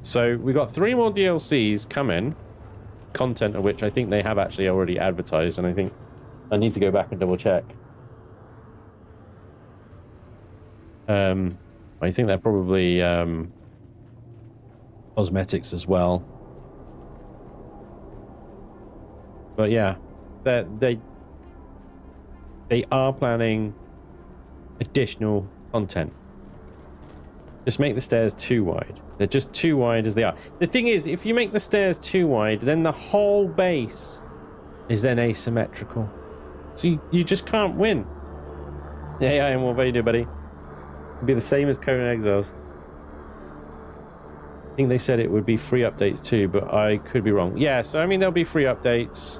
So we got 3 more DLCs coming, content of which I think they have actually already advertised, and I think I need to go back and double check. I think they're probably cosmetics as well. But yeah, they are planning additional content. Just make the stairs too wide. They're just too wide as they are. The thing is, if you make the stairs too wide, then the whole base is then asymmetrical. So you just can't win. Yeah, I am more value, buddy. It'd be the same as Conan Exiles. I think they said it would be free updates too, but I could be wrong. Yeah, so I mean, there'll be free updates.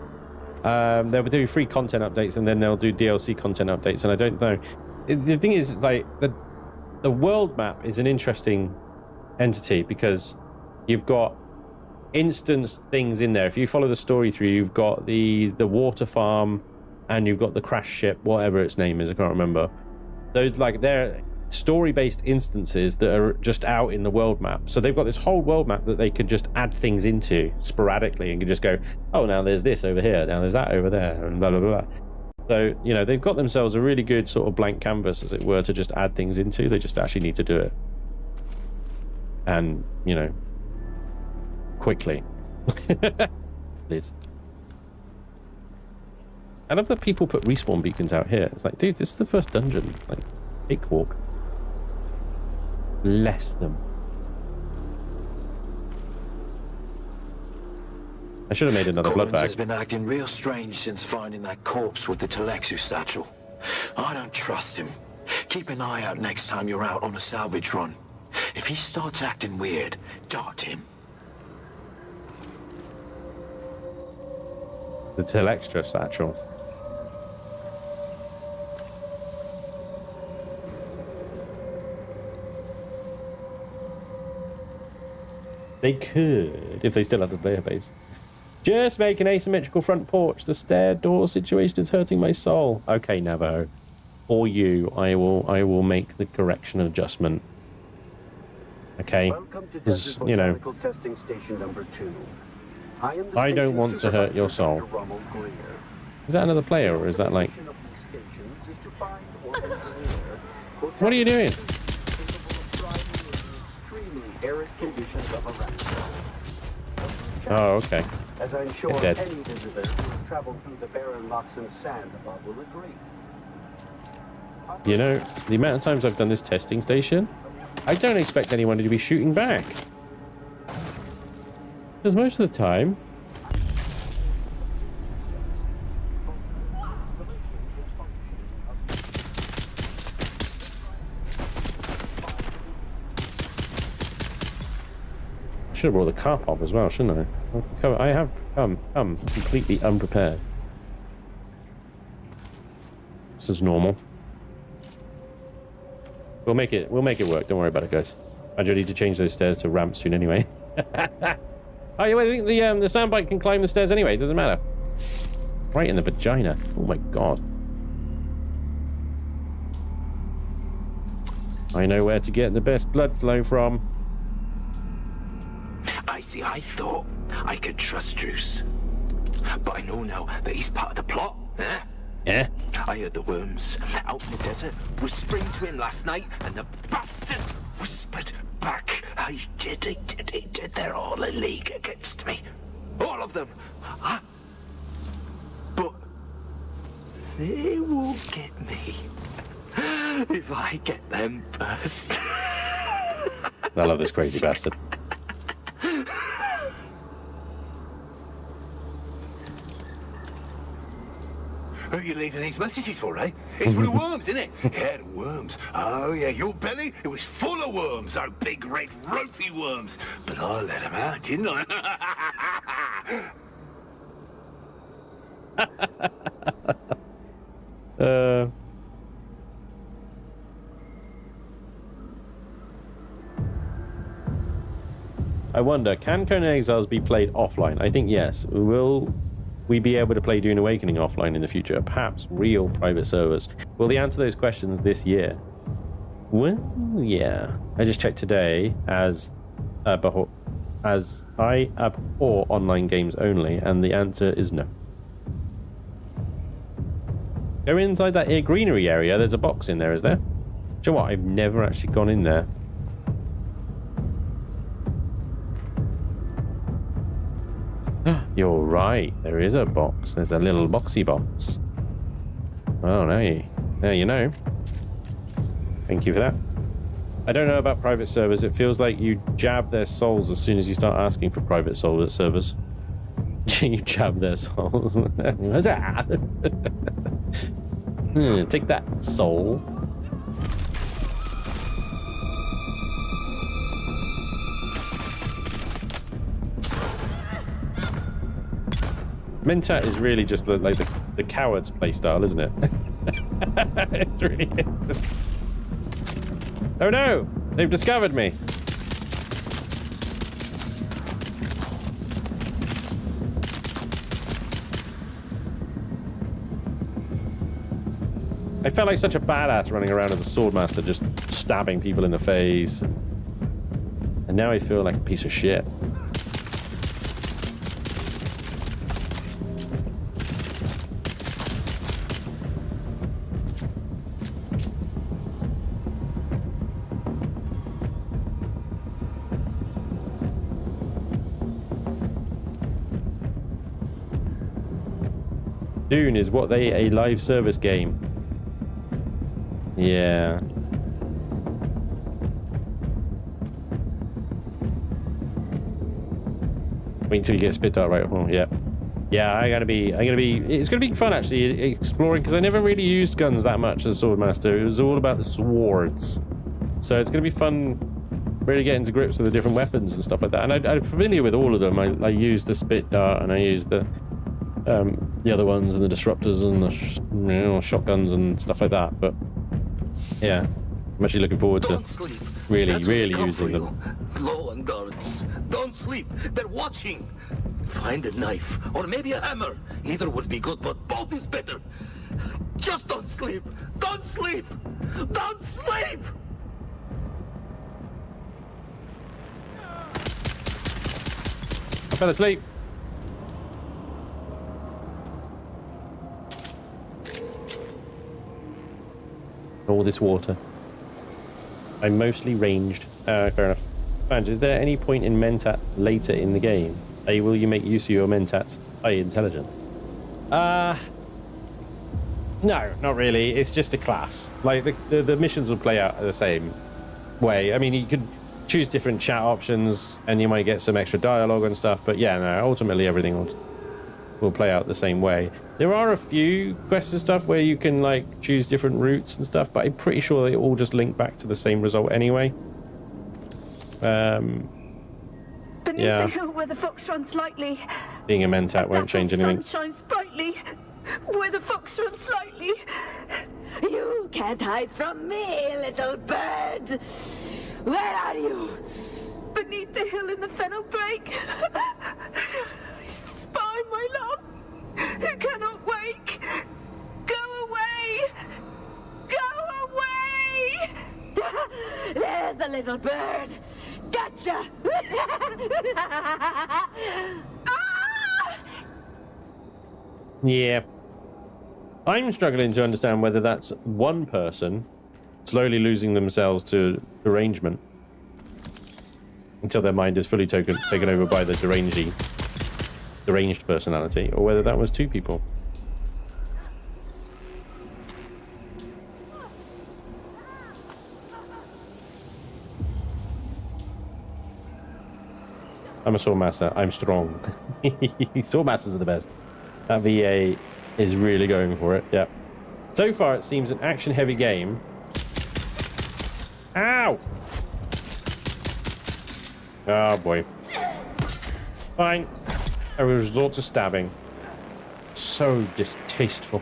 They'll do free content updates, and then they'll do DLC content updates. And I don't know. The thing is, like, the world map is an interesting entity because you've got instance things in there. If you follow the story through, you've got the water farm, and you've got the crash ship, whatever its name is, I can't remember. Those, like, they're story-based instances that are just out in the world map. So they've got this whole world map that they could just add things into sporadically and could just go, oh, now there's this over here, now there's that over there, and blah, blah, blah. So, you know, they've got themselves a really good sort of blank canvas, as it were, to just add things into. They just actually need to do it. And, you know, quickly. Please. I love that people put respawn beacons out here. It's like, dude, this is the first dungeon. Like, cakewalk. Bless them. I should have made another blood bag. Has been acting real strange since finding that corpse with the Telexu satchel. I don't trust him. Keep an eye out next time you're out on a salvage run. If he starts acting weird, dart him. The Telextra satchel. They could, if they still had a player base. Just make an asymmetrical front porch. The stair door situation is hurting my soul. Okay, Navo. For you, I will make the correction and adjustment. Okay, because, you know, testing station number 2. I don't want to hurt your soul. Is that another player, or is that like... What are you doing? Oh, okay. As I'm sure dead. any visitor who has traveled through the barren rocks and sand above will agree. You know, the amount of times I've done this testing station, I don't expect anyone to be shooting back. Because most of the time... I should have brought the car pop as well, shouldn't I? I have come completely unprepared. That's as normal. We'll make it work. Don't worry about it, guys. I do need to change those stairs to ramp soon anyway. Oh, yeah, I think the sandbike can climb the stairs anyway. It doesn't matter. Right in the vagina. Oh my god. I know where to get the best blood flow from. I thought I could trust Druce. But I know now that he's part of the plot, eh? Yeah? I heard the worms out in the desert whispering to him last night, and the bastard whispered back. I did. They're all in league against me. All of them. Huh? But they won't get me if I get them first. I love this crazy bastard. Who are you leaving these messages for, eh? It's for the worms, isn't it? Yeah, the worms. Oh, yeah, your belly, it was full of worms, those big, red, ropey worms. But I let them out, didn't I? I wonder, can Conan Exiles be played offline? I think yes. Will we be able to play Dune Awakening offline in the future? Perhaps real private servers. Will they answer those questions this year? Well, yeah. I just checked today as I abhor online games only, and the answer is no. Go inside that greenery area. There's a box in there, is there? Do you know what? I've never actually gone in there. You're right. There is a box. There's a little boxy box. Oh, now you know. Thank you for that. I don't know about private servers. It feels like you jab their souls as soon as you start asking for private servers. You jab their souls. What's that? Take that, soul. Mentat is really just the coward's playstyle, isn't it? It really is. Oh no! They've discovered me! I felt like such a badass running around as a swordmaster, just stabbing people in the face. And now I feel like a piece of shit. Dune is what a live service game. Yeah. Wait until you get spit dart right. Oh, yeah. Yeah, it's gonna be fun actually exploring, because I never really used guns that much as a swordmaster. It was all about the swords. So it's gonna be fun really getting to grips with the different weapons and stuff like that. And I'm familiar with all of them. I used the spit dart, and I used the other ones, and the disruptors, and the shotguns and stuff like that. But yeah, I'm actually looking forward to really using them. Low on guards. Don't sleep. They're watching. Find a knife or maybe a hammer. Either would be good, but both is better. Just don't sleep. Don't sleep. Don't sleep. I fell asleep. All this water. I'm mostly ranged. Fair enough. Banj, is there any point in Mentat later in the game? Will you make use of your Mentats high intelligent? No, not really. It's just a class. Like the missions will play out the same way. I mean, you could choose different chat options, and you might get some extra dialogue and stuff. But yeah, no. Ultimately, everything will play out the same way. There are a few quests and stuff where you can like choose different routes and stuff, but I'm pretty sure they all just link back to the same result anyway. Beneath yeah. the hill where the fox runs lightly. Being a Mentat won't change anything. Sun shines brightly. Where the fox runs lightly. can't hide from me, little bird. Where are you? Beneath the hill in the fennel brake. I spy my love, who cannot wake. Go away! Go away! There's the little bird. Gotcha! Ah! Yeah. I'm struggling to understand whether that's one person slowly losing themselves to derangement until their mind is fully taken over by the deranged personality, or whether that was two people. I'm a Swordmaster. I'm strong. Swordmasters are the best. That VA is really going for it. Yeah. So far, it seems an action-heavy game. Ow! Oh boy. Fine. I will resort to stabbing. So distasteful.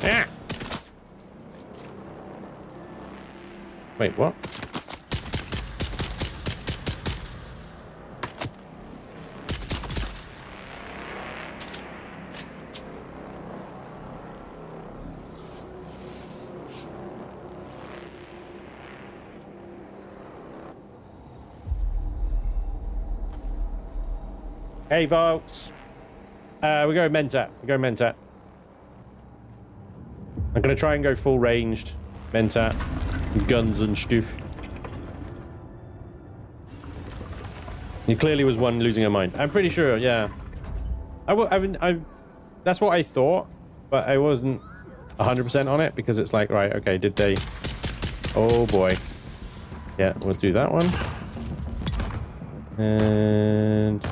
Ah! Wait, what? Hey, folks. We go Mentat. I'm going to try and go full ranged Mentat. Guns and stuff. There clearly was one losing her mind. I'm pretty sure, yeah. That's what I thought, but I wasn't 100% on it because it's like, right, okay, did they... Oh, boy. Yeah, we'll do that one. And...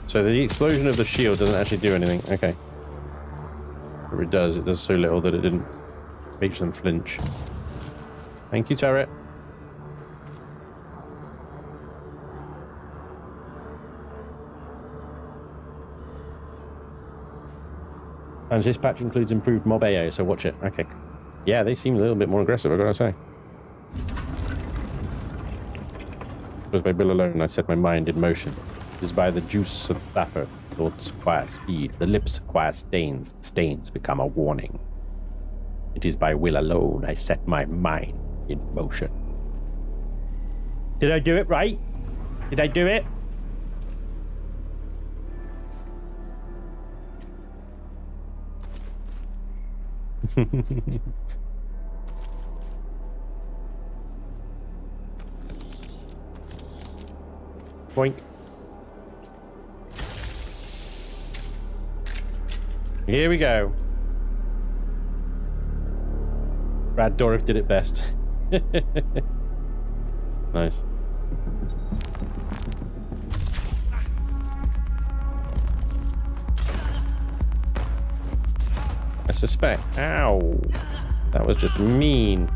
So the explosion of the shield doesn't actually do anything. Okay. Or it does so little that it didn't make them flinch. Thank you, turret. And this patch includes improved mob AO, so watch it. Okay. Yeah, they seem a little bit more aggressive, I've got to say. Because by Bill alone, I set my mind in motion. It is by the juice of the staffer. Thoughts acquire speed. The lips acquire stains. Stains become a warning. It is by will alone I set my mind in motion. Did I do it right? Did I do it? Boink. Here we go. Brad Dourif did it best. Nice. I suspect. Ow. That was just mean.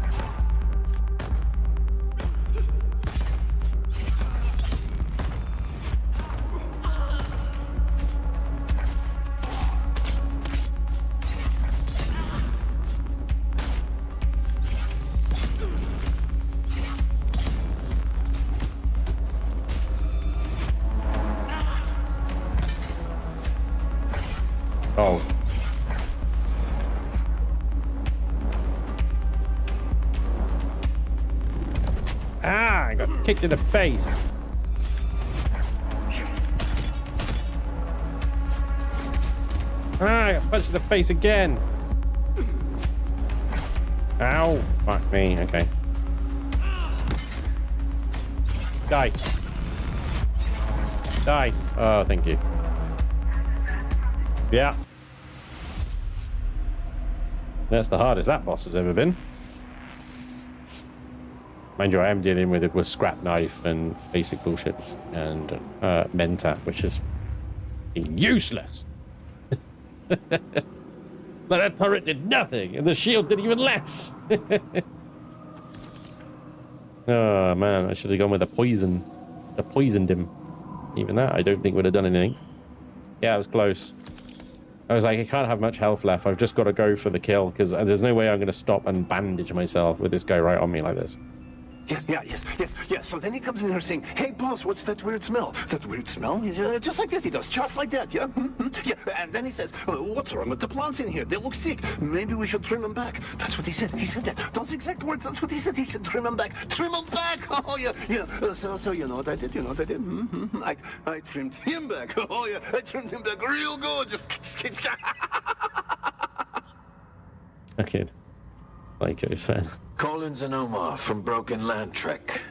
Oh. Ah, I got kicked in the face. Ah, I got punched in the face again. Ow. Fuck me. Okay. Die. Die. Oh, thank you. Yeah. That's the hardest that boss has ever been. Mind you, I am dealing with it with scrap knife and basic bullshit and Mentat, which is useless. But that turret did nothing, and the shield did even less. Oh man, I should have gone with a poison. I poisoned him. Even that, I don't think would have done anything. Yeah, it was close. I was like, I can't have much health left. I've just got to go for the kill because there's no way I'm going to stop and bandage myself with this guy right on me like this. Yeah. So then he comes in here saying, "Hey, boss, what's that weird smell?" That weird smell? Just like that he does. Just like that, yeah? Yeah. And then he says, "What's wrong with the plants in here? They look sick. Maybe we should trim them back." That's what he said. He said that. Those exact words. That's what he said. He said, "Trim them back. Trim them back." Oh, yeah. So you know what I did? You know what I did? I trimmed him back. Oh, yeah. I trimmed him back real good. Just... Okay. Lyco's fan. Collins and Omar from Broken Land Trek.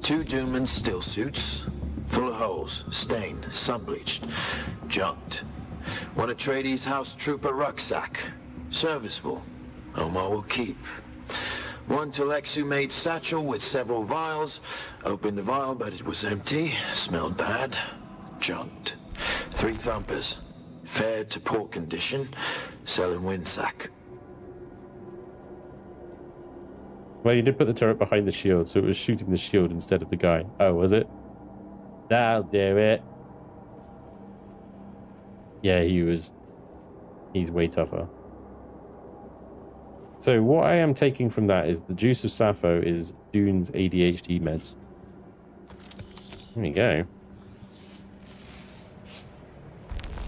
2 Doomans still suits, full of holes, stained, sun-bleached, junked. One of Tradee's house trooper rucksack, serviceable. Omar will keep. 1 Telexu-made satchel with several vials. Opened the vial, but it was empty. Smelled bad. Junked. 3 thumpers. Fared to poor condition. Selling windsack. Well, you did put the turret behind the shield, so it was shooting the shield instead of the guy. Oh, was it? That'll do it. Yeah, he's way tougher. So what I am taking from that is the juice of Sappho is Dune's ADHD meds. There we go.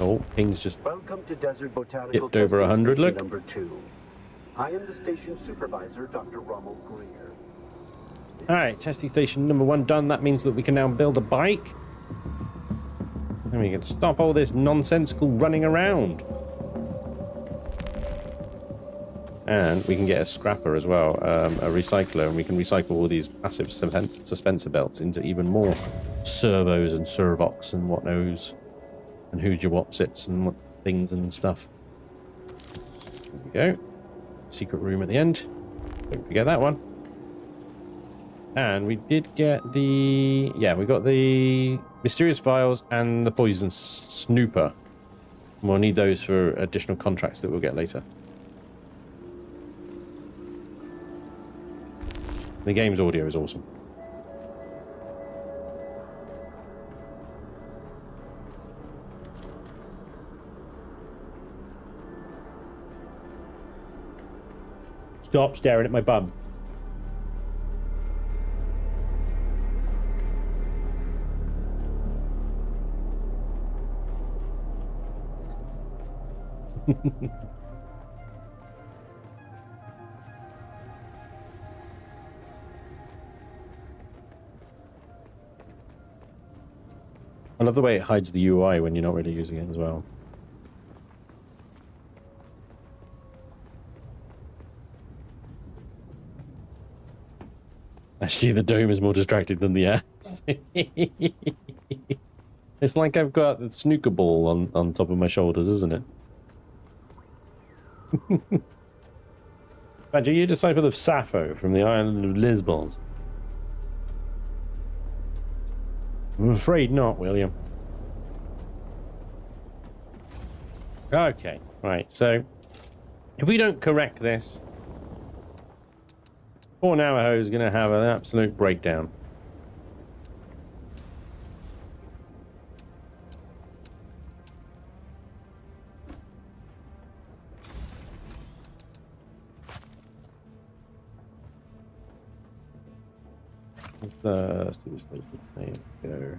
Oh, ping's just Welcome to Desert Botanical dipped over 100, look. Number 2. I am the station supervisor, Dr. Rommel Greer. Alright, testing station number 1 done. That means that we can now build a bike. And we can stop all this nonsensical running around. And we can get a scrapper as well, a recycler, and we can recycle all these massive suspensor belts into even more servos and servox and what knows, and hoojawopsits and what things and stuff. There we go. Secret room at the end. Don't forget that one. And we did get the... yeah, we got the mysterious vials and the poison snooper. And we'll need those for additional contracts that we'll get later. The game's audio is awesome. Stop staring at my bum. I love the way it hides the UI when you're not really using it as well. Actually, the dome is more distracted than the ads. It's like I've got the snooker ball on top of my shoulders, isn't it? Are you a disciple of Sappho from the island of Lisbons? I'm afraid not, William. Okay, right, so if we don't correct this, poor Navajo is going to have an absolute breakdown. Let's do this. There we go.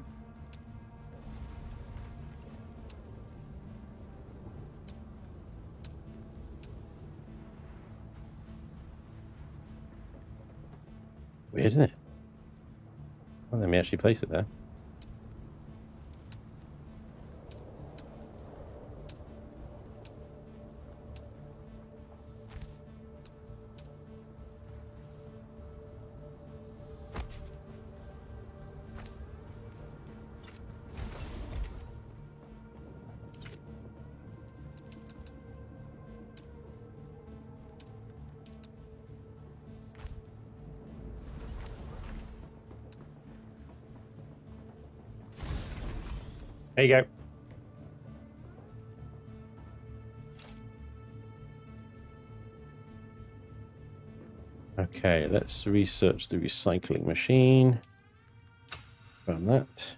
Weird, isn't it? Well, let me actually place it there. There you go. Okay, let's research the recycling machine. From that.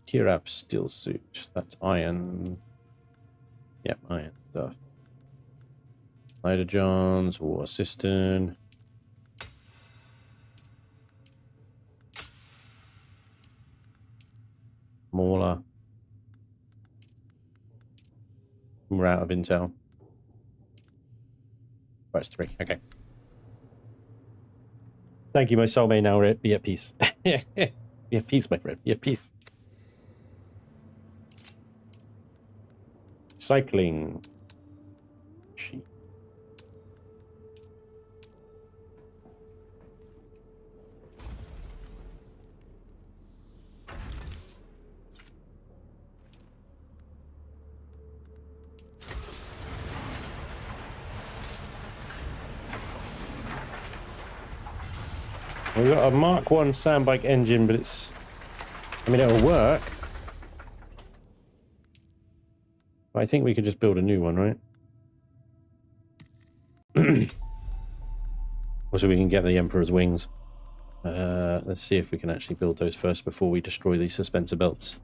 Kirab steel suit. That's iron. Yep, iron stuff. Hydrogens, water cistern. Mauler. We're out of intel. That's 3. Okay. Thank you, my soulmate. Now be at peace. Be at peace, my friend. Be at peace. Cycling. Sheep. We've got a Mark 1 sandbike engine, but it's... I mean, it'll work. But I think we could just build a new one, right? Also, we can get the Emperor's wings. Let's see if we can actually build those first before we destroy these suspensor belts.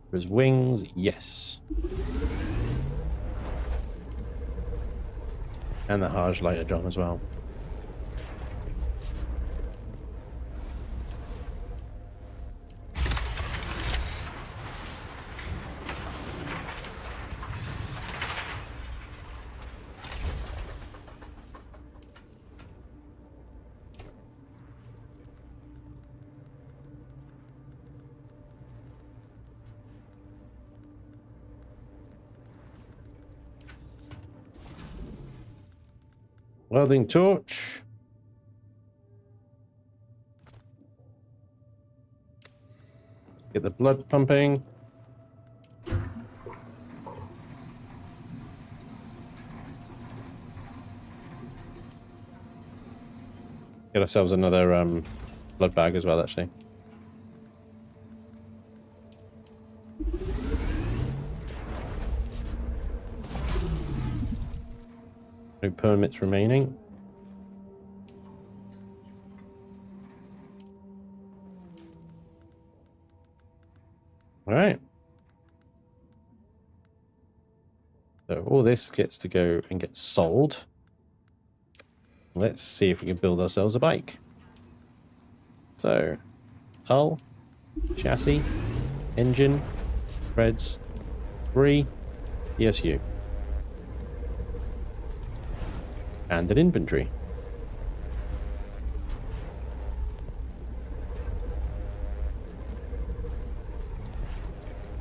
Emperor's wings, yes. And the Hajj lighter drum as well. Welding torch. Let's get the blood pumping. Get ourselves another blood bag as well, actually. No permits remaining. All right. So all this gets to go and get sold. Let's see if we can build ourselves a bike. So, hull, chassis, engine, threads, 3, ESU. And an inventory.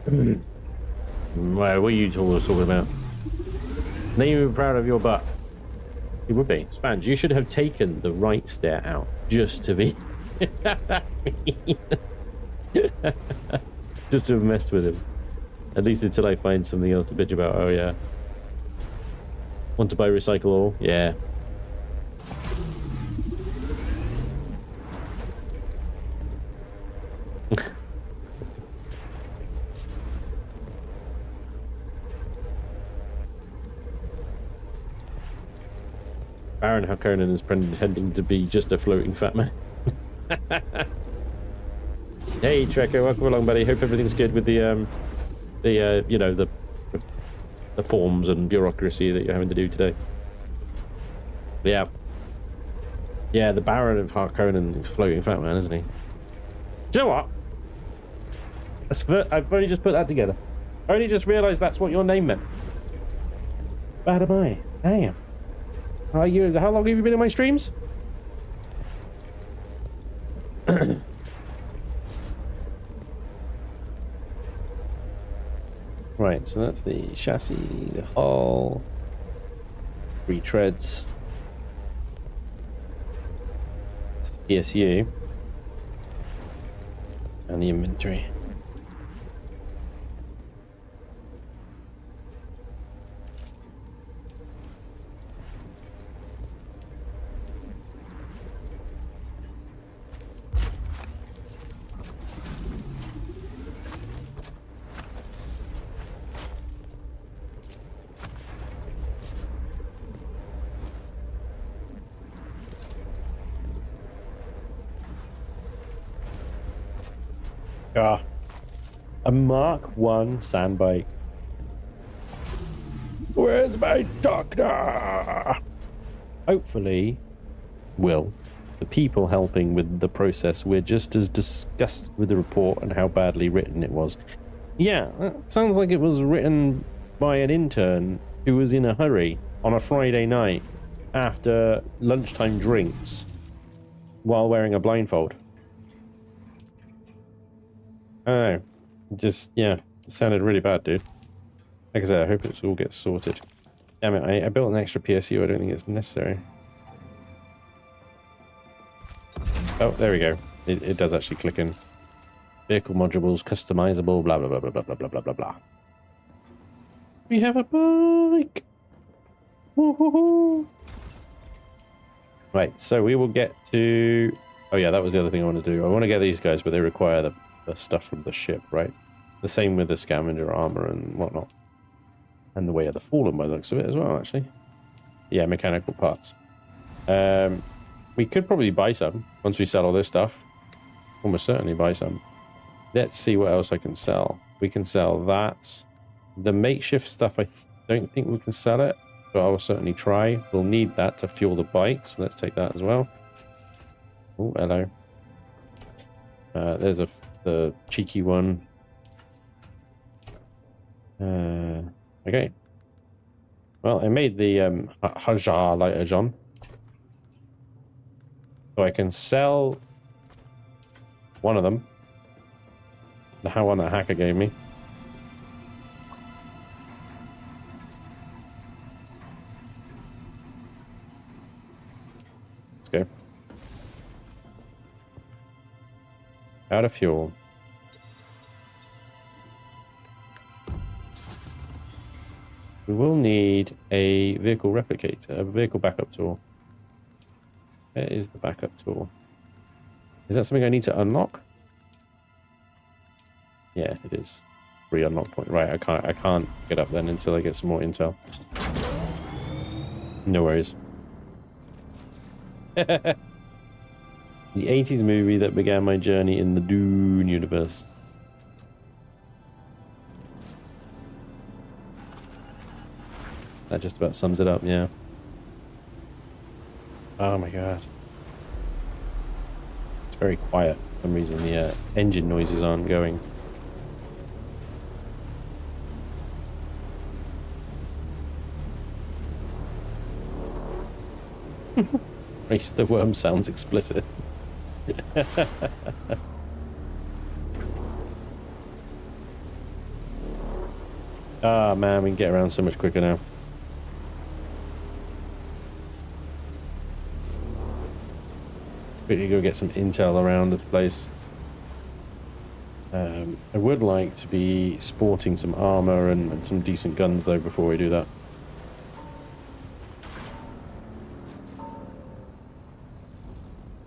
Well, what are you talking about? Then you were proud of your butt. You would be. Spange, you should have taken the right stair out just to be... just to have messed with him. At least until I find something else to bitch about. Oh, yeah. Want to buy recycle ore? Yeah. Baron Harkonnen is pretending to be just a floating fat man. Hey Trekker, welcome along, buddy. Hope everything's good with the you know, the forms and bureaucracy that you're having to do today. Yeah. Yeah, the Baron of Harkonnen is floating fat man, isn't he? Do you know what? I've only just put that together. I only just realised that's what your name meant. Bad am I? Damn. How long have you been in my streams? Right, so that's the chassis, the hull, 3 treads. That's the PSU. And the inventory. Ah, a Mark 1 sandbike. Where's my doctor? Hopefully, the people helping with the process were just as disgusted with the report and how badly written it was. Yeah, that sounds like it was written by an intern who was in a hurry on a Friday night after lunchtime drinks while wearing a blindfold. I don't know. Just, yeah, it sounded really bad, dude. Like I said, I hope it all gets sorted. Damn it, I built an extra PSU. I don't think it's necessary. Oh, there we go. It does actually click in. Vehicle modules, customizable, blah, blah, blah, blah, blah, blah, blah, blah, blah, blah. We have a bike! Woohoo! Right, so we will get to... Oh yeah, that was the other thing I want to do. I want to get these guys, but they require the stuff from the ship, right? The same with the scavenger armor and whatnot. And the Way of the Fallen by the looks of it as well, actually. Yeah, mechanical parts. We could probably buy some once we sell all this stuff. Almost certainly buy some. Let's see what else I can sell. We can sell that. The makeshift stuff, I don't think we can sell it, but I'll certainly try. We'll need that to fuel the bike, so let's take that as well. Oh, hello. There's the cheeky one. Okay. Well, I made the Hajar lighter, John. So I can sell one of them. The one that hacker gave me. Let's go. Out of fuel. We will need a vehicle replicator, a vehicle backup tool. Where is the backup tool? Is that something I need to unlock? Yeah, it is. Free unlock point. Right, I can't get up then until I get some more intel. No worries. The 80s movie that began my journey in the Dune universe. That just about sums it up, yeah. Oh my god. It's very quiet for some reason. The engine noises aren't going. Race the worm sounds explicit. Ah, man, we can get around so much quicker now. Quickly go get some intel around the place. I would like to be sporting some armor and some decent guns though before we do that.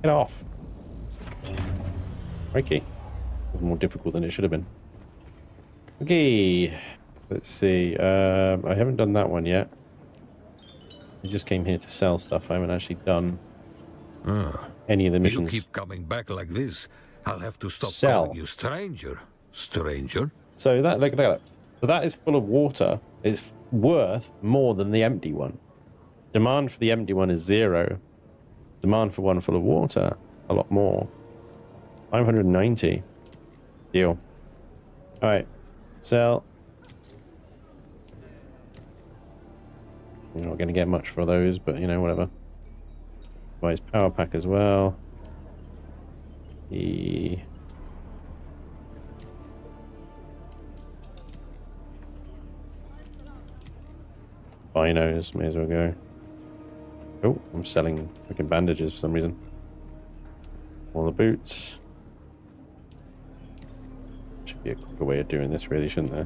Get off. Okay. It was more difficult than it should have been. Okay. Let's see. I haven't done that one yet. I just came here to sell stuff. I haven't actually done any of the missions. You keep coming back like this, I'll have to stop Sell. calling you stranger. Stranger? So that, look at that. So that is full of water. It's worth more than the empty one. Demand for the empty one is 0. Demand for one full of water, a lot more. 590. Deal. Alright. Sell. You're not going to get much for those, but you know, whatever. Buy his power pack as well. The binos, may as well go. Oh, I'm selling freaking bandages for some reason. All the boots. Should be a quicker way of doing this, really, shouldn't there?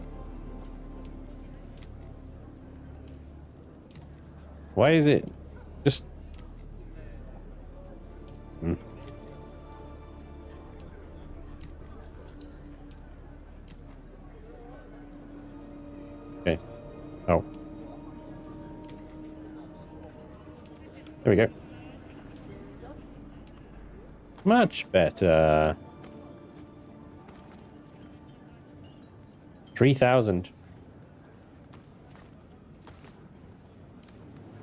Why is it just... Okay. Oh. There we go. Much better. 3,000.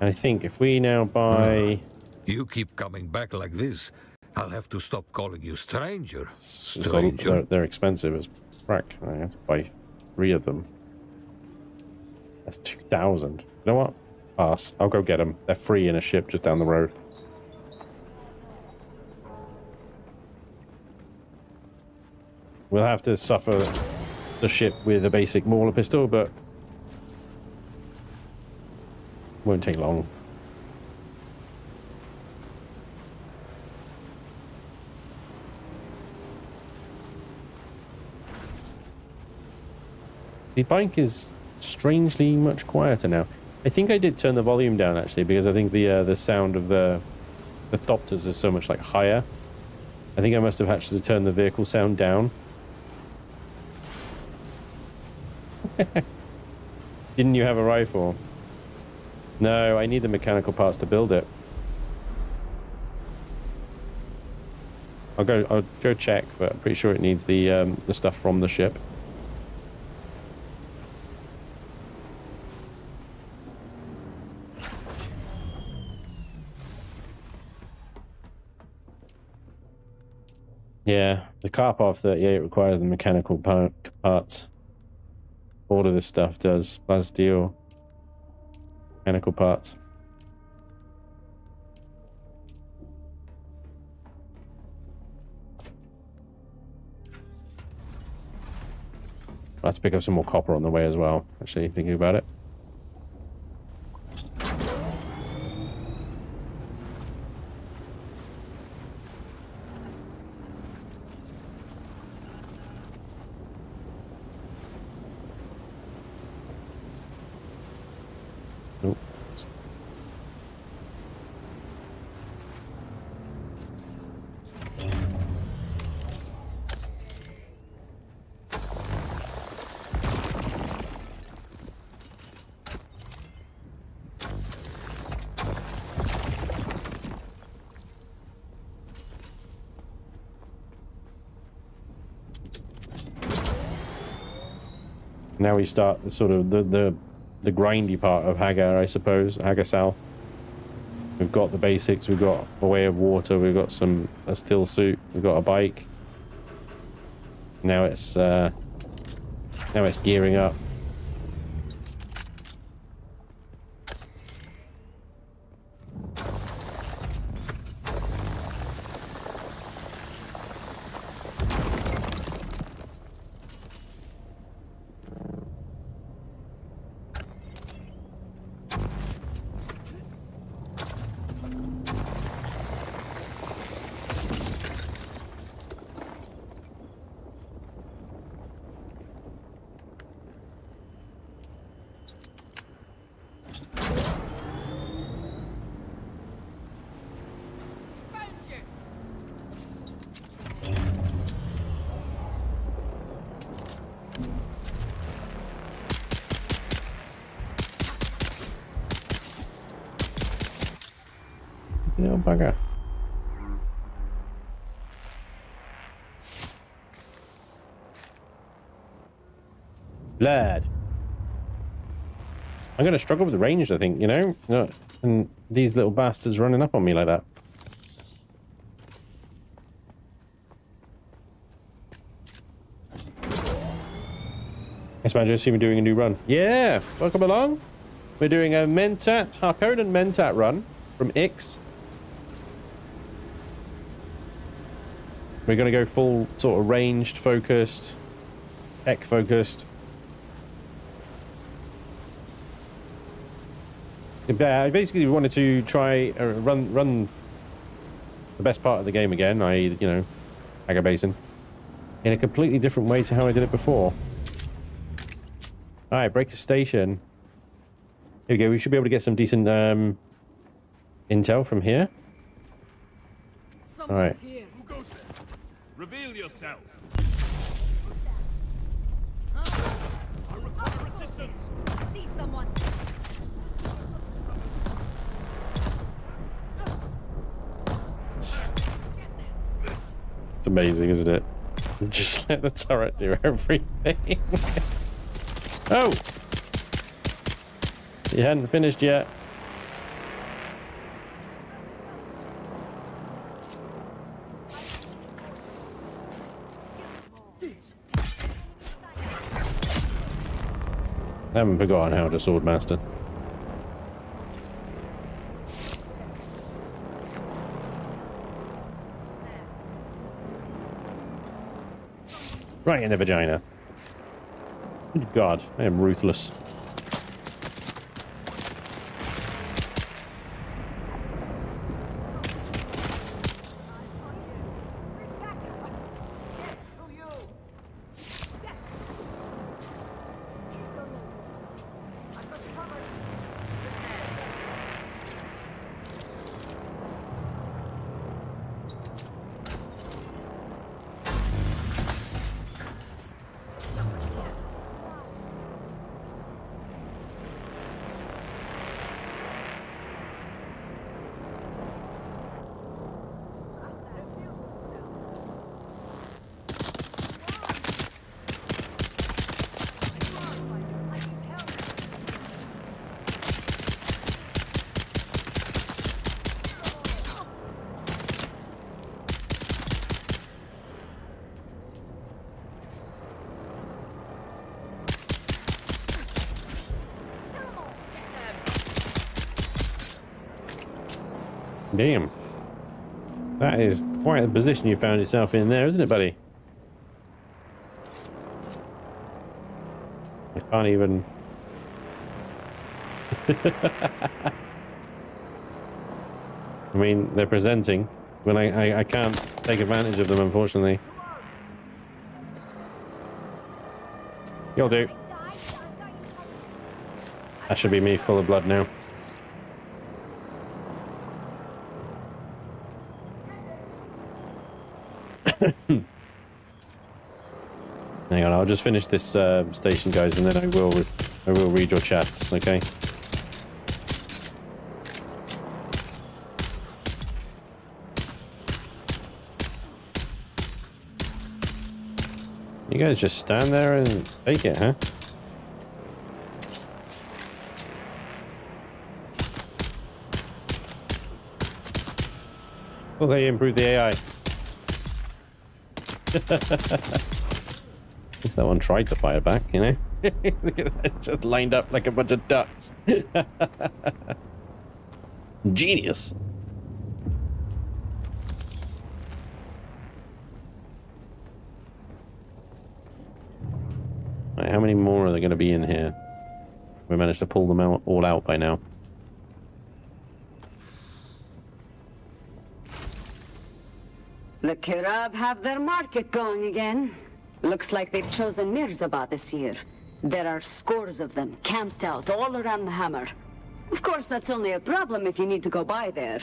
And I think if we now buy... You keep coming back like this, I'll have to stop calling you stranger. So they're expensive as frack. I have to buy 3 of them. That's 2,000. You know what? Pass. I'll go get them. They're free in a ship just down the road. We'll have to suffer the ship with a basic Mauler pistol, but won't take long. The bike is strangely much quieter now. I think I did turn the volume down actually, because I think the sound of the thopters is so much like higher. I think I must have actually turned the vehicle sound down. Didn't you have a rifle? No, I need the mechanical parts to build it. I'll go check, but I'm pretty sure it needs the stuff from the ship. Yeah, the Karpov 38 requires the mechanical parts. All of this stuff does. Plasteel, mechanical parts. Let's pick up some more copper on the way as well, actually, thinking about it. Nope. Now we start the sort of the grindy part of Hagar, I suppose. Hagar South. We've got the basics. We've got a way of water. We've got a still suit. We've got a bike. Now it's gearing up. You bugger. Lad. I'm going to struggle with the range, I think, you know? No, and these little bastards running up on me like that. Yes, man, I assume we're doing a new run. Yeah, welcome along. We're doing a Mentat, Harkonnen Mentat run from Ix. We're going to go full sort of ranged, focused, tech focused. I basically wanted to try run the best part of the game again, i.e., you know, Hagar Basin, in a completely different way to how I did it before. Alright, break a station. Here we go, we should be able to get some decent intel from here. Alright. Reveal yourself. Resistance. See someone. It's amazing, isn't it? Just let the turret do everything. Oh! You hadn't finished yet. I haven't forgotten how to swordmaster. Right in the vagina. Good God, I am ruthless. Damn. That is quite the position you found yourself in there, isn't it, buddy? I can't even... I mean, they're presenting, but I can't take advantage of them, unfortunately. You'll do. That should be me full of blood now. Hang on, I'll just finish this station, guys, and then I will read your chats, okay? You guys just stand there and take it, huh? Well, they improved the AI. At least that one tried to fire back, you know? It's just lined up like a bunch of ducks. Genius. Right, how many more are there going to be in here? We managed to pull them out, all out by now. The Kirab have their market going again. Looks like they've chosen Mirzabah this year. There are scores of them camped out all around the hammer. Of course, that's only a problem if you need to go by there.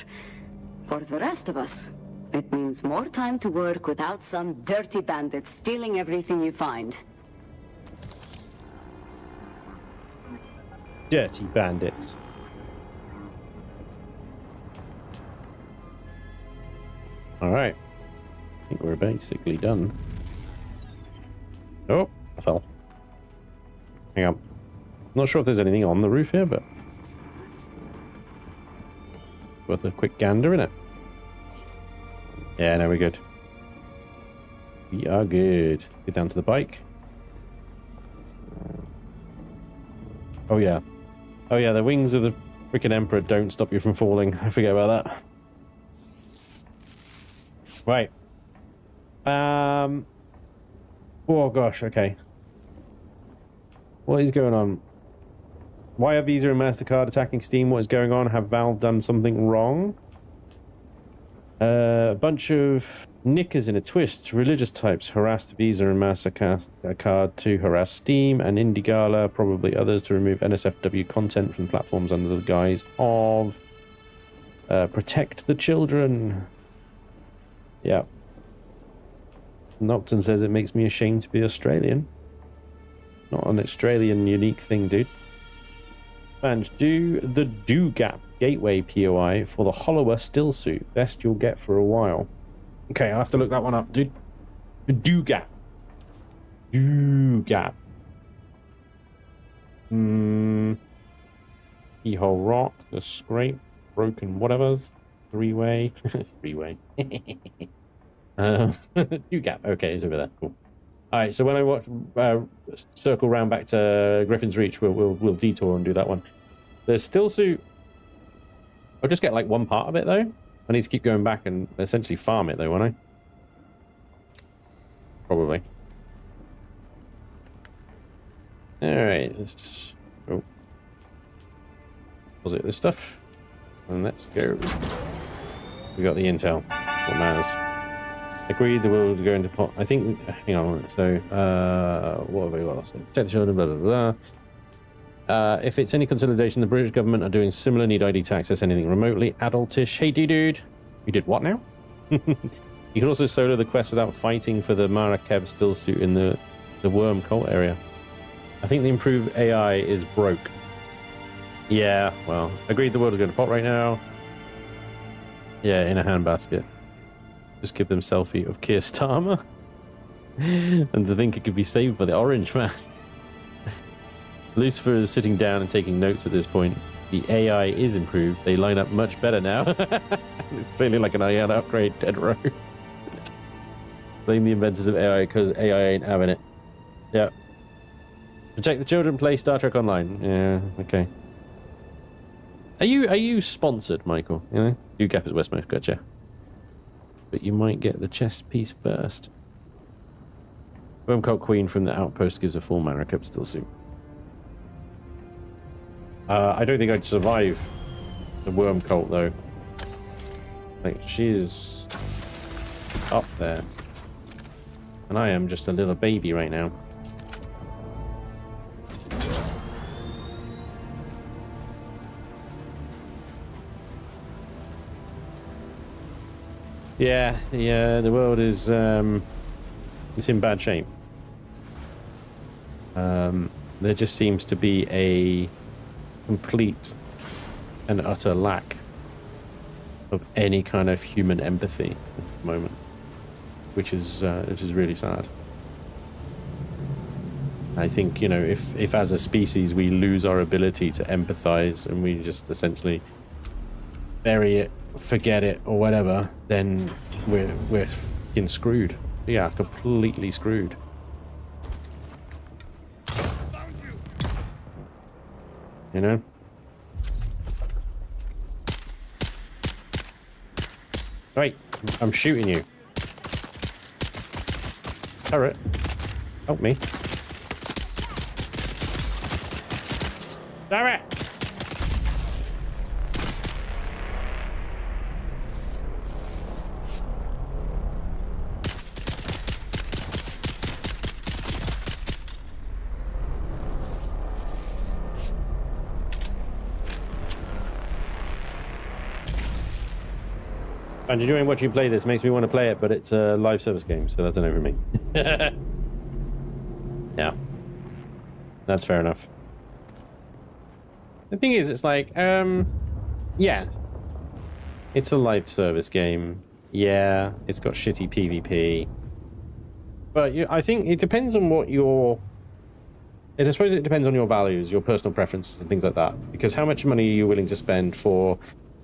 For the rest of us, it means more time to work without some dirty bandits stealing everything you find. Dirty bandits. All right. I think we're basically done. Oh, I fell. Hang on. Not sure if there's anything on the roof here, but worth a quick gander, innit? Yeah, no, we're good. We are good. Let's get down to the bike. Oh yeah. Oh yeah, the wings of the freaking Emperor don't stop you from falling. I forget about that. Right. Oh gosh, okay. What is going on? Why are Visa and MasterCard attacking Steam? What is going on? Have Valve done something wrong? A bunch of knickers in a twist. Religious types harassed Visa and MasterCard to harass Steam and Indigala, probably others, to remove NSFW content from platforms under the guise of protect the children. Yeah. Nocton says it makes me ashamed to be Australian. Not an Australian unique thing, dude. Banj, do the Do-Gap Gateway POI for the Hollower still suit. Best you'll get for a while. Okay, I'll have to look that one up, dude. The Do-Gap. Do-Gap. Keyhole rock, the scrape, broken whatevers, three-way, three-way. New gap. Okay, it's over there. Cool. All right. So when I watch circle round back to Griffin's Reach, we'll detour and do that one. The still suit. I'll just get like one part of it though. I need to keep going back and essentially farm it though, won't I? Probably. All right. Let's oh. Was it this stuff? And let's go. We got the intel. What matters? Agreed, the world will go into pot. I think. Hang on. So, what have we got? Protect the children. Blah blah blah. If it's any consolidation, the British government are doing similar need ID to access anything remotely adultish. Hey, dude. You did what now? You can also solo the quest without fighting for the Marakev still suit in the worm cult area. I think the improved AI is broke. Yeah, well, agreed, the world is going to pot right now. Yeah, in a handbasket. Just give them selfie of Keir Starmer. And to think it could be saved by the orange man. Lucifer is sitting down and taking notes at this point. The AI is improved. They line up much better now. It's clearly like an AI upgrade, dead row. Blame the inventors of AI because AI ain't having it. Yeah. Protect the children, play Star Trek Online. Yeah, okay. Are you sponsored, Michael? You know? You gap is Westmost, gotcha. But you might get the chest piece first. Worm Cult Queen from the Outpost gives a full mana cup still suit. I don't think I'd survive the Worm Cult though. Like she's up there. And I am just a little baby right now. Yeah, the world is it's in bad shape. There just seems to be a complete and utter lack of any kind of human empathy at the moment, which is really sad. I think, you know, if as a species we lose our ability to empathize and we just essentially bury it, forget it, or whatever, then we're fucking screwed. Yeah, completely screwed. You know? Wait, I'm shooting you. Turret, help me. Damn it! I'm enjoying watching you play this. Makes me want to play it, but it's a live service game, so that's a no for me. Yeah. That's fair enough. The thing is, it's like, yeah. It's a live service game. Yeah, it's got shitty PvP. But I think it depends on what your... And I suppose it depends on your values, your personal preferences and things like that. Because how much money are you willing to spend for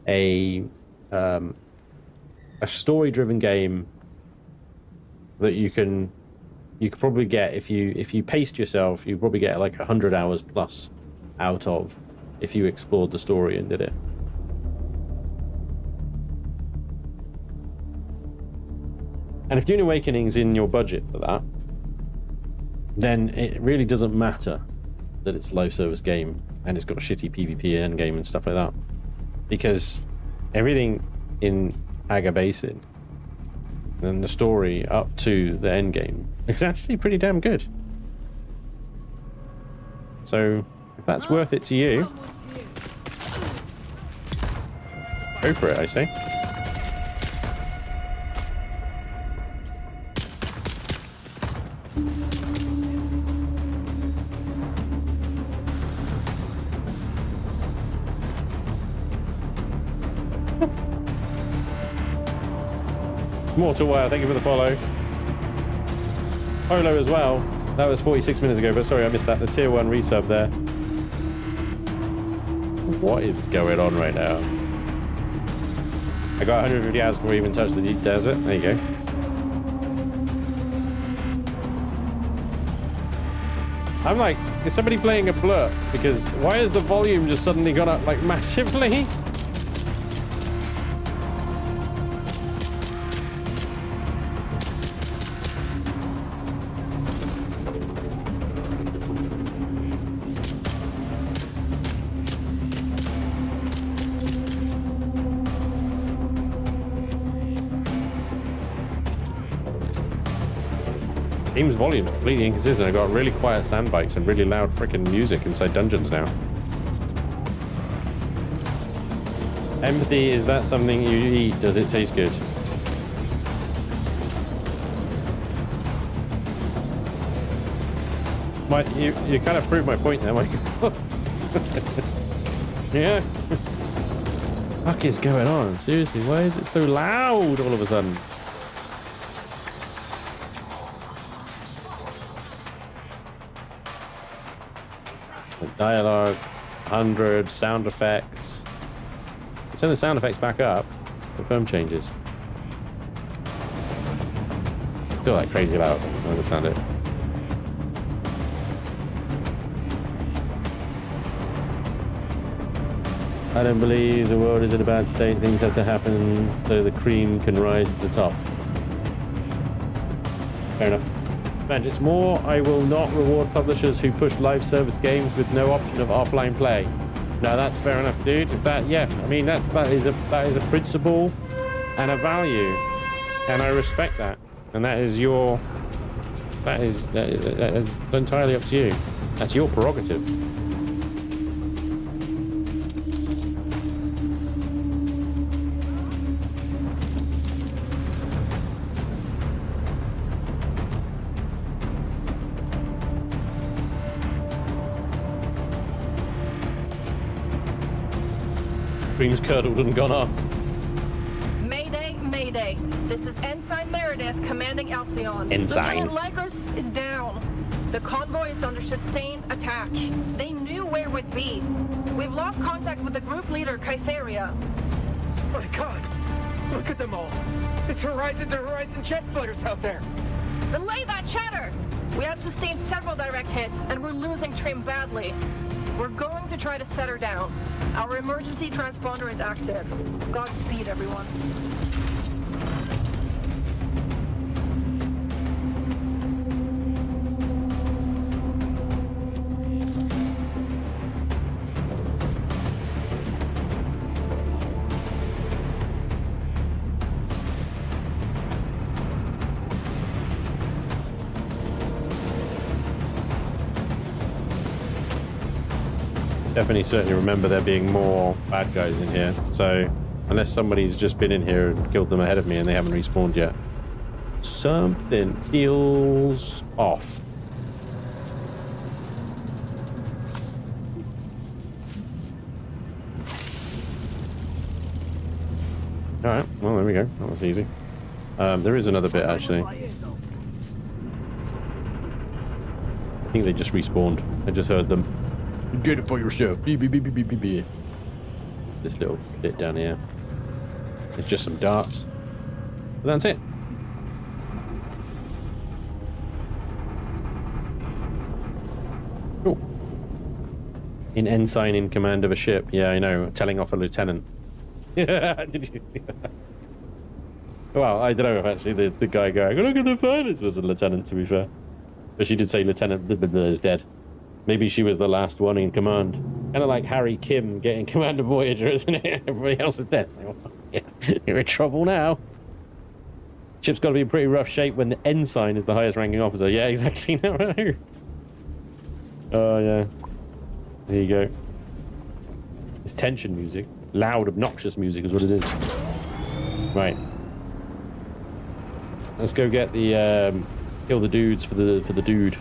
a story-driven game that you could probably get if you paced yourself, you probably get like 100 hours plus out of if you explored the story and did it. And if Dune Awakening's in your budget for that, then it really doesn't matter that it's a live service game and it's got a shitty PvP end game and stuff like that, because everything in Aga Basin and the story up to the end game is actually pretty damn good. So if that's worth it to you, go for it, I say. Mortal Wow, thank you for the follow. Polo as well. That was 46 minutes ago, but sorry I missed that. The tier 1 resub there. What is going on right now? I got 150 hours before we even touched the deep desert. There you go. I'm like, is somebody playing a blur? Because why has the volume just suddenly gone up like massively? Game's volume's completely inconsistent. I got really quiet sandbikes and really loud freaking music inside dungeons now. Empathy, is that something you eat? Does it taste good? You kind of proved my point there, Michael. Yeah. What the fuck is going on? Seriously, why is it so loud all of a sudden? Dialogue, 100, sound effects. Turn the sound effects back up. Confirm changes. It's still like crazy loud. I don't understand it. I don't believe the world is in a bad state. Things have to happen so the cream can rise to the top. Fair enough. Man, it's more, I will not reward publishers who push live service games with no option of offline play. No, that's fair enough, dude. That, yeah, I mean that is a principle and a value, and I respect that. And that is entirely up to you. That's your prerogative. Cream's curdled and gone off. Mayday, mayday. This is Ensign Meredith commanding Alcyon. Ensign. Lieutenant Lycos is down. The convoy is under sustained attack. They knew where we'd be. We've lost contact with the group leader, Kytheria. My God! Look at them all! It's horizon to horizon jet fighters out there! Relay that chatter! We have sustained several direct hits, and we're losing trim badly. We're going to try to set her down. Our emergency transponder is active. Godspeed, everyone. Definitely, certainly remember there being more bad guys in here. So, unless somebody's just been in here and killed them ahead of me and they haven't respawned yet, something feels off. Alright, well, there we go. That was easy. There is another bit, actually. I think they just respawned. I just heard them. Get it for yourself. Beep, beep, beep, beep, beep, beep. This little bit down here. It's just some darts. But that's it. Cool. An ensign in command of a ship. Yeah, I know. Telling off a lieutenant. Did you see that? Well, I don't know if actually the guy going, look at the furnace was a lieutenant, to be fair. But she did say Lieutenant is dead. Maybe she was the last one in command. Kind of like Harry Kim getting command of Voyager, isn't it? Everybody else is dead. Yeah, you're in trouble now. Ship's got to be in pretty rough shape when the ensign is the highest ranking officer. Yeah, exactly. Oh, yeah. There you go. It's tension music. Loud, obnoxious music is what it is. Right. Let's go get the, kill the dudes for the dude.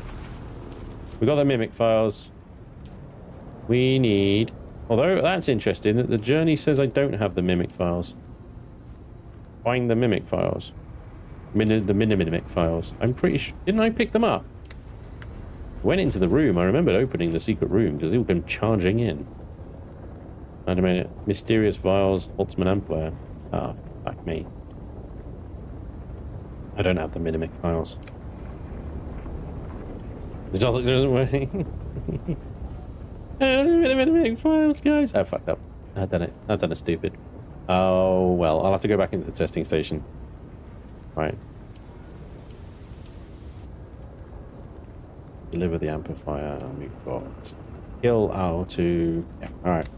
We got the mimic files. We need... Although, that's interesting that the journey says I don't have the mimic files. Find the mimic files. The mimic files. I'm pretty sure... Didn't I pick them up? Went into the room. I remembered opening the secret room because they all came charging in. Wait a minute. Mysterious vials, Holtzman Amplifier. Oh, fuck me. I don't have the Mimic files. It doesn't work. Mimic files, guys. I fucked up. I've done it. I've done it stupid. Oh, well. I'll have to go back into the testing station. Right. Deliver the amplifier. We've got kill Al to... Yeah, alright.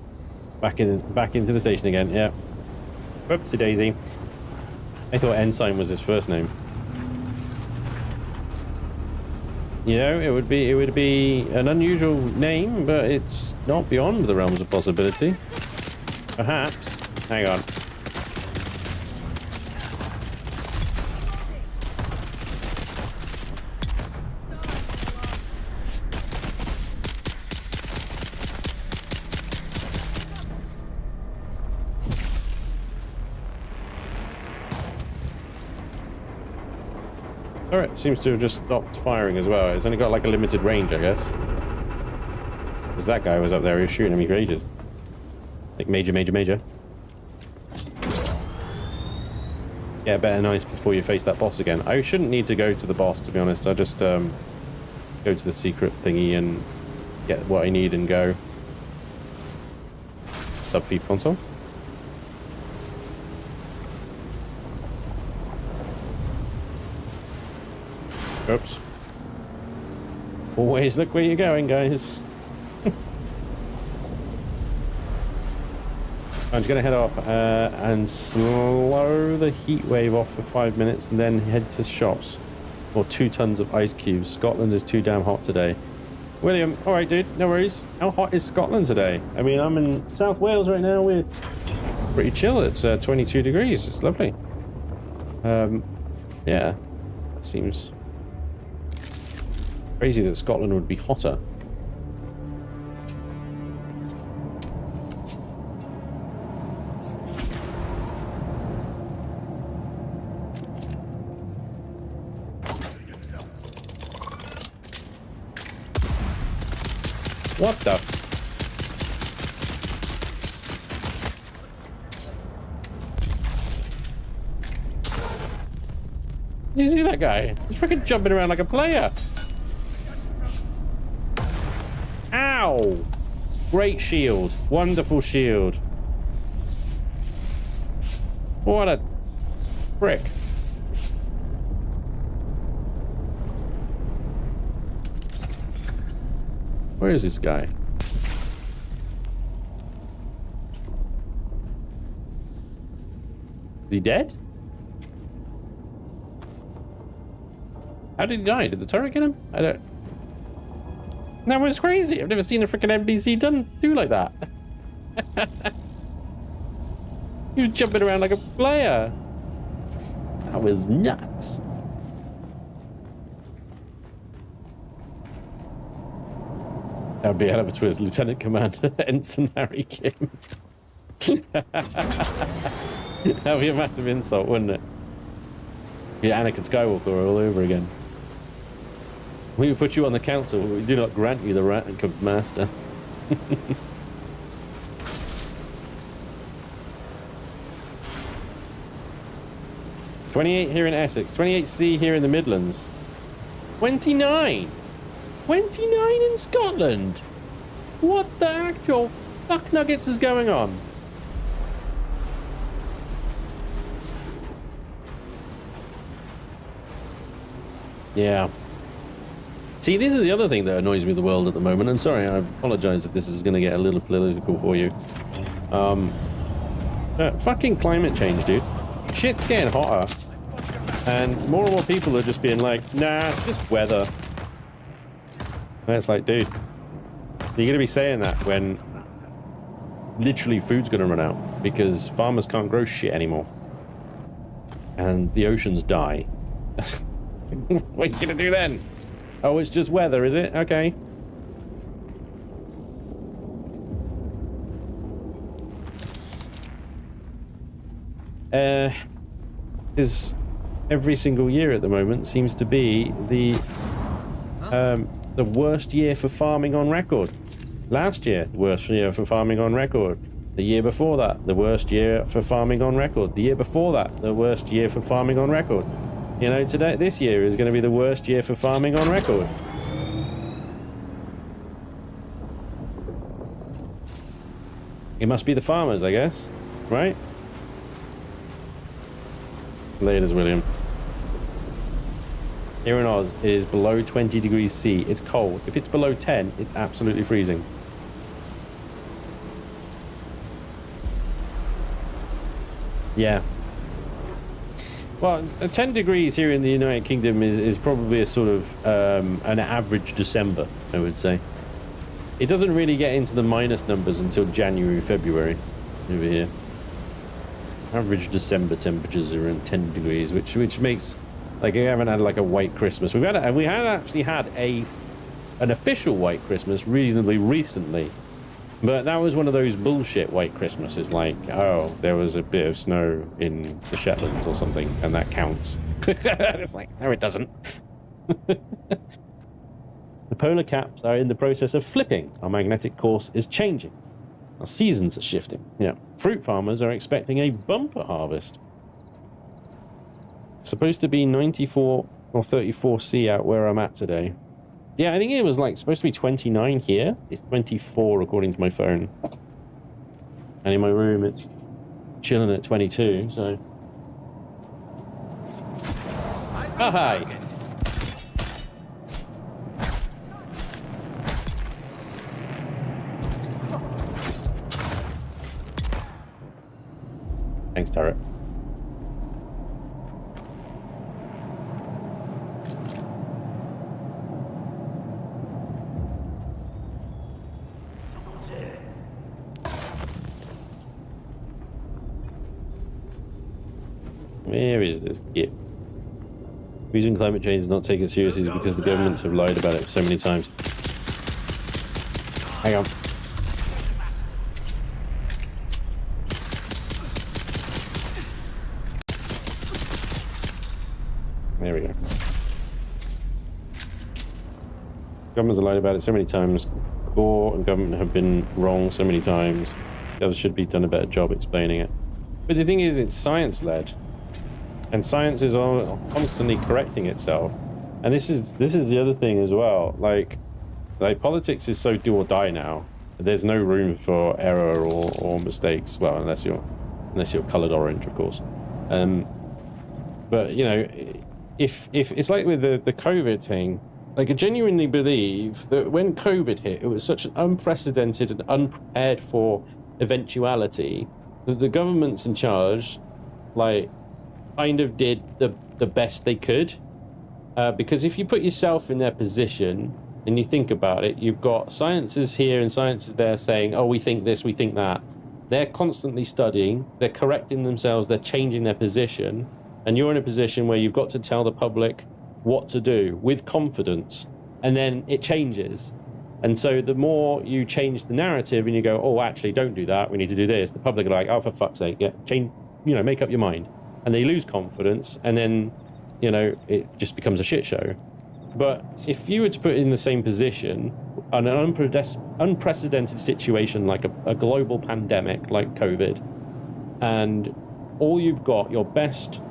Back into the station again, yeah. Whoopsie daisy. I thought Ensign was his first name. You know, it would be an unusual name, but it's not beyond the realms of possibility. Perhaps. Hang on. Alright, seems to have just stopped firing as well. It's only got like a limited range, I guess. Because that guy was up there, he was shooting at me for ages. Like major. Yeah, better nice before you face that boss again. I shouldn't need to go to the boss, to be honest. I'll just go to the secret thingy and get what I need and go. Sub-feed console. Oops. Always look where you're going, guys. I'm just going to head off and slow the heat wave off for 5 minutes and then head to shops. Or 2 tons of ice cubes. Scotland is too damn hot today. William, alright dude, no worries. How hot is Scotland today? I mean, I'm in South Wales right now. We're pretty chill. It's 22 degrees. It's lovely. Yeah. Seems crazy that Scotland would be hotter. What the? Did you see that guy? He's freaking jumping around like a player. Ow! Great shield. Wonderful shield. What a prick. Where is this guy? Is he dead? How did he die? Did the turret get him? I don't... That was crazy. I've never seen a freaking NPC do like that. He was jumping around like a player. That was nuts. That would be a hell of a twist. Lieutenant Commander Ensign Harry Kim. That would be a massive insult, wouldn't it? Yeah, Anakin Skywalker all over again. We would put you on the council, but we do not grant you the rank of master. 28 here in Essex, 28C here in the Midlands. 29! 29 in Scotland! What the actual fuck nuggets is going on? Yeah. See, this is the other thing that annoys me in the world at the moment, and sorry, I apologize if this is going to get a little political for you. Fucking climate change, dude. Shit's getting hotter. And more people are just being like, nah, it's just weather. And it's like, dude, you're going to be saying that when literally food's going to run out because farmers can't grow shit anymore. And the oceans die. What are you going to do then? Oh, it's just weather, is it? Okay. Is every single year at the moment seems to be the worst year for farming on record. Last year, the worst year for farming on record. The year before that, the worst year for farming on record. The year before that, the worst year for farming on record. You know, this year is going to be the worst year for farming on record. It must be the farmers, I guess, right? Laters, William. Here in Oz, it is below 20 degrees C. It's cold. If it's below 10, it's absolutely freezing. Yeah. Well, 10 degrees here in the United Kingdom is probably a sort of an average December, I would say. It doesn't really get into the minus numbers until January, February over here. Average December temperatures are around 10 degrees, which makes, like, we haven't had like a white Christmas. We had actually had an official white Christmas reasonably recently, but that was one of those bullshit white Christmases, like, oh, there was a bit of snow in the Shetlands or something, and that counts. It's like, no, it doesn't. The polar caps are in the process of flipping. Our magnetic course is changing. Our seasons are shifting. Yeah. Fruit farmers are expecting a bumper harvest. It's supposed to be 94 or 34 C out where I'm at today. Yeah, I think it was like supposed to be 29 here. It's 24 according to my phone. And in my room it's chilling at 22, so. Oh, hi. Thanks, turret. Where is this git? Reason climate change is not taken seriously is because the governments have lied about it so many times. Hang on. There we go. Governments have lied about it so many times. Core and government have been wrong so many times. Others should be done a better job explaining it. But the thing is, it's science-led. And science is constantly correcting itself. And this is the other thing as well. Like politics is so do or die now. There's no room for error or mistakes. Well, unless you're coloured orange, of course. But you know, if it's like with the COVID thing, like I genuinely believe that when COVID hit, it was such an unprecedented and unprepared for eventuality that the governments in charge, like, kind of did the best they could. Because if you put yourself in their position and you think about it, you've got scientists here and scientists there saying, oh, we think this, we think that. They're constantly studying, they're correcting themselves, they're changing their position, and you're in a position where you've got to tell the public what to do with confidence, and then it changes. And so the more you change the narrative and you go, oh, actually, don't do that, we need to do this, the public are like, oh, for fuck's sake, yeah, change, you know, make up your mind. And they lose confidence, and then, you know, it just becomes a shit show. But if you were to put it in the same position, on an unprecedented situation like a global pandemic like COVID, and all you've got, your best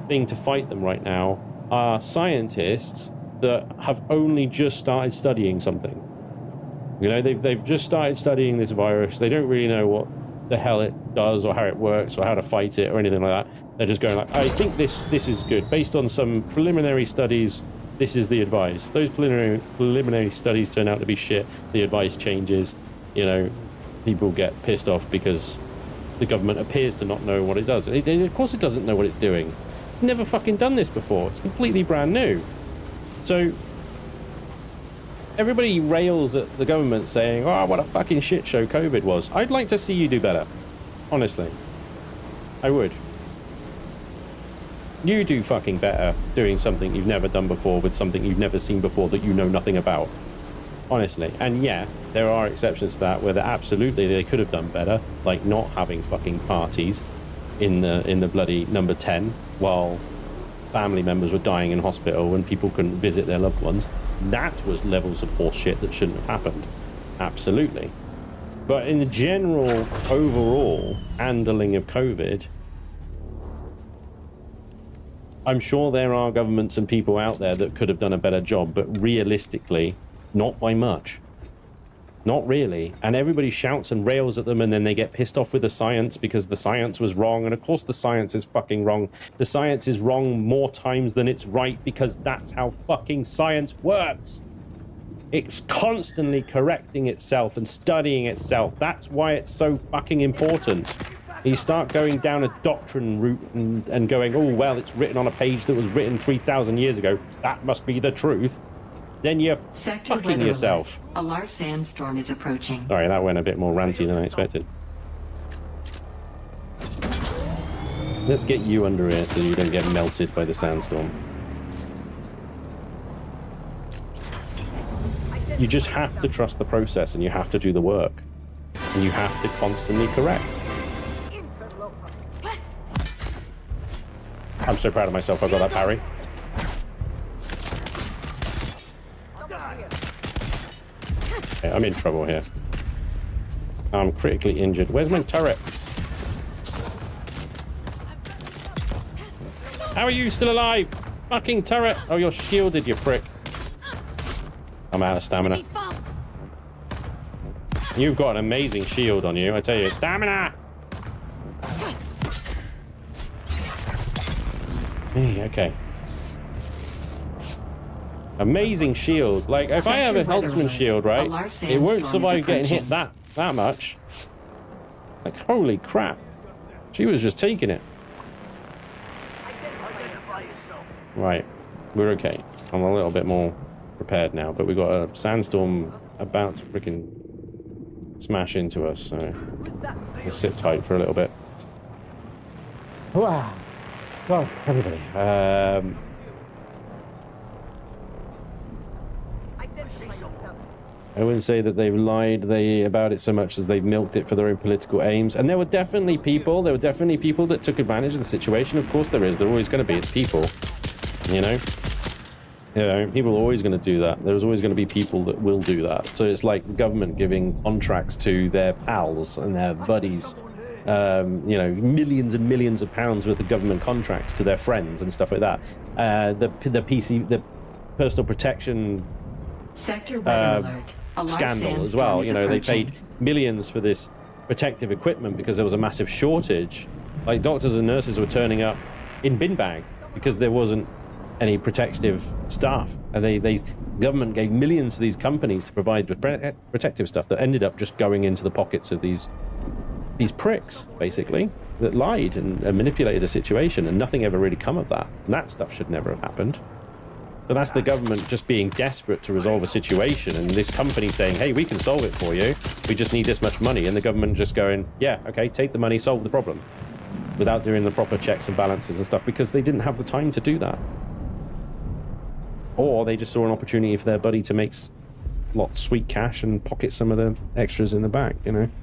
thing to fight them right now, are scientists that have only just started studying something. You know, they've just started studying this virus. They don't really know what the hell it does or how it works or how to fight it or anything like that. They're just going like, I think this is good. Based on some preliminary studies, this is the advice. Those preliminary studies turn out to be shit. The advice changes. You know, people get pissed off because the government appears to not know what it does. Of course it doesn't know what it's doing. It's never fucking done this before. It's completely brand new. So everybody rails at the government saying, oh, what a fucking shit show COVID was. I'd like to see you do better. Honestly. I would. You do fucking better doing something you've never done before with something you've never seen before that you know nothing about. Honestly. And yeah, there are exceptions to that where absolutely they could have done better, like not having fucking parties in the bloody number 10 while family members were dying in hospital when people couldn't visit their loved ones. That was levels of horse shit that shouldn't have happened. Absolutely. But in the general overall handling of COVID, I'm sure there are governments and people out there that could have done a better job, but realistically, not by much. Not really. And everybody shouts and rails at them, and then they get pissed off with the science because the science was wrong. And of course the science is fucking wrong. The science is wrong more times than it's right, because that's how fucking science works. It's constantly correcting itself and studying itself. That's why it's so fucking important. You start going down a doctrine route and going, oh, well, it's written on a page that was written 3,000 years ago. That must be the truth. Then you're fucking yourself. A large sandstorm is approaching. Sorry, that went a bit more ranty than I expected. Let's get you under here so you don't get melted by the sandstorm. You just have to trust the process, and you have to do the work. And you have to constantly correct. I'm so proud of myself I got that parry. Okay, I'm in trouble here. I'm critically injured. Where's my turret? How are you still alive? Fucking turret! Oh, you're shielded, you prick. I'm out of stamina. You've got an amazing shield on you, I tell you. Stamina! Hey, okay. Amazing shield. Like, if I have a Huntsman shield, right, it won't survive getting hit that much. Like, holy crap. She was just taking it. Right. We're okay. I'm a little bit more prepared now, but we've got a sandstorm about to freaking smash into us, so we'll sit tight for a little bit. Wow. Well, everybody. I wouldn't say that they've lied about it so much as they've milked it for their own political aims. And there were definitely people that took advantage of the situation. Of course there is. There always going to be. It's people. You know? People are always going to do that. There's always going to be people that will do that. So it's like the government giving contracts to their pals and their buddies. Millions and millions of pounds worth of government contracts to their friends and stuff like that. The personal protection sector weather alert. Scandal as well. They paid millions for this protective equipment because there was a massive shortage. Like, doctors and nurses were turning up in bin bags because there wasn't any protective staff, and the government gave millions to these companies to provide protective stuff that ended up just going into the pockets of these pricks, basically, that lied and manipulated the situation, and nothing ever really come of that. And that stuff should never have happened. But that's the government just being desperate to resolve a situation, and this company saying, hey, we can solve it for you, we just need this much money, and the government just going, yeah, okay, take the money, solve the problem, without doing the proper checks and balances and stuff, because they didn't have the time to do that. Or they just saw an opportunity for their buddy to make lots of sweet cash and pocket some of the extras in the back, and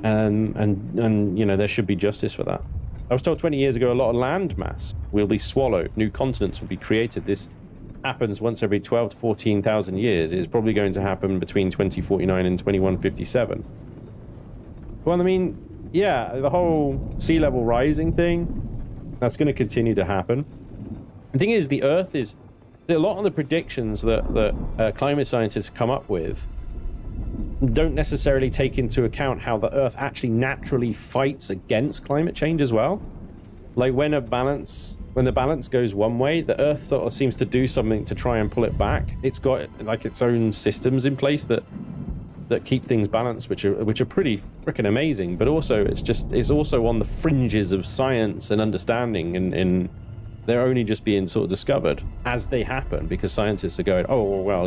there should be justice for that. I was told 20 years ago a lot of land mass will be swallowed, new continents will be created. This happens once every 12 to 14,000 years. It's probably going to happen between 2049 and 2157. Well, I mean, yeah, the whole sea level rising thing, that's going to continue to happen. The thing is, the Earth is... A lot of the predictions that climate scientists come up with don't necessarily take into account how the Earth actually naturally fights against climate change as well. Like, when the balance goes one way, the Earth sort of seems to do something to try and pull it back. It's got like its own systems in place that keep things balanced, which are pretty freaking amazing. But also, it's also on the fringes of science and understanding, and they're only just being sort of discovered as they happen, because scientists are going, oh, well,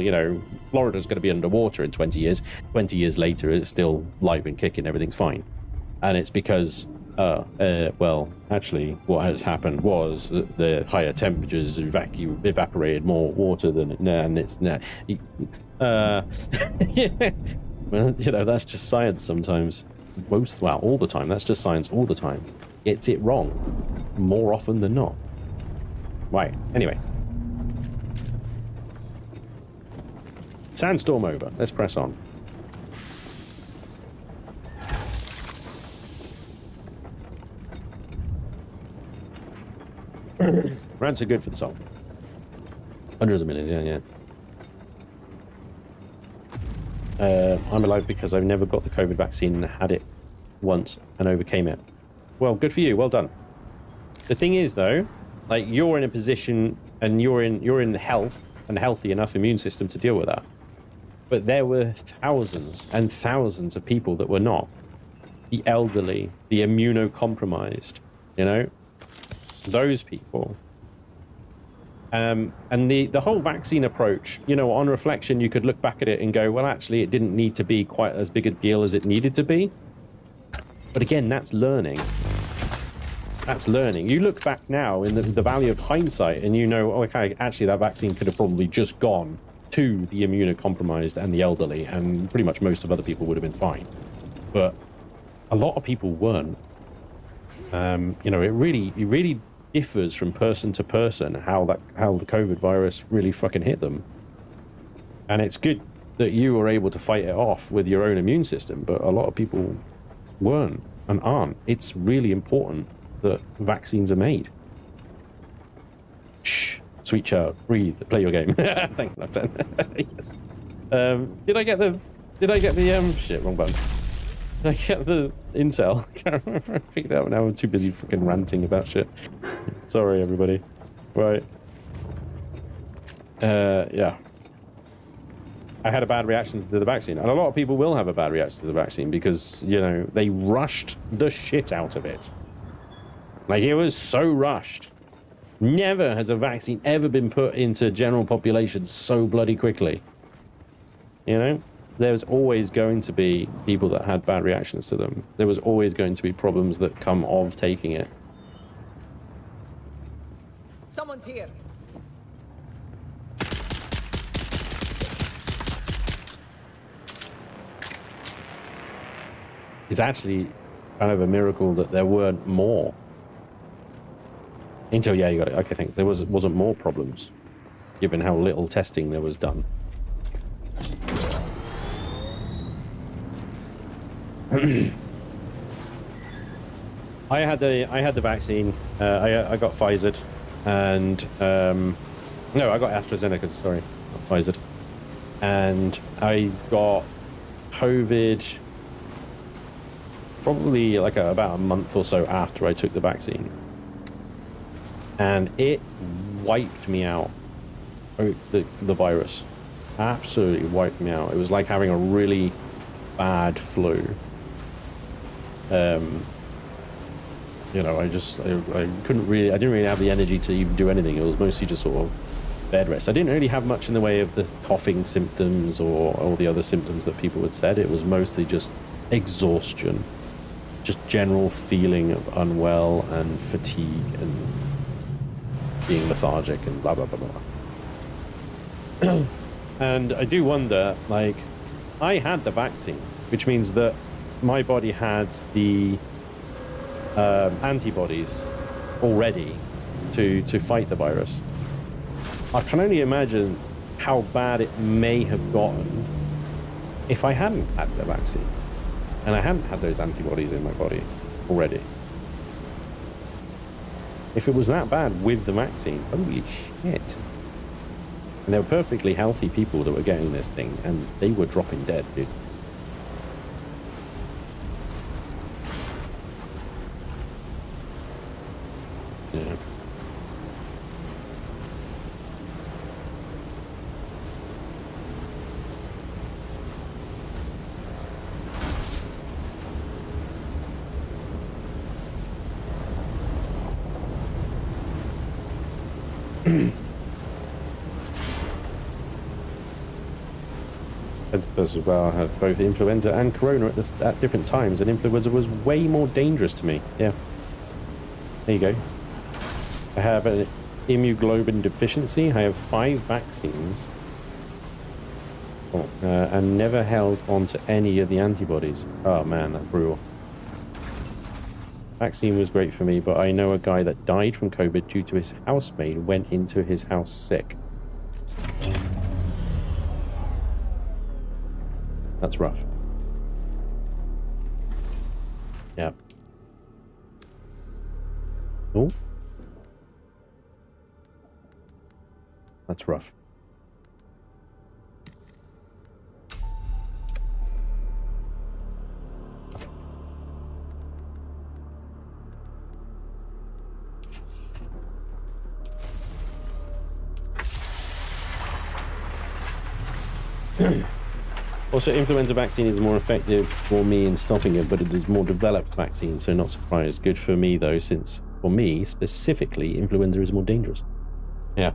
Florida's going to be underwater in 20 years. 20 years later, it's still live and kicking, everything's fine. And it's because, well, actually, what had happened was that the higher temperatures evaporated more water and it's... yeah. Well, that's just science sometimes. All the time. That's just science all the time. Gets it wrong more often than not. Right, anyway. Sandstorm over. Let's press on. Rants are good for the soul. Hundreds of millions, yeah. I'm alive because I've never got the COVID vaccine and had it once and overcame it. Well, good for you. Well done. The thing is, though, like, you're in a position and you're in health and healthy enough immune system to deal with that. But there were thousands and thousands of people that were not. The elderly, the immunocompromised, you know, those people. And the whole vaccine approach, you know, on reflection, you could look back at it and go, well, actually, it didn't need to be quite as big a deal as it needed to be. But again, that's learning. That's learning. You look back now in the valley of hindsight and you know, oh, okay, actually, that vaccine could have probably just gone to the immunocompromised and the elderly, and pretty much most of other people would have been fine. But a lot of people weren't. You know, it really differs from person to person how the COVID virus really fucking hit them. And it's good that you were able to fight it off with your own immune system, but a lot of people weren't and aren't. It's really important that vaccines are made. Shh, sweet child, breathe, play your game. Thanks, Lachtan. Yes. Did I get the shit, wrong button. Did I get the intel? I can't remember if I picked it up now. I'm too busy fucking ranting about shit. Sorry, everybody. Right. Yeah. I had a bad reaction to the vaccine. And a lot of people will have a bad reaction to the vaccine because, you know, they rushed the shit out of it. Like, it was so rushed. Never has a vaccine ever been put into general population so bloody quickly. You know? There's always going to be people that had bad reactions to them. There was always going to be problems that come of taking it. Someone's here. It's actually kind of a miracle that there weren't more. Until, yeah, you got it. Okay, thanks. There wasn't more problems, given how little testing there was done. I had the vaccine. I got Pfizer, and no, I got AstraZeneca. Sorry, not Pfizer. And I got COVID probably like about a month or so after I took the vaccine, and it wiped me out. The virus absolutely wiped me out. It was like having a really bad flu. You know, I didn't really have the energy to even do anything. It was mostly just sort of bed rest. I didn't really have much in the way of the coughing symptoms or all the other symptoms that people had said. It was mostly just exhaustion, just general feeling of unwell and fatigue and being lethargic and blah, blah, blah, blah. And I do wonder, like, I had the vaccine, which means that my body had the antibodies already to fight the virus. I can only imagine how bad it may have gotten if I hadn't had the vaccine and I hadn't had those antibodies in my body already. If it was that bad with the vaccine, holy shit. And there were perfectly healthy people that were getting this thing and they were dropping dead, dude. Yeah. As well, I had both influenza and corona at different times, and influenza was way more dangerous to me. Yeah. There you go. I have an immunoglobulin deficiency. I have 5 vaccines. Oh, and never held on to any of the antibodies. Oh man, that's brutal. Vaccine was great for me, but I know a guy that died from COVID due to his housemaid went into his house sick. That's rough. Yeah. Oh. That's rough. Also, influenza vaccine is more effective for me in stopping it, but it is more developed vaccine, so not surprised. Good for me, though, since for me, specifically, influenza is more dangerous. Yeah.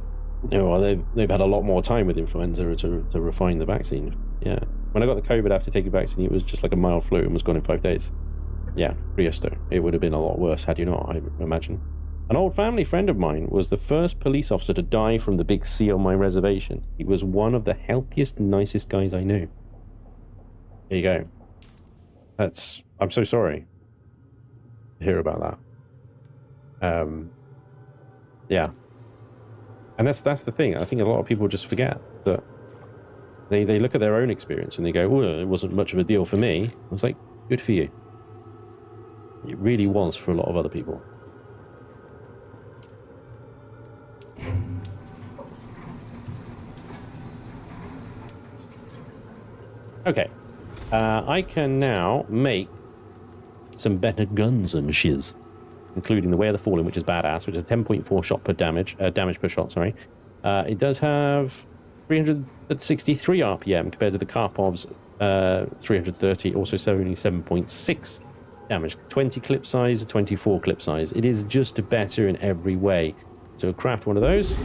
No, well, they've had a lot more time with influenza to refine the vaccine. Yeah. When I got the COVID after taking the vaccine, it was just like a mild flu and was gone in 5 days. Yeah, Priesto. It would have been a lot worse had you not, I imagine. An old family friend of mine was the first police officer to die from the big sea on my reservation. He was one of the healthiest, nicest guys I knew. There you go. I'm so sorry to hear about that. Yeah. And that's the thing. I think a lot of people just forget that they look at their own experience and they go, well, it wasn't much of a deal for me. I was like, good for you. It really was for a lot of other people. Okay. I can now make some better guns and shiz, including the Way of the Fallen, which is badass, which is 10.4 shot per damage per shot, sorry. It does have 363 RPM compared to the Karpov's 330, also 77.6 damage. 20 clip size, 24 clip size. It is just better in every way. So we'll craft one of those.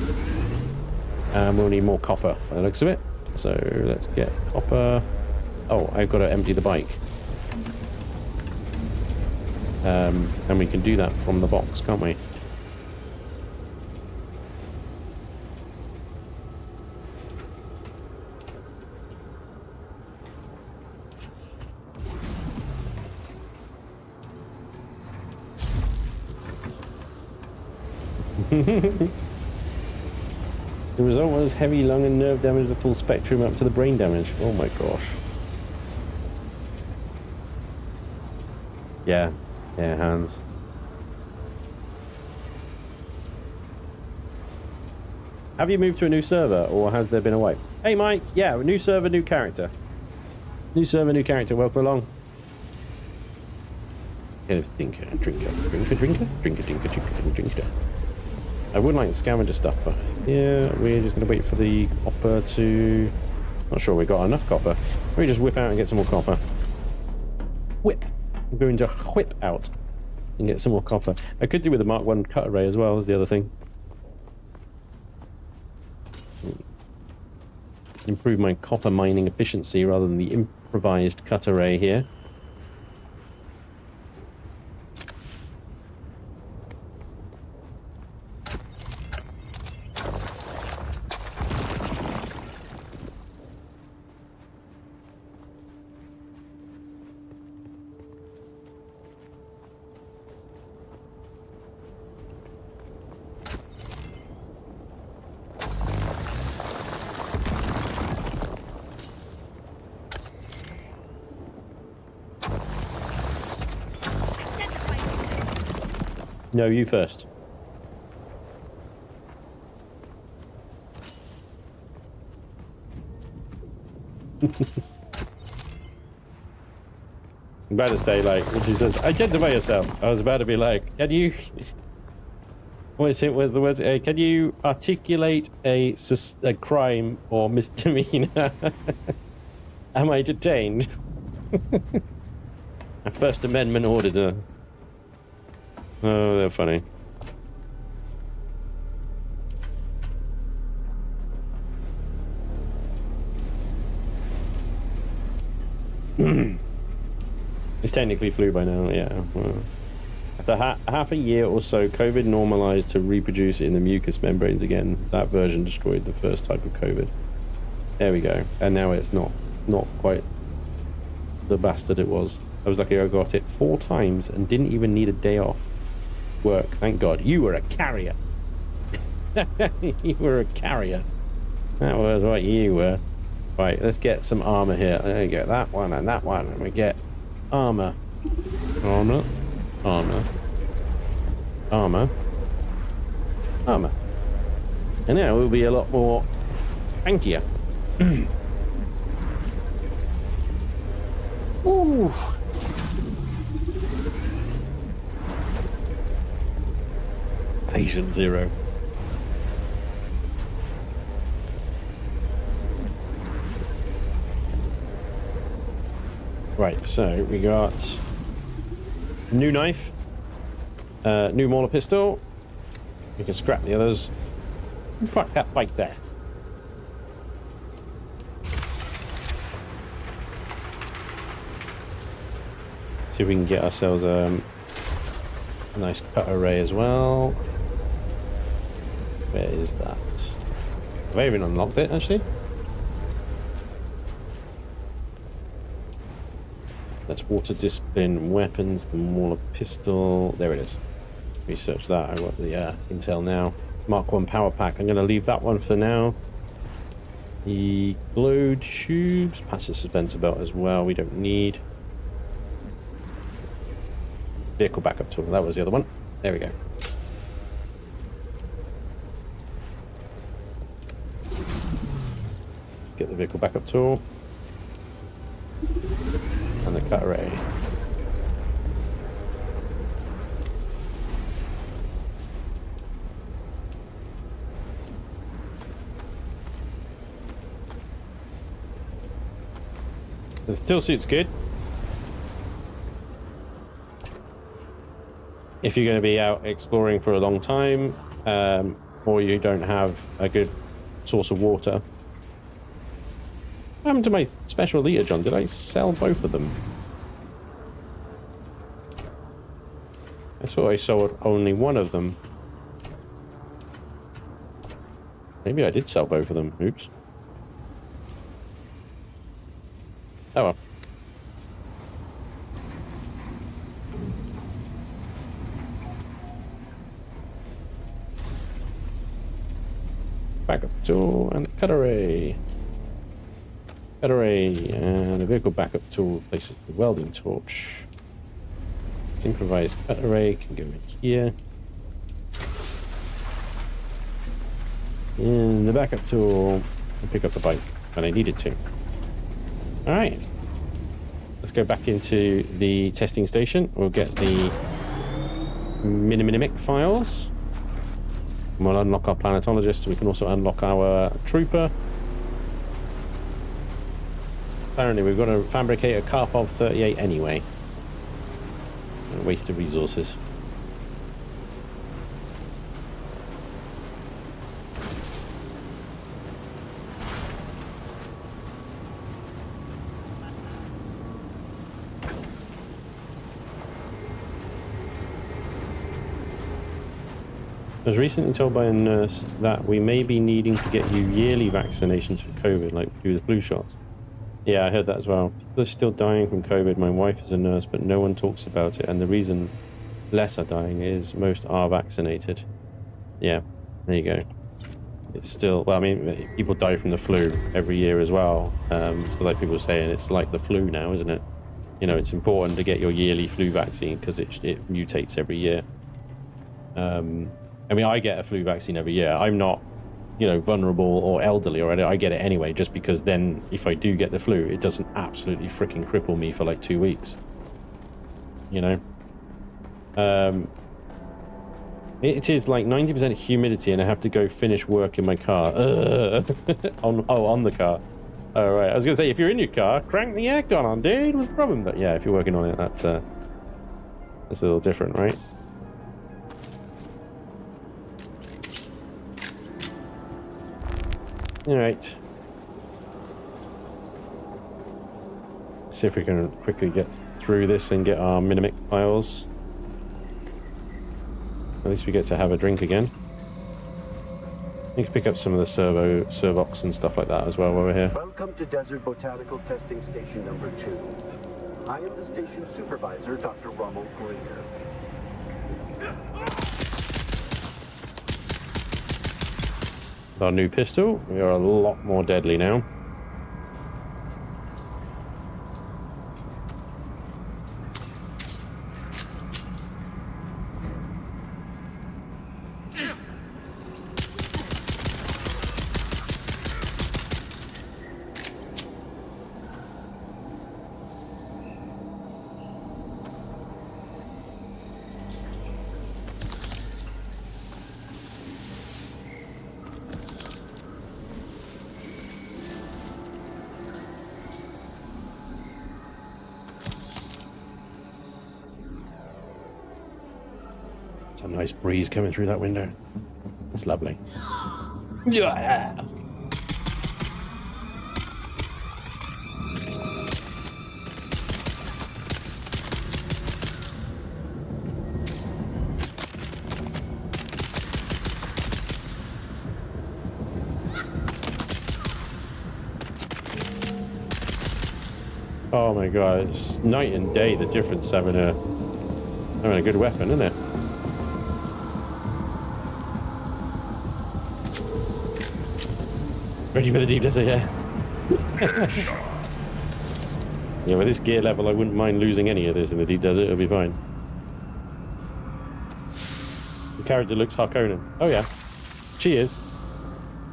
We'll need more copper by the looks of it. So let's get copper. Oh, I've got to empty the bike. And we can do that from the box, can't we? The result was heavy lung and nerve damage, the full spectrum up to the brain damage. Oh my gosh. Yeah, hands. Have you moved to a new server, or has there been a wipe? Hey Mike, yeah, new server, new character. New server, new character, welcome along. Drinker. I would like the scavenger stuff, but yeah, we're just going to wait for the copper to... Not sure we got enough copper. Maybe just whip out and get some more copper. Whip. I'm going to whip out and get some more copper. I could do with the Mark 1 cut array as well, is the other thing. Improve my copper mining efficiency rather than the improvised cut array here. No, you first. I'm about to say, like, when she says, identify yourself, I was about to be like, can you... What is it? Where's the words? Can you articulate a crime or misdemeanor? Am I detained? A First Amendment auditor. Oh, they're funny. It's technically flu by now, yeah. Well, after half a year or so, COVID normalized to reproduce in the mucous membranes again. That version destroyed the first type of COVID. There we go. And now it's not quite the bastard it was. I was lucky I got it 4 times and didn't even need a day off work. Thank God. You were a carrier. You were a carrier. That was what you were. Right, let's get some armor here. There you go. That one and that one. And we get armor. Armor. Armor. Armor. Armor. And now it will be a lot more tankier. Ooh. Patient zero. Right, so we got new knife, new Mauler pistol. We can scrap the others. Park that bike there. See if we can get ourselves a nice cut array as well. Where is that? Have I even unlocked it actually? That's water discipline, weapons, the Mauler pistol. There it is. Research that. I got the intel now. Mark 1 power pack. I'm going to leave that one for now. The glowed tubes, passive dispenser belt as well. We don't need. Vehicle backup tool. That was the other one. There we go. Let's get the vehicle backup tool. And the cut array. The still suit's good. If you're going to be out exploring for a long time, or you don't have a good source of water. What happened to my special liter, John? Did I sell both of them? I thought I sold only one of them. Maybe I did sell both of them. Oops. Oh well. Backup tool and cut array. Cut array and a vehicle backup tool replaces the welding torch. Improvised cut array can go in here. And the backup tool can pick up the bike when I need it to. Alright. Let's go back into the testing station. We'll get the Minimic files. And we'll unlock our planetologist. We can also unlock our trooper. Apparently we've got to fabricate a Karpov 38 anyway. A waste of resources. I was recently told by a nurse that we may be needing to get you yearly vaccinations for COVID, like do the flu shots. Yeah, I heard that as well. People are still dying from COVID. My wife is a nurse, but no one talks about it. And the reason less are dying is most are vaccinated. Yeah, there you go. It's still, well, I mean, people die from the flu every year as well. So like people are saying, it's like the flu now, isn't it? You know, it's important to get your yearly flu vaccine because it mutates every year. I mean, I get a flu vaccine every year. I'm not, you know, vulnerable or elderly or anything. I get it anyway, just because then if I do get the flu, it doesn't absolutely freaking cripple me for like 2 weeks. You know? It is like 90% humidity and I have to go finish work in my car. on the car. Oh, right. I was going to say, if you're in your car, crank the aircon on, dude. What's the problem? But yeah, if you're working on it, that's a little different, right? All right. See if we can quickly get through this and get our Minimic files. At least we get to have a drink again. You can pick up some of the servox and stuff like that as well while we're here. Welcome to Desert Botanical Testing Station number 2. I am the station supervisor, Dr. Rommel Greer. With our new pistol, we are a lot more deadly now. It's a nice breeze coming through that window. It's lovely. Yeah. Oh my god, it's night and day the difference having a good weapon, isn't it? Ready for the deep desert, yeah. Yeah, with this gear level, I wouldn't mind losing any of this in the deep desert. It'll be fine. The character looks Harkonnen. Oh yeah, she is,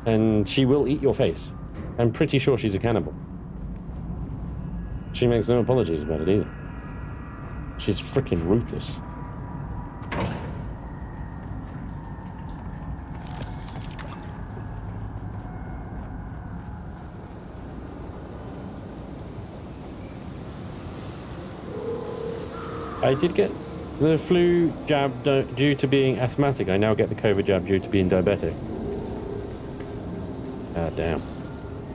and she will eat your face. I'm pretty sure she's a cannibal. She makes no apologies about it either. She's freaking ruthless. I did get the flu jab due to being asthmatic. I now get the COVID jab due to being diabetic. Ah, damn.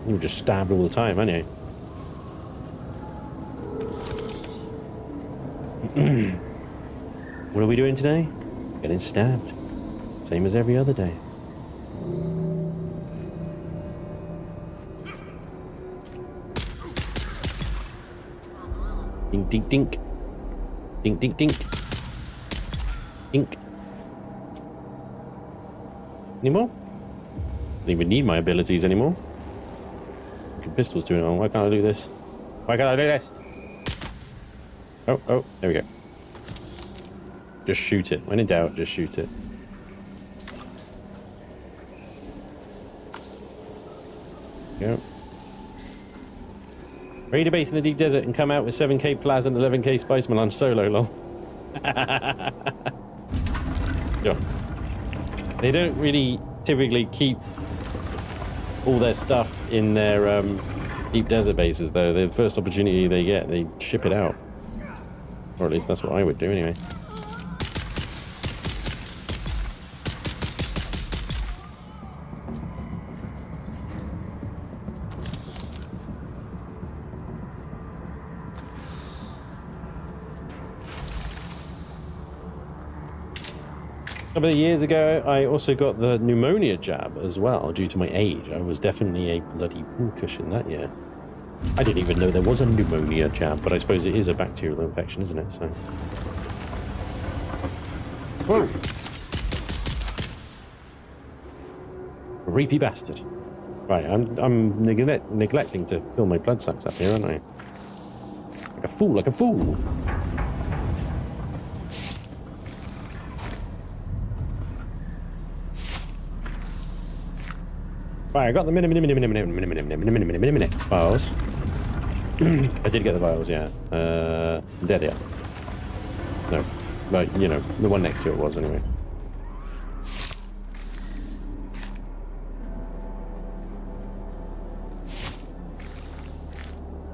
You were just stabbed all the time, aren't you? What are we doing today? Getting stabbed. Same as every other day. Dink, dink, dink. Dink, dink, dink. Dink. Any more? Don't even need my abilities anymore. Pistol's doing it on. Why can't I do this? Why can't I do this? Oh, there we go. Just shoot it. When in doubt, just shoot it. Go. Raid a base in the deep desert and come out with 7k Plaz and 11k Spice Melange solo, lol. Yeah. They don't really typically keep all their stuff in their deep desert bases, though. The first opportunity they get, they ship it out. Or at least that's what I would do anyway. A couple of years ago, I also got the pneumonia jab as well, due to my age. I was definitely a bloody cushion that year. I didn't even know there was a pneumonia jab, but I suppose it is a bacterial infection, isn't it? So. Whoa! Reapy bastard. Right, I'm neglecting to fill my blood sacs up here, aren't I? Like a fool, like a fool! Right, I got the minutes files. I did get the vials, yeah. Dead, yeah. No, but you know, the one next to it was anyway.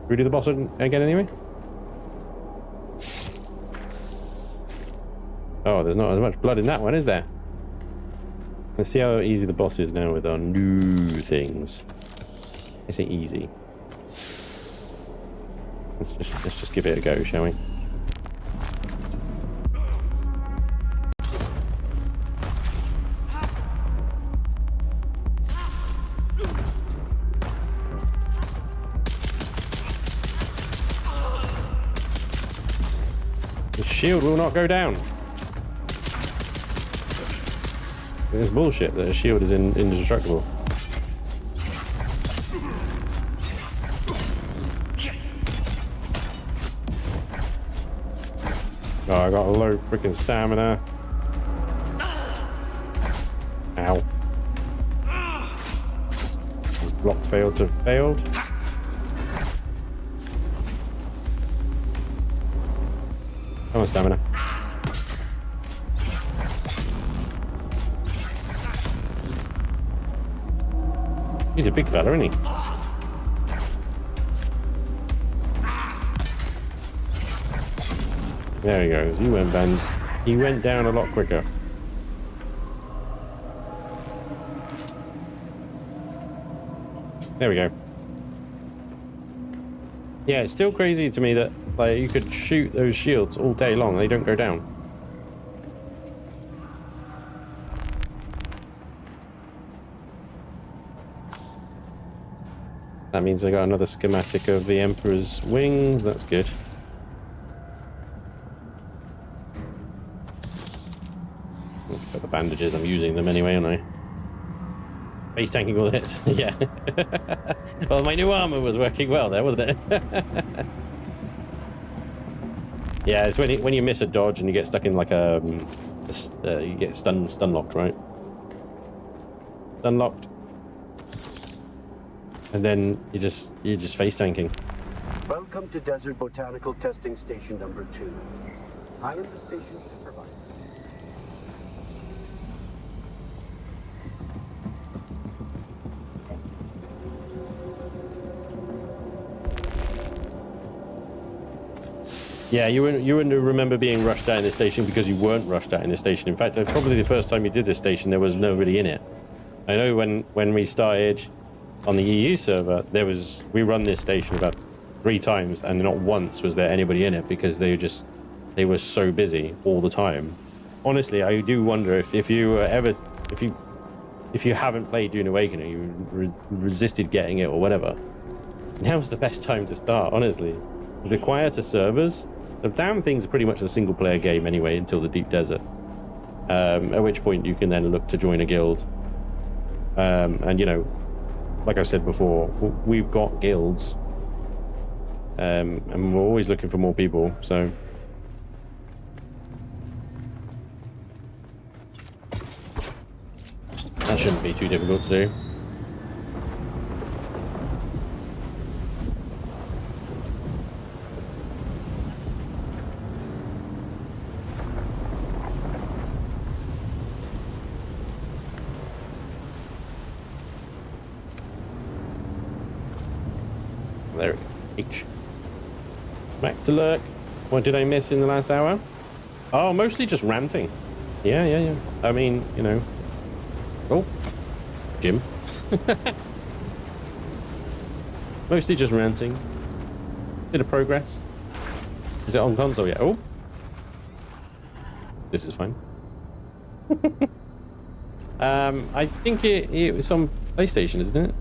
Should we do the boss again anyway? Oh, there's not as much blood in that one, is there? Let's see how easy the boss is now with our new things. I say easy. Let's just give it a go, shall we? The shield will not go down. It's bullshit that a shield is indestructible. Oh, I got a low freaking stamina. Ow. Block failed to failed. Come on, stamina. He's a big fella, isn't he? There he goes. He went down a lot quicker. There we go. Yeah, it's still crazy to me that like you could shoot those shields all day long, they don't go down. That means I got another schematic of the Emperor's wings. That's good. Got the bandages. I'm using them anyway, aren't I? Base tanking all hits. Yeah. Well, my new armor was working well there, wasn't it? Yeah, it's when you miss a dodge and you get stuck in like you get stun locked, right? Stun locked. And then you're just face tanking. Welcome to Desert Botanical Testing Station number 2. I am the station supervisor. Yeah, you wouldn't remember being rushed out in this station because you weren't rushed out in this station. In fact, probably the first time you did this station, there was nobody in it. I know when we started on the EU server, we run this station about 3 times, and not once was there anybody in it because they were so busy all the time. Honestly, I do wonder if you haven't played Dune Awakening, you resisted getting it or whatever. Now's the best time to start. Honestly, the quieter servers. The damn thing's pretty much a single-player game anyway until the deep desert. At which point you can then look to join a guild. And you know, like I said before, we've got guilds, and we're always looking for more people. So that shouldn't be too difficult to do. There, H. Back to lurk. What did I miss in the last hour? Oh, mostly just ranting. Yeah. I mean, you know. Oh, Jim. Mostly just ranting. Bit of progress. Is it on console yet? Oh, this is fine. I think it was on PlayStation, isn't it?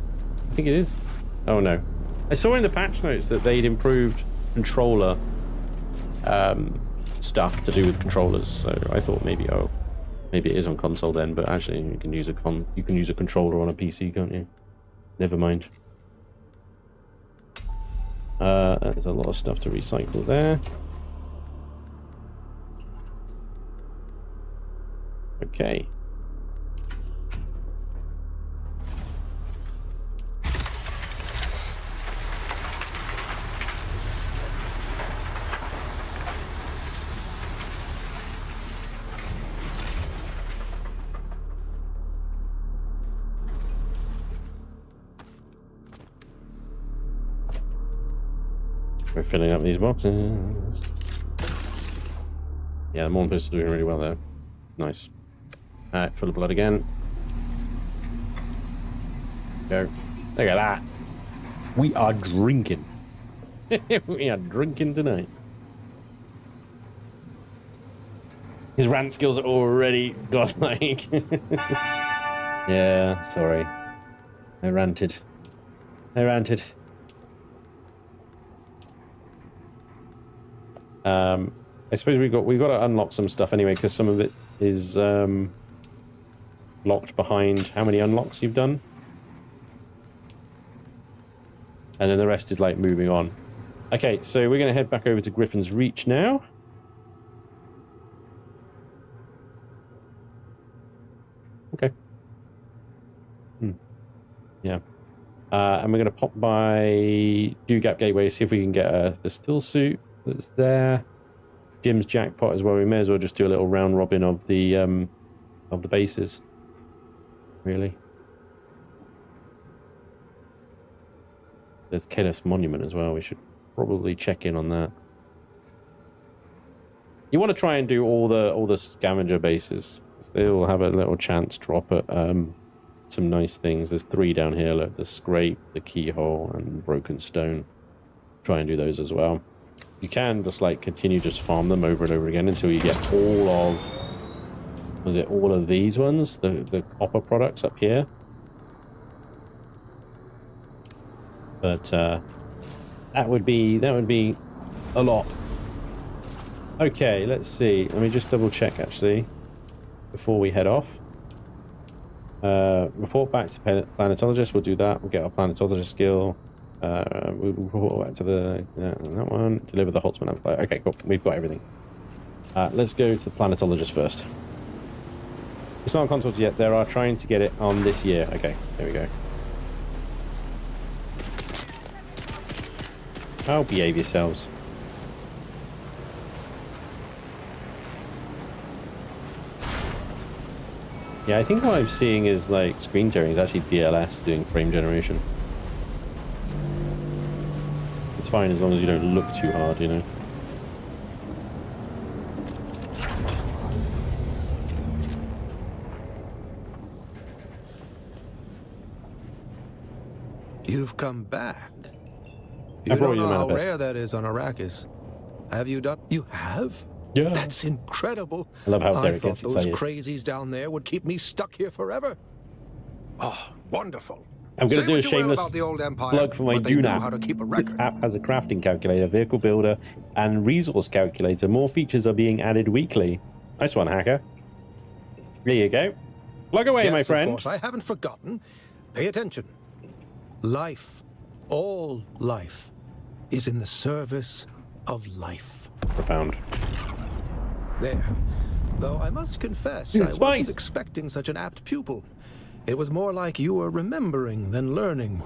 I think it is. Oh no. I saw in the patch notes that they'd improved controller stuff to do with controllers, so I thought maybe it is on console then, but actually you can use a controller on a PC, can't you? Never mind. There's a lot of stuff to recycle there. Okay. We're filling up these boxes. Yeah, the Morn pistol doing really well there. Nice. Alright, full of blood again. Go. Look at that. We are drinking. We are drinking tonight. His rant skills are already godlike. Yeah, sorry. I ranted. I suppose we've got to unlock some stuff anyway, because some of it is locked behind how many unlocks you've done, and then the rest is like moving on. Okay, so we're going to head back over to Griffin's Reach now. Okay. Yeah. And we're going to pop by Dew Gap Gateway, see if we can get the still suit that's there. Jim's jackpot as well. We may as well just do a little round robin of the bases. Really. There's Kenneth's Monument as well. We should probably check in on that. You want to try and do all the scavenger bases. They all have a little chance drop at some nice things. There's 3 down here. Look, the scrape, the keyhole, and broken stone. Try and do those as well. You can just like continue just farm them over and over again until you get all of, was it all of these ones, the copper products up here. But that would be a lot. Okay, let's see. Let me just double check actually before we head off. Report back to planetologist. We'll do that. We'll get our planetologist skill. We'll report back to that one. Deliver the Holtzman amplifier. Okay, cool. We've got everything. Let's go to the planetologist first. It's not on consoles yet. They are trying to get it on this year. Okay, there we go. Oh, behave yourselves. Yeah, I think what I'm seeing is like screen tearing is actually DLS doing frame generation. It's fine as long as you don't look too hard, you know. You've come back. You don't know how rare that is on Arrakis. Have you done? You have? Yeah. That's incredible. I love how I Derek thought gets those excited. crazies down there would keep me stuck here forever. Oh, wonderful. I'm going to do a what you will shameless about the old empire, plug for my but they Dune know app. how to keep a This record. app has a crafting calculator, vehicle builder, and resource calculator. More features are being added weekly. Nice one, hacker. There you go. Plug away, Yes, my friend. Of course, I haven't forgotten. Pay attention. Life, all life, is in the service of life. Profound. There. Though I must confess, Yeah, I spice. wasn't expecting such an apt pupil. It was more like you were remembering than learning.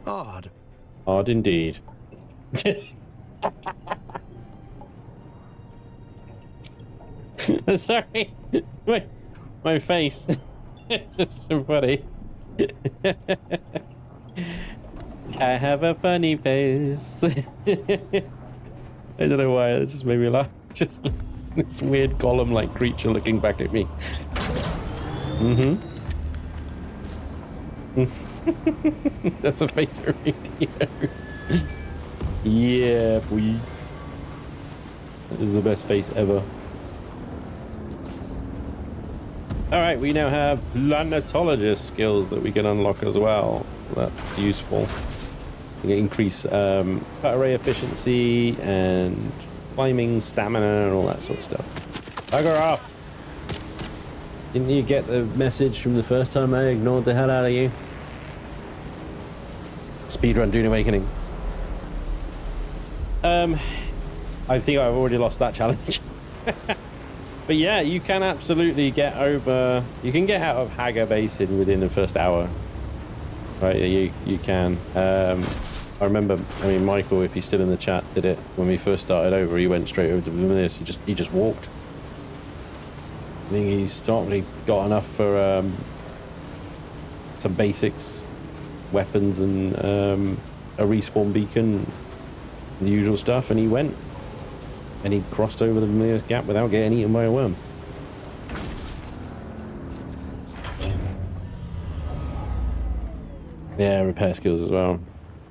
Odd. Odd indeed. Sorry. My face. It's just so funny. I have a funny face. I don't know why, it just made me laugh. Just this weird golem-like creature looking back at me. That's a face for radio. Yeah, boy. That is the best face ever. Alright, we now have planetologist skills that we can unlock as well. That's useful. We can increase cut array efficiency and climbing stamina and all that sort of stuff. Bugger off! Didn't you get the message from the first time I ignored the hell out of you? Speedrun Dune Awakening. I think I've already lost that challenge. But yeah, you can absolutely get over... You can get out of Hagar Basin within the first hour. Right, you can. I remember, Michael, if he's still in the chat, did it when we first started over. He went straight over to this. He just walked. I think he's probably got enough for some basics, weapons, and a respawn beacon, and the usual stuff, and he went. And he crossed over the Vermilius Gap without getting eaten by a worm. Yeah, repair skills as well.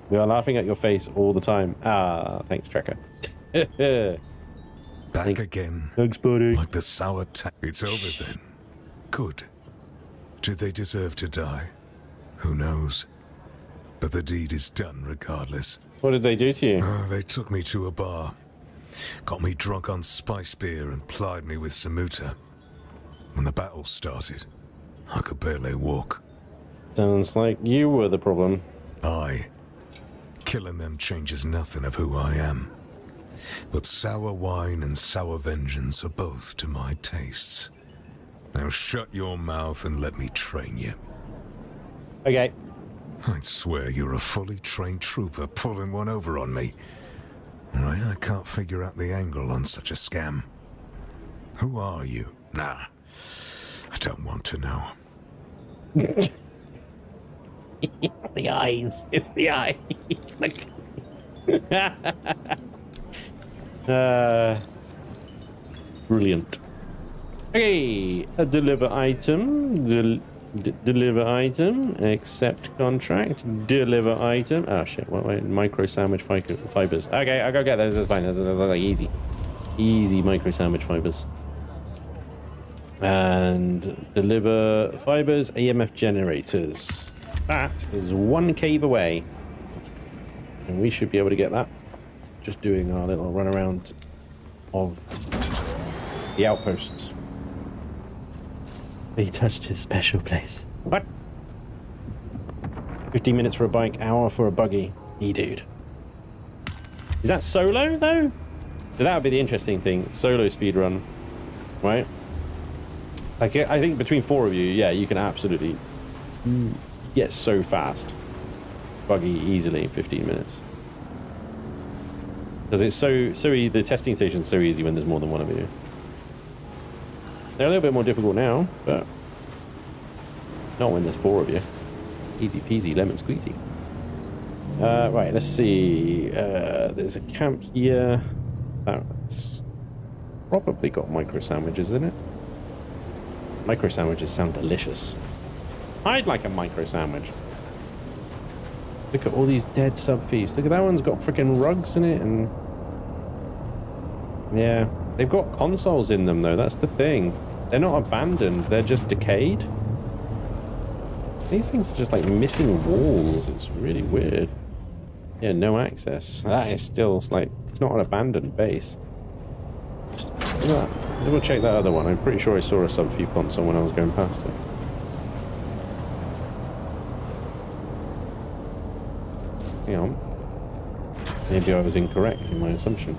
We are laughing at your face all the time. Ah, thanks, Trekker. Back again. Thanks, buddy. Like the sour It's over then. Good. Did they deserve to die? Who knows? But the deed is done regardless. What did they do to you? They took me to a bar. Got me drunk on spice beer and plied me with samuta. When the battle started, I could barely walk. Sounds like you were the problem. Killing them changes nothing of who I am. But sour wine and sour vengeance are both to my tastes. Now shut your mouth and let me train you. Okay. I'd swear you're a fully trained trooper pulling one over on me. I can't figure out the angle on such a scam. Who are you? Nah, I don't want to know. The eyes. It's the eyes. Like... Brilliant. Okay, a deliver item. Deliver item. Accept contract. Deliver item. Oh shit! Wait. Micro sandwich fibers. Okay, I'll go get those. That's fine. That's like easy micro sandwich fibers. And deliver fibers. EMF generators. That is 1 cave away, and we should be able to get that. Just doing our little run around of the outposts. He touched his special place. What? 15 minutes for a bike, hour for a buggy. Dude. Is that solo, though? So that would be the interesting thing. Solo speedrun, right? Like, I think between 4 of you, yeah, you can absolutely get so fast. Buggy easily in 15 minutes. Because it's so easy. The testing station's so easy when there's more than one of you. They're a little bit more difficult now, but not when there's 4 of you. Easy peasy, lemon squeezy. Right, let's see. There's a camp here. That's probably got micro sandwiches in it. Micro sandwiches sound delicious. I'd like a micro sandwich. Look at all these dead sub-thieves. Look at that one's got freaking rugs in it, and yeah, they've got consoles in them though. That's the thing. They're not abandoned. They're just decayed. These things are just like missing walls. It's really weird. Yeah, no access. That is still like, it's not an abandoned base. Yeah, we'll check that other one. I'm pretty sure I saw a sub-thief console when I was going past it. Hang on. Maybe I was incorrect in my assumption.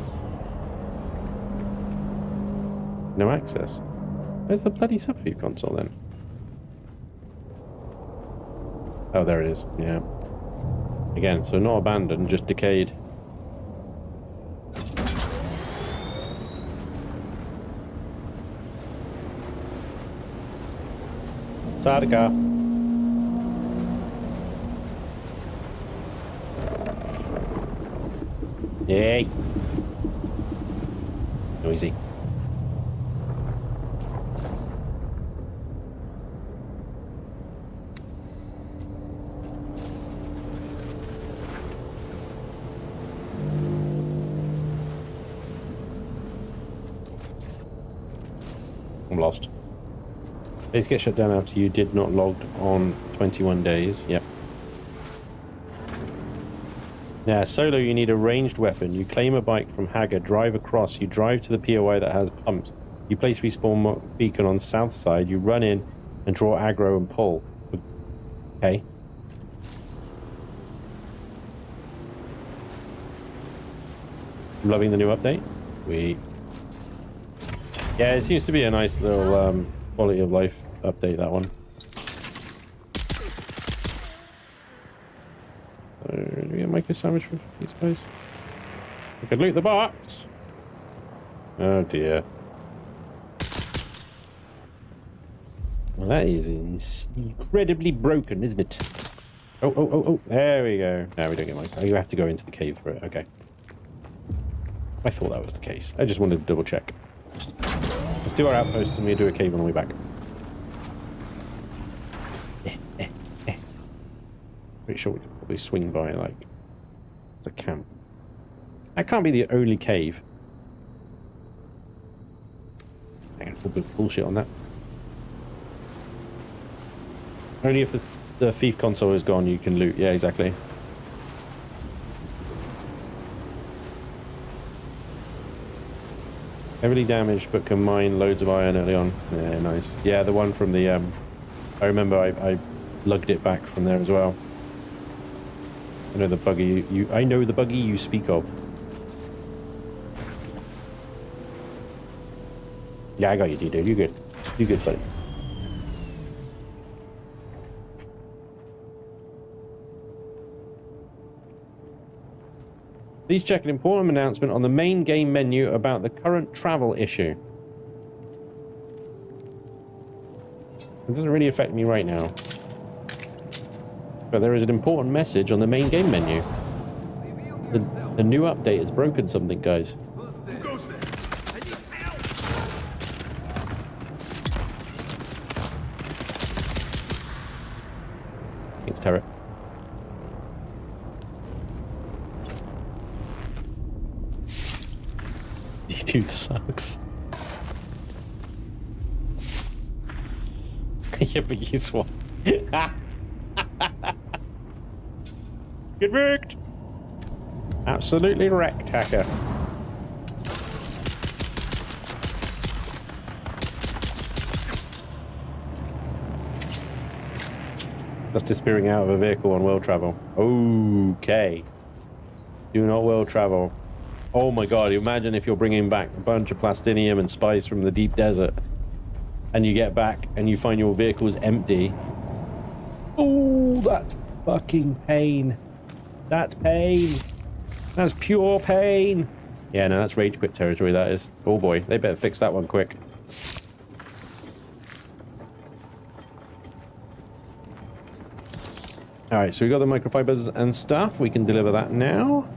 No access. Where's the bloody sub-thief console then? Oh, there it is. Yeah. Again, so not abandoned, just decayed. Inside the car. Yay. Noisy. I'm lost. Please get shut down after you did not logged on 21 days. Yep. Yeah, solo, you need a ranged weapon. You claim a bike from Hager, drive across. You drive to the POI that has pumps. You place respawn beacon on south side. You run in and draw aggro and pull. Okay. I'm loving the new update. Yeah, it seems to be a nice little quality of life update, that one. Do we get a micro sandwich from these guys? We can loot the box. Oh dear. Well, that is incredibly broken, isn't it? Oh. There we go. No, we don't get micro. You have to go into the cave for it. Okay. I thought that was the case. I just wanted to double check. Let's do our outposts and we'll do a cave on the way back. Pretty sure we can probably swing by, like, it's a camp. That can't be the only cave. Hang on, we'll put bullshit on that. Only if the thief console is gone, you can loot. Yeah, exactly. Heavily damaged, but can mine loads of iron early on. Yeah, nice. Yeah, the one from the, I remember I lugged it back from there as well. I know the buggy I know the buggy you speak of. Yeah, I got you, dude. You're good. You're good, buddy. Please check an important announcement on the main game menu about the current travel issue. It doesn't really affect me right now. But there is an important message on the main game menu. The new update has broken something, guys. Who goes there? turret. Dude sucks. Yeah, but he's one. Get wrecked! Absolutely wrecked, hacker. That's disappearing out of a vehicle on world travel. Okay. Do not world travel. Oh my god, imagine if you're bringing back a bunch of plastinium and spice from the deep desert and you get back and you find your vehicle is empty. Oh, that's fucking pain. That's pain. That's pure pain. Yeah, no, that's rage quit territory, that is. Oh boy, they better fix that one quick. Alright, so we got the microfibers and stuff. We can deliver that now.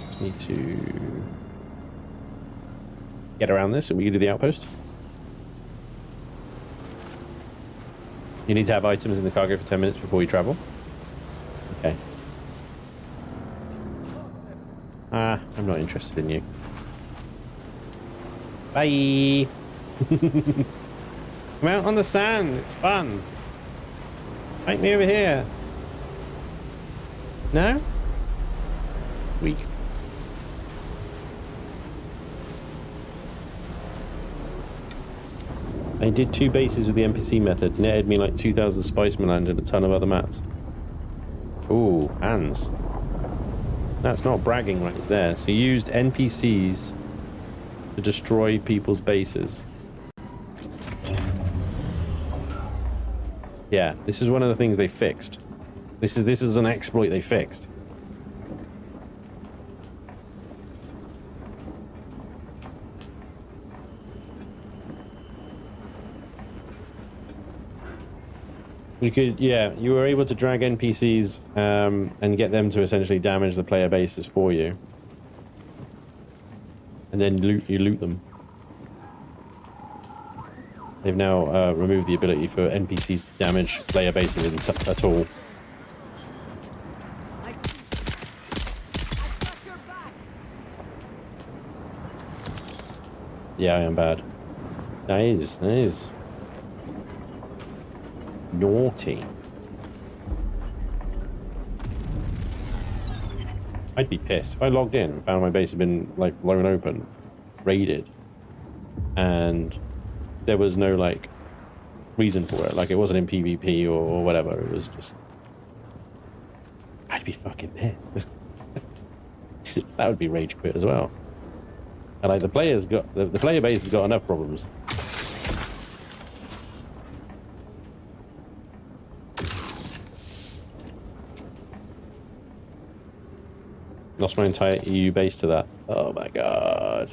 Just need to get around this and we can do the outpost. You need to have items in the cargo for 10 minutes before you travel. Okay. I'm not interested in you. Bye. Come out on the sand. It's fun. Take me over here. No? Weak. I did 2 bases with the NPC method. Netted me like 2,000 spicemen and a ton of other mats. Ooh, hands. That's not bragging right there. So you used NPCs to destroy people's bases. Yeah, this is one of the things they fixed. This is an exploit they fixed. You could, yeah, you were able to drag NPCs and get them to essentially damage the player bases for you. And then you loot them. They've now removed the ability for NPCs to damage player bases at all. Yeah, I am bad. That is naughty. I'd be pissed if I logged in and found my base had been like blown open, raided, and there was no like reason for it. Like it wasn't in PvP or whatever. It was just, I'd be fucking pissed. That would be rage quit as well. And like the player base has got enough problems. Lost my entire EU base to that. Oh my god.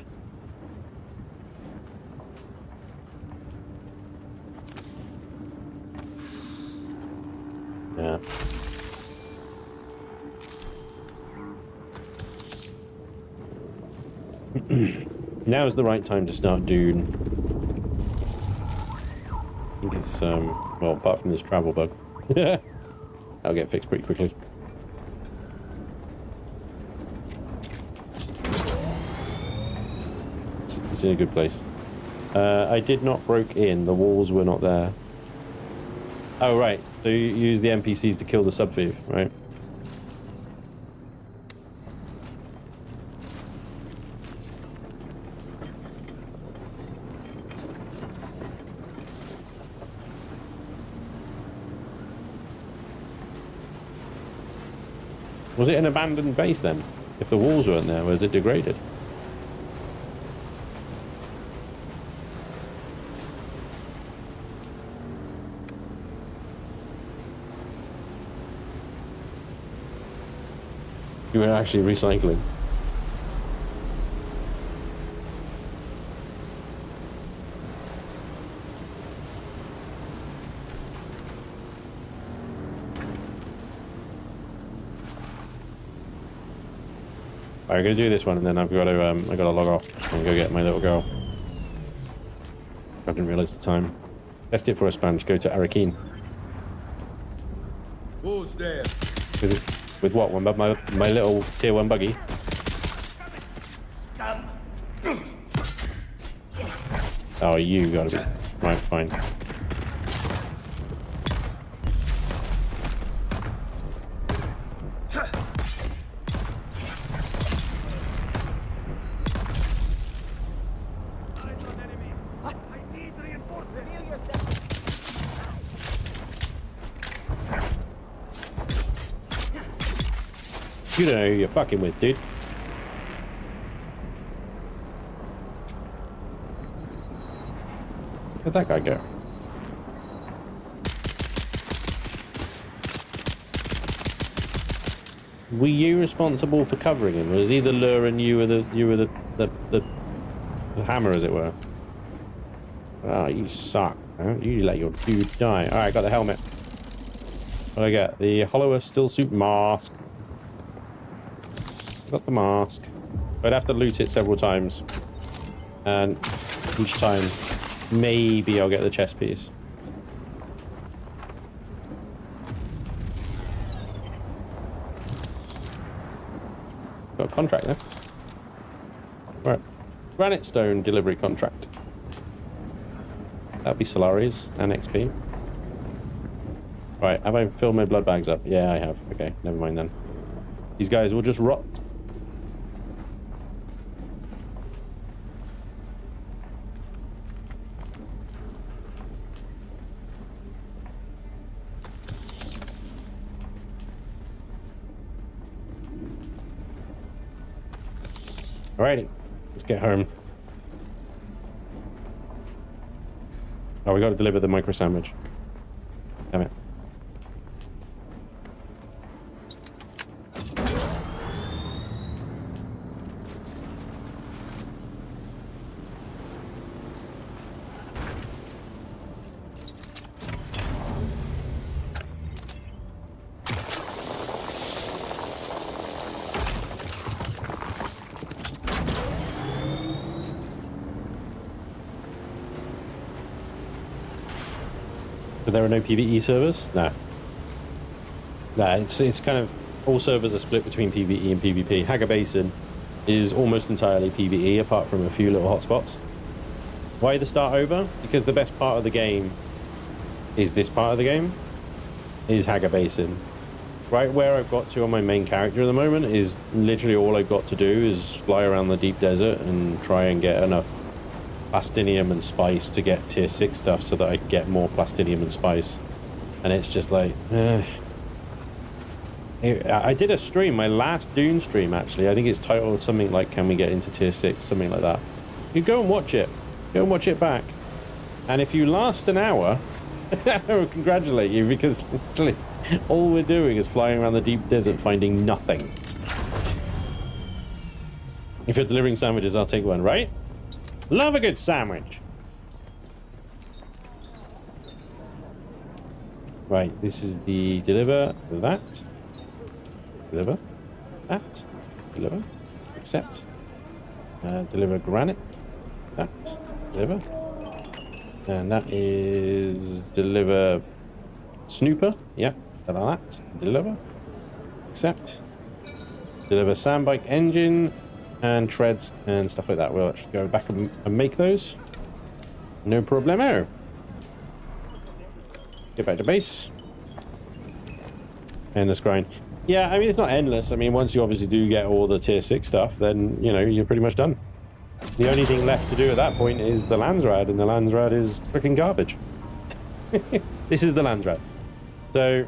Yeah. Now is the right time to start Dune. I think it's, well, apart from this travel bug. That'll get fixed pretty quickly. It's in a good place. I did not broke in. The walls were not there. Oh, right. So you use the NPCs to kill the sub-thief, right? Was it an abandoned base then? If the walls weren't there, was it degraded? You were actually recycling. Alright, we're gonna do this one, and then I gotta log off and go get my little girl. I didn't realize the time. Test it for a sponge. Go to Arrakis. Who's there? With what? My little tier 1 buggy. Oh, you gotta be right. Fine. You don't know who you're fucking with, dude. Where'd that guy go? Were you responsible for covering him? Was he the lure and you were the hammer, as it were? Oh, you suck. Huh? You let your dude die. Alright, got the helmet. What do I get? The hollower still suit mask. Got the mask. I'd have to loot it several times. And each time, maybe I'll get the chest piece. Got a contract there. Right. Granite stone delivery contract. That'd be Solari's and XP. Right, have I filled my blood bags up? Yeah, I have. Okay, never mind then. These guys will just rot. Alrighty, let's get home. Oh, we got to deliver the micro sandwich. Damn it. But there are no PvE servers? No. Nah, it's kind of... all servers are split between PvE and PvP. Haga Basin is almost entirely PvE, apart from a few little hotspots. Why the start over? Because the best part of the game is this part of the game, is Haga Basin. Right where I've got to on my main character at the moment is literally all I've got to do is fly around the deep desert and try and get enough plastinium and spice to get tier 6 stuff so that I get more plastinium and spice. And it's just like, I did a stream, my last Dune stream actually. I think it's titled something like, can we get into tier 6? Something like that. You go and watch it. Go and watch it back. And if you last an hour, I will congratulate you, because literally all we're doing is flying around the deep desert finding nothing. If you're delivering sandwiches, I'll take one, right? Love a good sandwich. Right, this is the deliver that. Deliver that. Deliver. Accept. Deliver granite. That. Deliver. And that is deliver snooper. Yeah, that. Deliver. Accept. Deliver sandbike engine. And treads and stuff like that. We'll actually go back and make those. No problemo. Get back to base. Endless grind. Yeah, I mean, it's not endless. I mean, once you obviously do get all the tier 6 stuff, then, you know, you're pretty much done. The only thing left to do at that point is the Landsrad, and the Landsrad is freaking garbage. This is the Landsrad. So,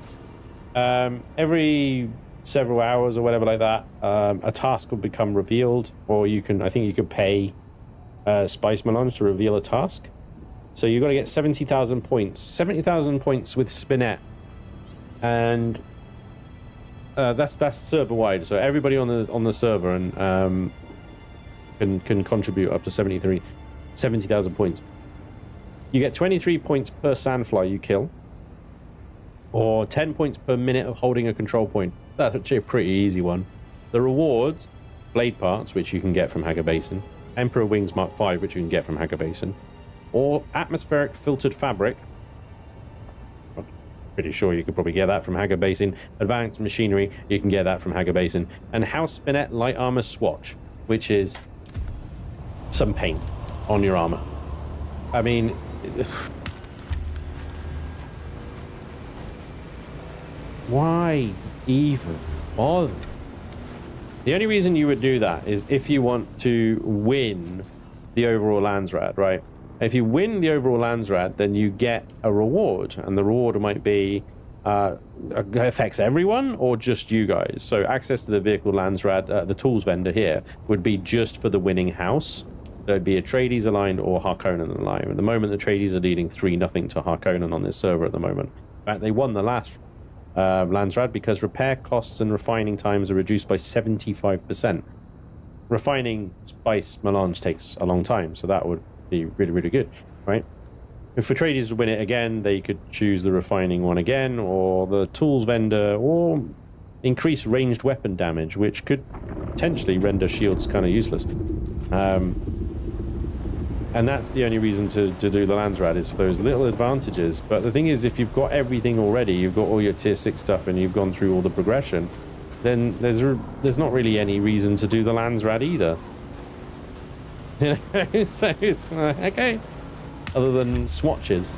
every several hours or whatever like that, a task will become revealed, or you can, I think you could pay Spice Melange to reveal a task. So you've got to get 70,000 points. 70,000 points with Spinette. And that's server wide. So everybody on the server and can contribute up to 70,000 points. You get 23 points per sandfly you kill, or 10 points per minute of holding a control point. That's actually a pretty easy one. The rewards, blade parts, which you can get from Hager Basin, Emperor Wings Mark V, which you can get from Hager Basin, or atmospheric filtered fabric. I'm pretty sure you could probably get that from Hager Basin. Advanced machinery, you can get that from Hager Basin. And House Spinette light armor swatch, which is some paint on your armor. I mean, why even bother? The only reason you would do that is if you want to win the overall Landsrad, right? If you win the overall Landsrad, then you get a reward, and the reward might be affects everyone or just you guys. So access to the vehicle Landsrad, the tools vendor here, would be just for the winning house. There'd be a Trades aligned or Harkonnen aligned. At the moment, the Trades are leading 3-0 to Harkonnen on this server at the moment. In fact, they won the last Landsrad because repair costs and refining times are reduced by 75%. Refining spice melange takes a long time, so that would be really, really good, right? If the Trades win it again, they could choose the refining one again, or the tools vendor, or increase ranged weapon damage, which could potentially render shields kind of useless. And that's the only reason to do the Landsrad, is for those little advantages. But the thing is, if you've got everything already, you've got all your tier 6 stuff and you've gone through all the progression, then there's not really any reason to do the Landsrad either. You know, so it's okay. Other than swatches.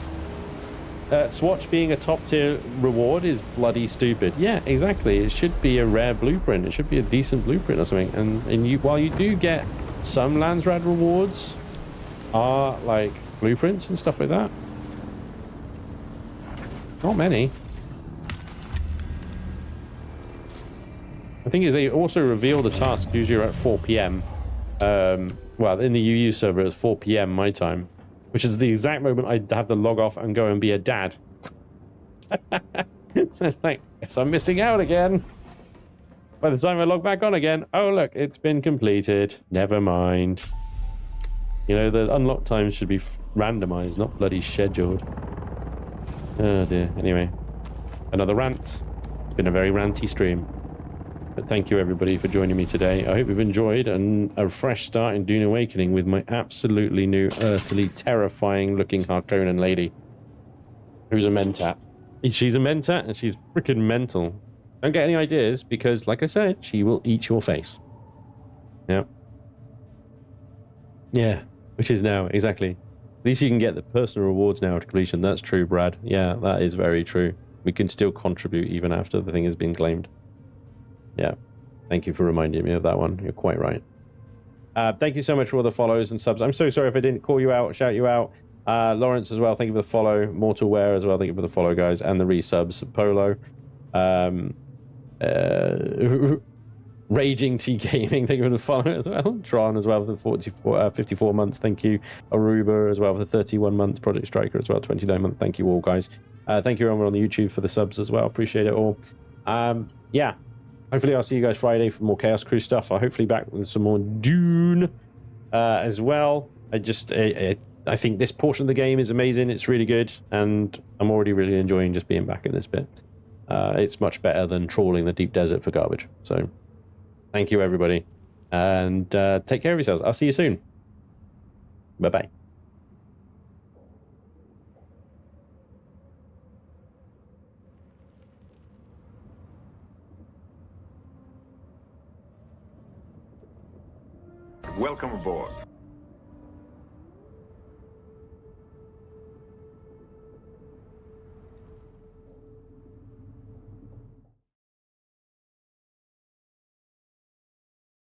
Swatch being a top tier reward is bloody stupid. Yeah, exactly. It should be a rare blueprint. It should be a decent blueprint or something. And while you do get some Landsrad rewards are like blueprints and stuff like that, not many. The thing is, they also reveal the tasks usually at 4 p.m. Well, in the UU server, it's 4 p.m. my time, which is the exact moment I'd have to log off and go and be a dad. So it's like, guess I'm missing out again. By the time I log back on again, oh look, it's been completed. Never mind. You know, the unlock times should be randomized, not bloody scheduled. Oh dear. Anyway, another rant. It's been a very ranty stream. But thank you everybody for joining me today. I hope you've enjoyed a fresh start in Dune Awakening with my absolutely new, earthly, terrifying looking Harkonnen lady. Who's a Mentat. She's a Mentat and she's freaking mental. Don't get any ideas because, like I said, she will eat your face. Yeah. Yeah. Which is now, exactly. At least you can get the personal rewards now to completion. That's true, Brad. Yeah, that is very true. We can still contribute even after the thing has been claimed. Yeah. Thank you for reminding me of that one. You're quite right. Thank you so much for all the follows and subs. I'm so sorry if I didn't call you out, shout you out. Lawrence as well, thank you for the follow. Mortal Wear as well, thank you for the follow, guys. And the resubs. Polo. Raging T Gaming, thank you for the follow as well. Tron as well for the 54 months, thank you. Aruba as well for the 31 months. Project Striker as well, 29 months. Thank you all, guys. Thank you everyone on the YouTube for the subs as well. Appreciate it all. Yeah, hopefully I'll see you guys Friday for more Chaos Crew stuff. I'll hopefully back with some more Dune as well. I think this portion of the game is amazing. It's really good, and I'm already really enjoying just being back in this bit. It's much better than trawling the deep desert for garbage. So thank you, everybody. And take care of yourselves. I'll see you soon. Bye-bye. Welcome aboard.